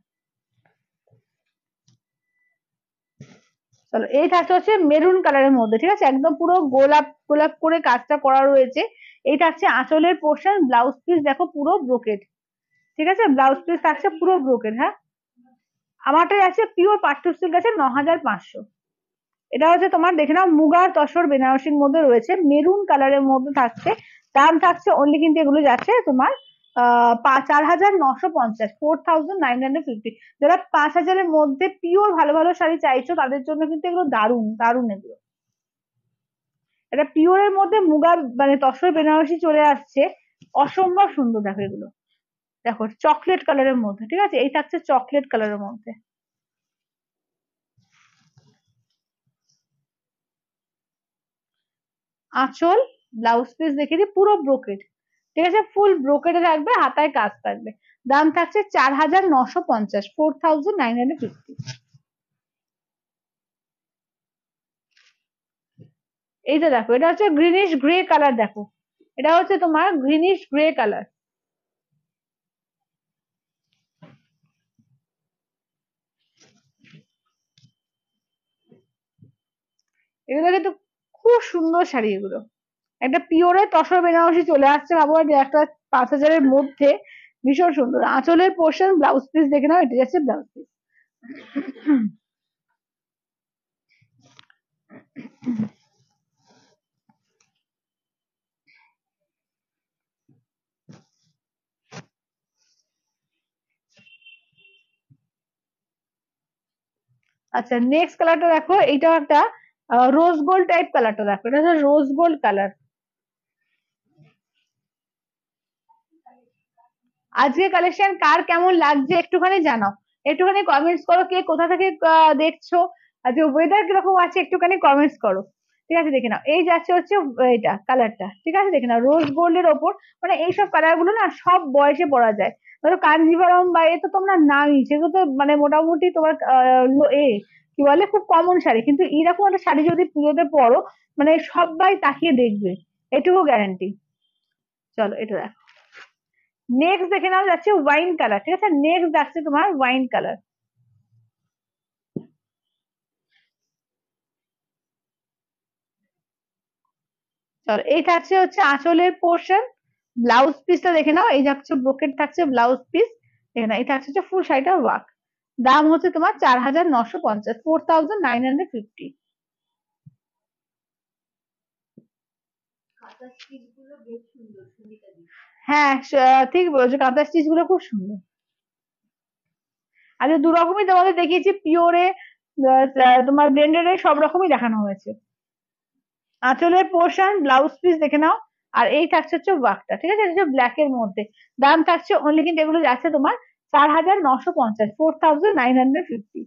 চলো এই থাকছে হচ্ছে মেরুন কালারের মধ্যে, ঠিক আছে, একদম পুরো গোলাপ গোলাপ করে কাজটা করা রয়েছে। এই থাকছে আঁচলের পোর্শন, ব্লাউজ পিস দেখো পুরো ব্রোকেট, ঠিক আছে, ব্লাউজ পিস থাকছে পুরো ব্রোকেট। হ্যাঁ, আমারটা আছে পিওর পাট্টু সিল্ক, আছে 9,500। এটা হচ্ছে তোমার দেখে নাও মুগার তসর বেনারসির মধ্যে রয়েছে, মেরুন কালারের মধ্যে থাকছে। দাম থাকছে অনলি কিন্তু এগুলো যাচ্ছে তোমার 4,950, 4,950। যারা 5,000-এর মধ্যে পিওর ভালো ভালো শাড়ি চাইছো তাদের জন্য কিন্তু এগুলো দারুণ দারুণ এগুলো। এটা পিওরের মধ্যে মুগা মানে তসর বেনারসি চলে আসছে, অসম্ভব সুন্দর দেখো এগুলো। দেখো চকলেট কালারের মধ্যে, ঠিক আছে, এই থাকছে চকলেট কালারের মধ্যে। আঁচল, ব্লাউজ পিস দেখে দিই পুরো ব্রোকেড, ঠিক আছে, ফুল ব্রোকেডে থাকবে, হাতায় কাজ থাকবে। দাম থাকছে 4,950, 4,950। এইটা দেখো, এটা হচ্ছে গ্রিনিশ গ্রে কালার, দেখো এটা হচ্ছে তোমার গ্রিনিশ গ্রে কালার। এগুলো কিন্তু খুব সুন্দর শাড়ি এগুলো। একটা পিওরের তসর বেনারসি চলে আসছে, ভাবো যে একটা 5,000-এর মধ্যে, ভীষণ সুন্দর। আঁচলের পোর্শন, ব্লাউজ পিস দেখে নাও, এটা যাচ্ছে ব্লাউজ পিস। আচ্ছা নেক্সট কালারটা দেখো, এইটা একটা রোজ গোল্ড টাইপ কালারটা দেখো, এটা হচ্ছে রোজ গোল্ড কালার। আজকে কালেকশন কার কেমন লাগছে একটুখানি জানাও, একটুখানি কমেন্টস করো, কে কোথা থেকে দেখছো, আজকে ওয়েদার কিরকম আছে একটুখানি কমেন্টস করো। ঠিক আছে দেখে নাও, এই যাচ্ছে হচ্ছে এটা কালারটা, ঠিক আছে দেখে নাও রোজ গোল্ডের ওপর। মানে এইসব কালার গুলো না সব বয়সে পরা যায়। ধরো কাঞ্জিভারম বা এ তো তোমরা নামই, সেগুলো তো মানে মোটামুটি তোমার কি বলে খুব কমন শাড়ি, কিন্তু এরকম একটা শাড়ি যদি পুজোতে পরো মানে সবাই তাকিয়ে দেখবে, এটুকু গ্যারান্টি। চলো এটা দেখো, নেক্সট দেখে নাও যাচ্ছে ওয়াইন কালার, ঠিক আছে, নেক্সট যাচ্ছে তোমার ওয়াইন কালার। চলো এই থাকছে হচ্ছে আঁচলের পোর্শন, ব্লাউজ পিসটা দেখে নাও, এই যাচ্ছে ব্রোকেট থাকছে ব্লাউজ পিস, দেখে নাও এই থাকছে হচ্ছে ফুল শাড়িটার ওয়ার্ক। দাম হচ্ছে তোমার 4,950, 4,950। হ্যাঁ ঠিক বলেছো, কাঁথা স্টিচ গুলো খুব সুন্দর। আচ্ছা দু রকমই তোমাদের দেখিয়েছি, পিওরে তোমার ব্লেন্ডারে সব রকমই দেখানো হয়েছে। আঁচলের পোর্শন, ব্লাউজ পিস দেখে নাও, আর এই থাকছে হচ্ছে ওয়ার্কটা, ঠিক আছে, এটা ব্ল্যাক এর মধ্যে। দাম থাকছে অনলি কিন্তু এগুলো যাচ্ছে তোমার 4,950, 4,950।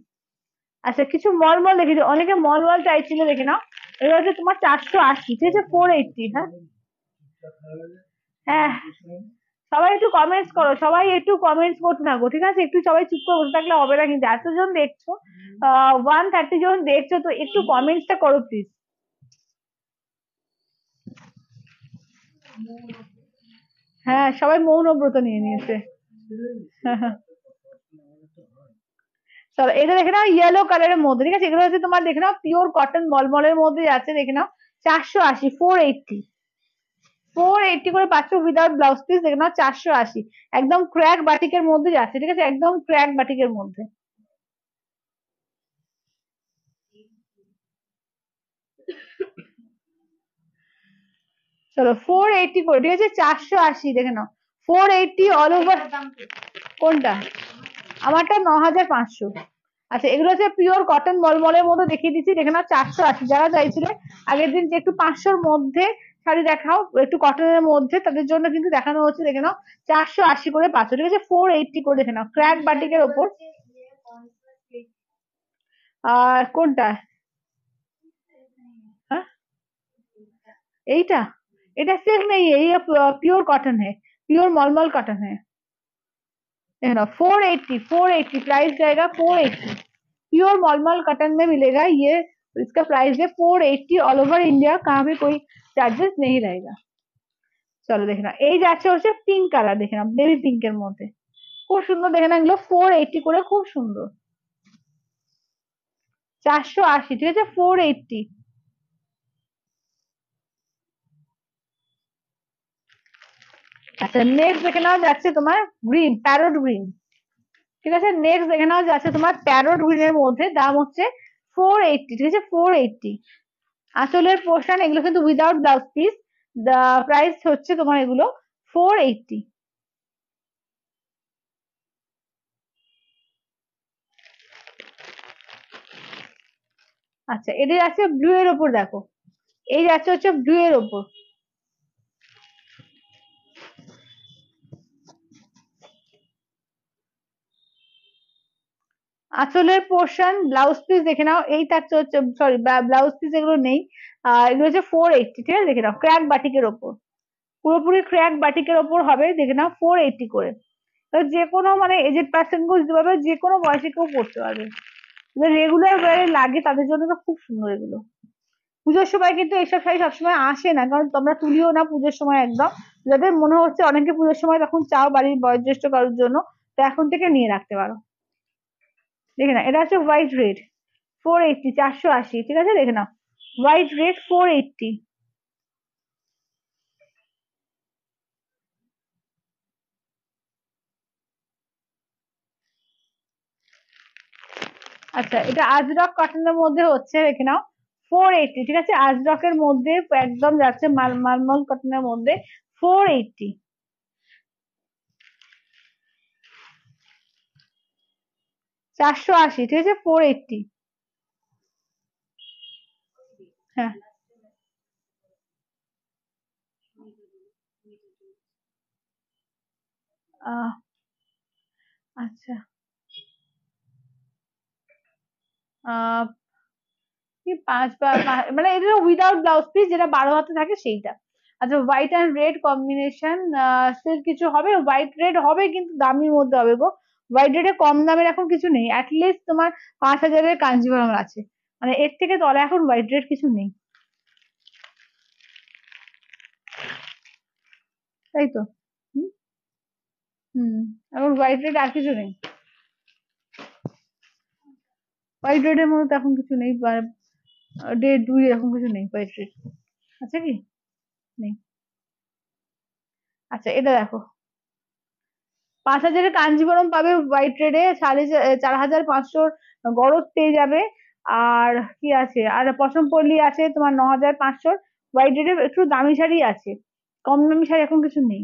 আচ্ছা কিছু মলমল দেখে দিও, অনেকে মলমল চাইছিল, দেখে নাও। এগুলো হচ্ছে তোমার 480, ঠিক আছে, 480। হ্যাঁ হ্যাঁ, সবাই একটু কমেন্টস করো, সবাই একটু কমেন্টস করতে থাকো, ঠিক আছে, একটু সবাই চুপ করে বসে থাকলে হবে না কিন্তু, এতজন দেখছো, 130 জন দেখছো, তো একটু কমেন্টসটা করো প্লিজ। হ্যাঁ সবাই মৌনব্রত নিয়ে নিয়েছে। চলো এটা দেখে নাও, ইয়েলো কালারের মধ্যে, ঠিক আছে, এগুলো হচ্ছে তোমার দেখে নাও পিওর কটন মলমলের মধ্যে যাচ্ছে, দেখে নাও 480, 480, 480 করে পাচ্ছ উইদাউট ব্লাউজ পিস, দেখে নাও 480। একদম ক্র্যাক বাটিকের মধ্যে যাচ্ছে, ঠিক আছে, একদম ক্র্যাক বাটিকের মধ্যে। চলো 480 করে, ঠিক আছে, 480, দেখে নাও 480 অল ওভার। কোনটা? আমারটা 9,500। আচ্ছা এগুলো হচ্ছে পিওর কটন মলমলের মধ্যে দেখিয়ে দিচ্ছি, দেখে নাও 480। যারা চাইছিলে আগের দিন যে একটু 500-র মধ্যে শাড়ি দেখাও একটু কটনের মধ্যে, তাদের জন্য কিন্তু দেখানো হচ্ছে, দেখে নাও 480 করে পাচ্ছ, ঠিক আছে, 480 করে, দেখে নাও ক্র্যাক বাটিকের ওপর। আর কোনটা? হ্যাঁ এইটা, এটা सिल्क नहीं है, ये प्योर कॉटन है, प्योर मलमल कॉटन है। है ना 480, 480 प्राइस जाएगा 480। प्योर मलमल कॉटन में मिलेगा ये। इसका प्राइस है 480 ऑल ओवर इंडिया, कहाँ भी कोई চার্জেস नहीं रहेगा। চলো দেখে নাও, এই যাচ্ছে হচ্ছে পিঙ্ক কালার, দেখে নাও বেবি পিঙ্কের মধ্যে, খুব সুন্দর, দেখে নাও এগুলো 480 করে, খুব সুন্দর। 480, ঠিক আছে, 480। আচ্ছা নেক্সট দেখে নাও যাচ্ছে তোমার গ্রিন, প্যারট গ্রিন, ঠিক আছে, নেক্সট দেখে নাও যাচ্ছে তোমার প্যারট গ্রিনের মধ্যে, দাম হচ্ছে 480, ঠিক আছে, 480। আঁচলের পোর্শন এগুলো কিন্তু উইদাউট ব্লাউজ পিস, প্রাইস হচ্ছে তোমার এগুলো 480। আচ্ছা এটা যাচ্ছে ব্লু এর ওপর, দেখো এই যাচ্ছে হচ্ছে ব্লু এর ওপর। আঁচলের পোর্শন ব্লাউজ পিস দেখে নাও, এই থাকছে হচ্ছে, সরি ব্লাউজ পিস এগুলো নেই, এগুলো হচ্ছে 480, ঠিক আছে, দেখে নাও ক্র্যাক বাটিকের ওপর, পুরোপুরি ক্র্যাক বাটিকের ওপর হবে, দেখে নাও 480 করে। তো যে কোনো মানে এজেড পার্সন কেও দিতে পারবে, যে কোনো বয়সে কেউ পড়তে পারবে, রেগুলার ওয়ারে লাগে তাদের জন্য তো খুব সুন্দর এগুলো। পুজোর সময় কিন্তু এইসব শাড়ি সবসময় আসে না, কারণ তোমরা তুলিও না পুজোর সময় একদম, যাদের মনে হচ্ছে অনেকে পুজোর সময় তখন চাও বাড়ির বয়োজ্যেষ্ঠ কারোর জন্য, তো এখন থেকে নিয়ে রাখতে পারো। দেখে না এটা হচ্ছে হোয়াইট রেড, 480, 480, ঠিক আছে, দেখে নাও হোয়াইট রেড 480। আচ্ছা এটা আজরক কটনের মধ্যে হচ্ছে, দেখে নাও 480, ঠিক আছে, আজরকের মধ্যে একদম যাচ্ছে মালমল কটনের মধ্যে 480। 480, ঠিক আছে, 480। হ্যাঁ আহ, আচ্ছা আহ কি মানে এটা উইদাউট ব্লাউজ পিস, যেটা 12 হাতে থাকে সেইটা। আচ্ছা white and red combination, silk কিছু হবে, হোয়াইট রেড হবে কিন্তু দামির মধ্যে হবে গো। হোয়াইট রেডে কম দামের এখন কিছু নেই, অ্যাটলিস্ট তোমার 5,000-এর কাঞ্জিভারাম আছে, মানে এর থেকে তলা এখন হোয়াইট রেড কিছু নেই, তাই তো। হুম হুম, এখন হোয়াইট রেড আর কিছু নেই, হোয়াইট রেড এর মধ্যে তো এখন কিছু নেই, ডেড দুই এরকম কিছু নেই হোয়াইট রেড, আছে কি? নেই। আচ্ছা এটা দেখো 5,000-এর কাঞ্জিভরম পাবে হোয়াইট রেডে, 4,500 গরজ পেয়ে যাবে। আর কি আছে, আর পশম পল্লী আছে তোমার 9,500। হোয়াইট রেডে একটু দামি শাড়ি আছে, কম দামি শাড়ি এখন কিছু নেই।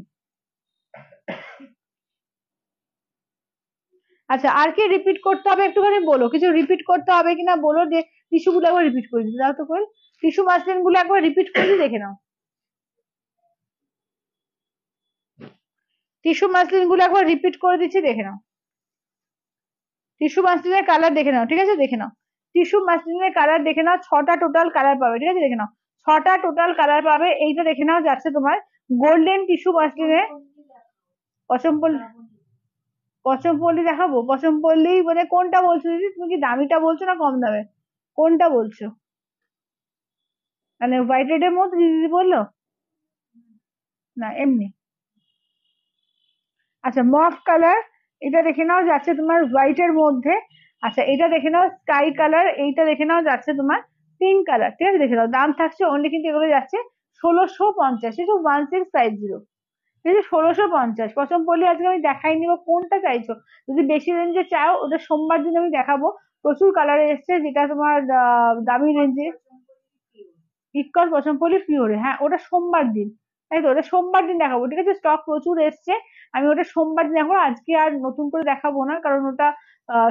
আচ্ছা আর কি রিপিট করতে হবে একটুখানি বলো, কিছু রিপিট করতে হবে কিনা বলো, যে টিস্যু গুলো একবার রিপিট করে দিতে দাও তো, করে টিস্যু মাসলিন গুলো একবার রিপিট করে দিয়ে দেখে নাও। টিস্যু মাসলিন গুলো একবার রিপিট করে দিচ্ছি, দেখে নাও। টিস্যু মাসলিনের কালার দেখে নাও, ঠিক আছে, দেখে নাও। টিস্যু মাসলিনের কালার দেখে নাও, 6টা টোটাল কালার পাবে, ঠিক আছে, দেখে নাও। 6টা টোটাল কালার পাবে। এইটা দেখে নাও, যাচ্ছে তোমার গোল্ডেন টিস্যু মাসলিনে। পছমপল্লি, পছমপল্লি দেখাবো? পছমপল্লি মানে কোনটা বলছো দিদি? তুমি কি দামিটা বলছো না কম দামে? কোনটা বলছো? মানে হোয়াইট রেড এর মধ্যে দিদি বললো? না এমনি। আচ্ছা মফ কালার, এটা দেখে নাও, যাচ্ছে তোমার হোয়াইট এর মধ্যে। আচ্ছা এটা দেখে নাও স্কাই কালার, এইটা দেখে নাও, যাচ্ছে তোমার পিঙ্ক কালার, ঠিক আছে, দেখে নাও। দাম থাকছে অনলি কিন্তু এগুলো যাচ্ছে 1650, ঠিক আছে, 1650, ঠিক আছে, 1650। পছন্দ পড়লে আজকে আমি দেখাই নিব কোনটা চাইছো। যদি বেশি রেঞ্জে চাও ওটা সোমবার দিন আমি দেখাবো। প্রচুর কালার এসছে, যেটা তোমার দামি রেঞ্জে। ইটকল পছন্দ পড়লে পিওরে, হ্যাঁ ওটা সোমবার দিন। তাই তো, ওটা সোমবার দিন দেখাবো, ঠিক আছে, স্টক প্রচুর এসছে। আমি ওটা সোমবার দিন দেখাবো, আজকে আর নতুন করে দেখাবো না, কারণ ওটা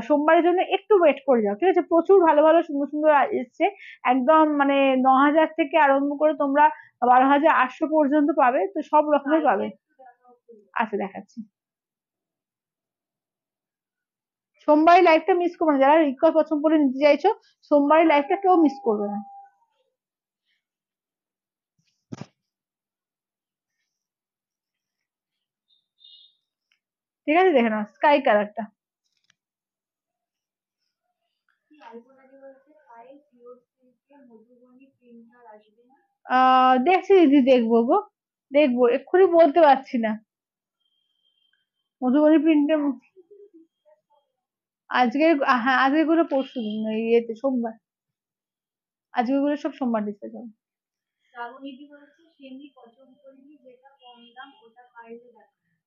সোমবারের জন্য একটু ওয়েট করে যাও, ঠিক আছে। প্রচুর ভালো ভালো সুন্দর সুন্দর এসছে। একদম মানে 9000 থেকে আরম্ভ করে তোমরা 12,800 পর্যন্ত পাবে, তো সব রকমের পাবে। আচ্ছা দেখাচ্ছি। সোমবারের লাইভটা মিস করবে না, যারা রিকোয়েস্ট পছন্দ করে নিতে চাইছো সোমবারের লাইভটা কেউ মিস করবে না। ঠিক আছে, দেখে নাও স্কাই কালারটা। দেখছি দিদি, দেখবো গো, দেখবো, এক্ষুনি বলতে পারছি না। মধুবনী প্রিন্টের আজকে, হ্যাঁ আজকে গুলো পরশু দিন, ইয়েতে সোমবার। আজকে গুলো সব সোমবার ডিসপ্লে হবে।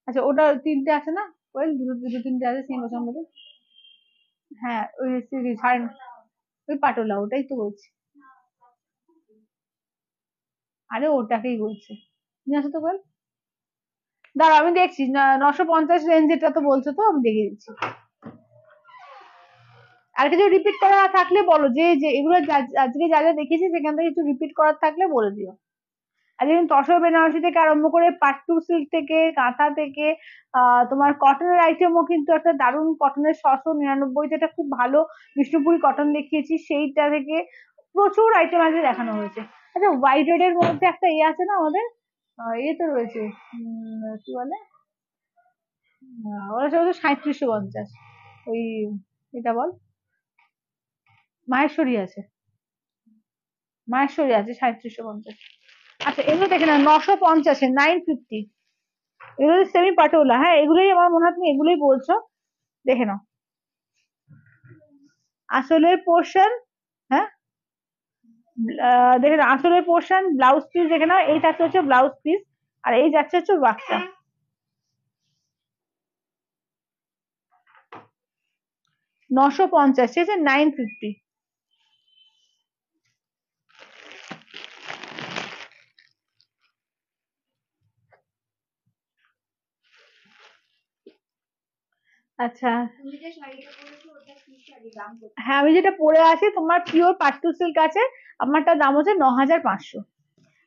আচ্ছা ওটা তিনটে আছে না, ওই দুটো দুটো তিনটে আছে সেম পছন্দ। হ্যাঁ ওই সাড়ে, ওই পাটোলা, ওটাই তো বলছি। আরে ওটাকেই বলছে, নিয়ে আসো তো বল। দাঁড়াও আমি দেখছি, 950 রেঞ্জ যেটা তো বলছো, তো আমি দেখে দিচ্ছি। আর কিছু রিপিট করা থাকলে বলো, যে যে এগুলো আজকে যা যা দেখেছি সেখান থেকে কিছু রিপিট করার থাকলে বলে দিও। আর যেমন তসর বেনারসি থেকে আরম্ভ করে পাট্টু সিল্ক থেকে, কাঁথা থেকে, তোমার কটনের আইটেমও কিন্তু একটা দারুণ, কটনের 699 যেটা খুব ভালো বিষ্ণুপুরি কটন দেখিয়েছি, সেইটা থেকে প্রচুর আইটেম আজকে দেখানো হয়েছে। আচ্ছা হোয়াইট রেড এর মধ্যে একটা ইয়ে আছে না আমাদের, ইয়ে তো রয়েছে, কি বলে, ওরা সব 3750, ওই এটা বল, মাহেশ্বরী আছে, মাহেশ্বরী আছে 3750। আচ্ছা এগুলো দেখে না, 950, 950, এগুলো সেমি পাটোলা, হ্যাঁ এগুলোই আমার মনে হয় তুমি এগুলোই বলছো, দেখে নাও। আসলের পোর্শন, হ্যাঁ দেখে নাও, আসলের পোর্শন ব্লাউজ পিস দেখে নাও, এই থাকছে হচ্ছে ব্লাউজ পিস, আর এই যাচ্ছে হচ্ছে বাক্সা। 950, ঠিক আছে, 950। আচ্ছা হ্যাঁ, আমি যেটা পরে আছি তোমার পিওর পাট্টু সিল্ক আছে, আমারটার দাম হচ্ছে 9500।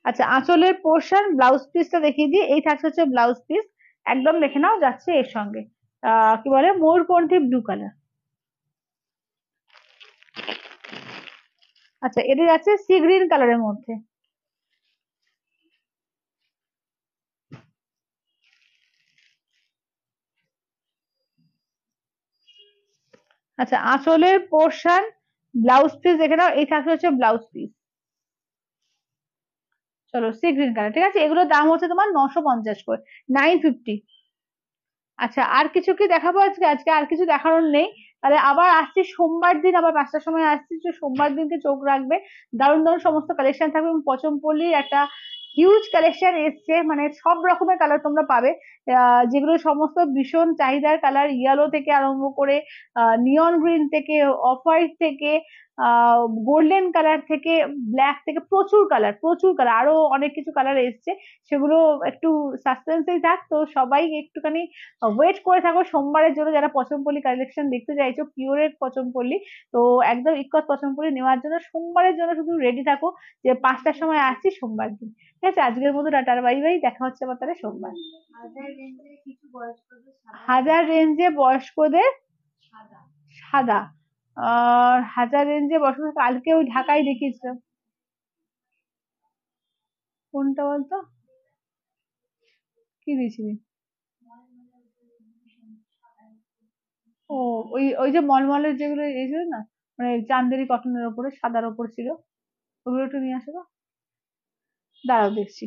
আচ্ছা আঁচলের পোর্শন ব্লাউজ পিসটা দেখিয়ে দিই, এই থাকছে হচ্ছে ব্লাউজ পিস, একদম দেখে নাও, যাচ্ছে এর সঙ্গে কি বলে ময়ূরকণ্ঠী ব্লু কালার। আচ্ছা এটা যাচ্ছে সি গ্রিন কালারের মধ্যে। আচ্ছা আঁচলের পোর্শন ব্লাউজ পিস দেখে নাও, এই থাকছে হচ্ছে ব্লাউজ পিস। চলো সি গ্রিন কালার, ঠিক আছে, এগুলোর দাম হচ্ছে তোমার 950 করে, 950। আচ্ছা আর কিছু কি দেখাবো আজকে? আজকে আর কিছু দেখানোর নেই। তাহলে আবার আসছি সোমবার দিন, আবার 5টার সময় আসছি, তো সোমবার দিনকে চোখ রাখবে। দারুণ দারুণ সমস্ত কালেকশন থাকবে, এবং পচমপল্লির একটা হিউজ কালেকশন এসছে, মানে সব রকমের কালার তোমরা পাবে, যেগুলো সমস্ত ভীষণ চাহিদার কালার, ইয়েলো থেকে আরম্ভ করে নিয়ন গ্রিন থেকে, অফ হোয়াইট থেকে, গোল্ডেন কালার থেকে, ব্ল্যাক থেকে, প্রচুর কালার, প্রচুর কালার, আরো অনেক কিছু কালার এসছে। সেগুলো একটু সাসপেন্সেই থাক, তো সবাই একটুখানি ওয়েট করে থাকো সোমবারের জন্য, যারা পচমপল্লি কালেকশন দেখতে চাইছো, পিওরের পচমপল্লি, তো একদম ইক্কত পচমপল্লি নেওয়ার জন্য সোমবারের জন্য শুধু রেডি থাকো, যে 5টার সময় আসছি সোমবার দিন। ঠিক আছে, আজকের মতো টাটার বাই বাই, দেখা হচ্ছে আবার তাহলে সোমবার। হাজার রেঞ্জে বয়স্কদের সাদা, আর হাজার রেঞ্জে বয়স্কদের কালকে ওই ঢাকায় দেখিয়েছিলাম। কোনটা বলতো, কি দিয়েছিলি? ও ওই ওই যে মলমলের যেগুলো এসেছিল না, মানে চান্দেরি কটনের ওপরে সাদার ওপর ছিল, ওগুলো একটু নিয়ে আসো তো। দাঁড়াও দেখছি,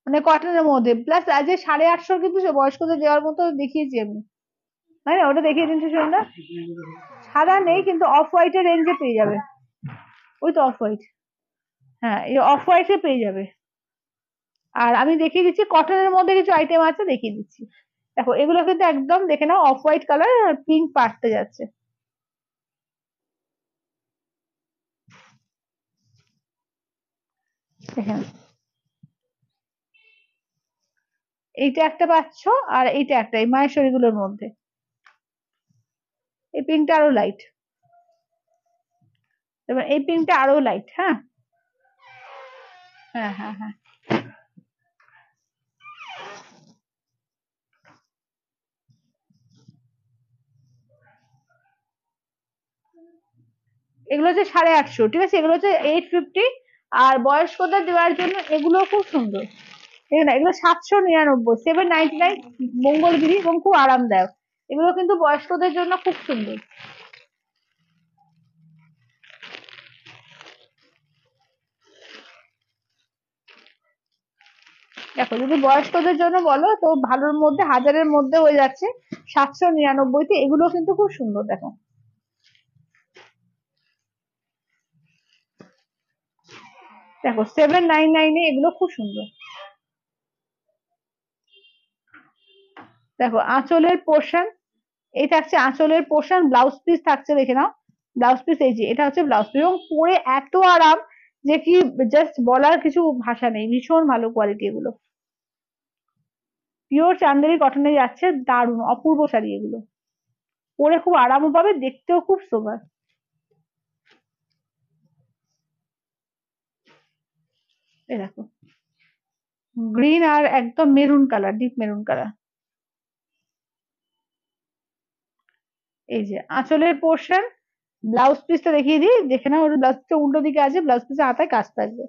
মানে কটনের মধ্যে প্লাস আজ 850 কিন্তু সে বয়স্কদের দেওয়ার মতো দেখিয়েছি আমি, তাই না? ওটা দেখিয়ে দিন সুন্দর। সাদা নেই কিন্তু অফ হোয়াইটের রেঞ্জে পেয়ে যাবে, ওই তো অফ হোয়াইট, হ্যাঁ এই অফ হোয়াইটে পেয়ে যাবে। আর আমি দেখিয়ে দিচ্ছি কটনের মধ্যে কিছু আইটেম আছে, দেখিয়ে দিচ্ছি। দেখো এগুলো কিন্তু একদম দেখে নাও অফ হোয়াইট কালার আর পিঙ্ক পাড়তে যাচ্ছে, দেখেন এইটা একটা পাচ্ছ, আর এইটা একটা, এই মায়েশ্বরী গুলোর মধ্যে এই পিঙ্কটা আরো লাইট, এবার এই পিঙ্কটা আরো লাইট। হ্যাঁ হ্যাঁ হ্যাঁ হ্যাঁ, এগুলো হচ্ছে 850, ঠিক আছে, এগুলো হচ্ছে 850। আর বয়স্কদের দেওয়ার জন্য এগুলো খুব সুন্দর, দেখো না এগুলো 799, 799 মঙ্গলগিরি, এবং খুব আরামদায়ক। এগুলো কিন্তু বয়স্কদের জন্য খুব সুন্দর। দেখো যদি বয়স্কদের জন্য বলো তো ভালোর মধ্যে, হাজারের মধ্যে হয়ে যাচ্ছে 799-তে, এগুলো কিন্তু খুব সুন্দর। দেখো দেখো 799-এ এগুলো খুব সুন্দর। দেখো আঁচলের পোর্শন, এই থাকছে আঁচলের পোর্শন, ব্লাউজ পিস থাকছে, দেখে নাও ব্লাউজ পিস, এই যে এটা হচ্ছে ব্লাউজ পিস, এবং পরে এত আরাম যে কি জাস্ট বলার কিছু ভাষা নেই, ভীষণ ভালো কোয়ালিটি এগুলো, পিওর চান্দেরি কটনে যাচ্ছে, দারুণ অপূর্ব শাড়ি এগুলো, পরে খুব আরামও পাবে, দেখতেও খুব সোবার। এই দেখো গ্রিন আর একদম maroon colour, deep maroon colour. এই যে আঁচলের পোর্শন, ব্লাউজ পিসটা দেখিয়ে দিই, দেখে নাও, ওর ব্লাউজ পিসটা উল্টো দিকে আছে, ব্লাউজ পিসের হাতায় কাজ থাকবে,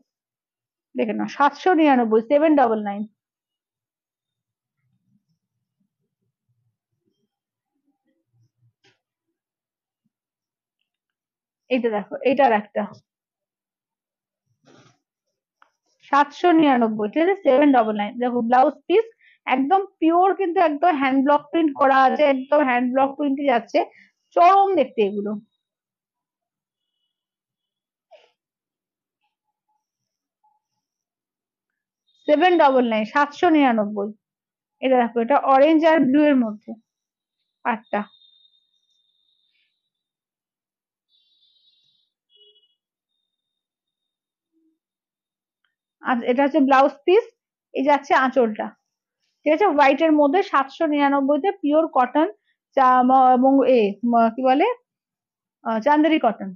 দেখে নাও 799, 799। এইটা দেখো, এটার একটা 799, ঠিক আছে, 799। দেখো ব্লাউজ পিস একদম পিওর, কিন্তু একদম হ্যান্ড ব্লক প্রিন্ট করা আছে, একদম হ্যান্ড ব্লক প্রিন্টে যাচ্ছে, চরম দেখতে এগুলো। 799, 799। এটা দেখো, এটা অরেঞ্জ আর ব্লু এর মধ্যে আটটা। আর এটা হচ্ছে ব্লাউজ পিস, এই যাচ্ছে আঁচলটা, ঠিক আছে, হোয়াইট এর মধ্যে 799-তে পিওর কটন, কি বলে, চান্দেরি কটন।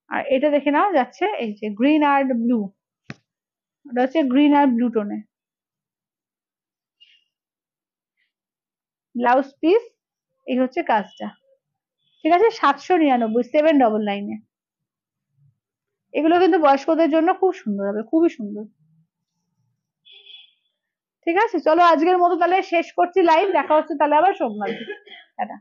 আর এটা দেখে নাও যাচ্ছে এই যে গ্রিন আর ব্লু, ওটা হচ্ছে গ্রিন আর ব্লু টোনে ব্লাউজ পিস, এই হচ্ছে কাজটা, ঠিক আছে, 799, 799-এ। এগুলো কিন্তু বয়স্কদের জন্য খুব সুন্দর হবে, খুবই সুন্দর। ঠিক আছে, চলো আজকের মতো তাহলে শেষ করছি লাইভ, দেখা হচ্ছে তাহলে আবার সোমবার। টাটা।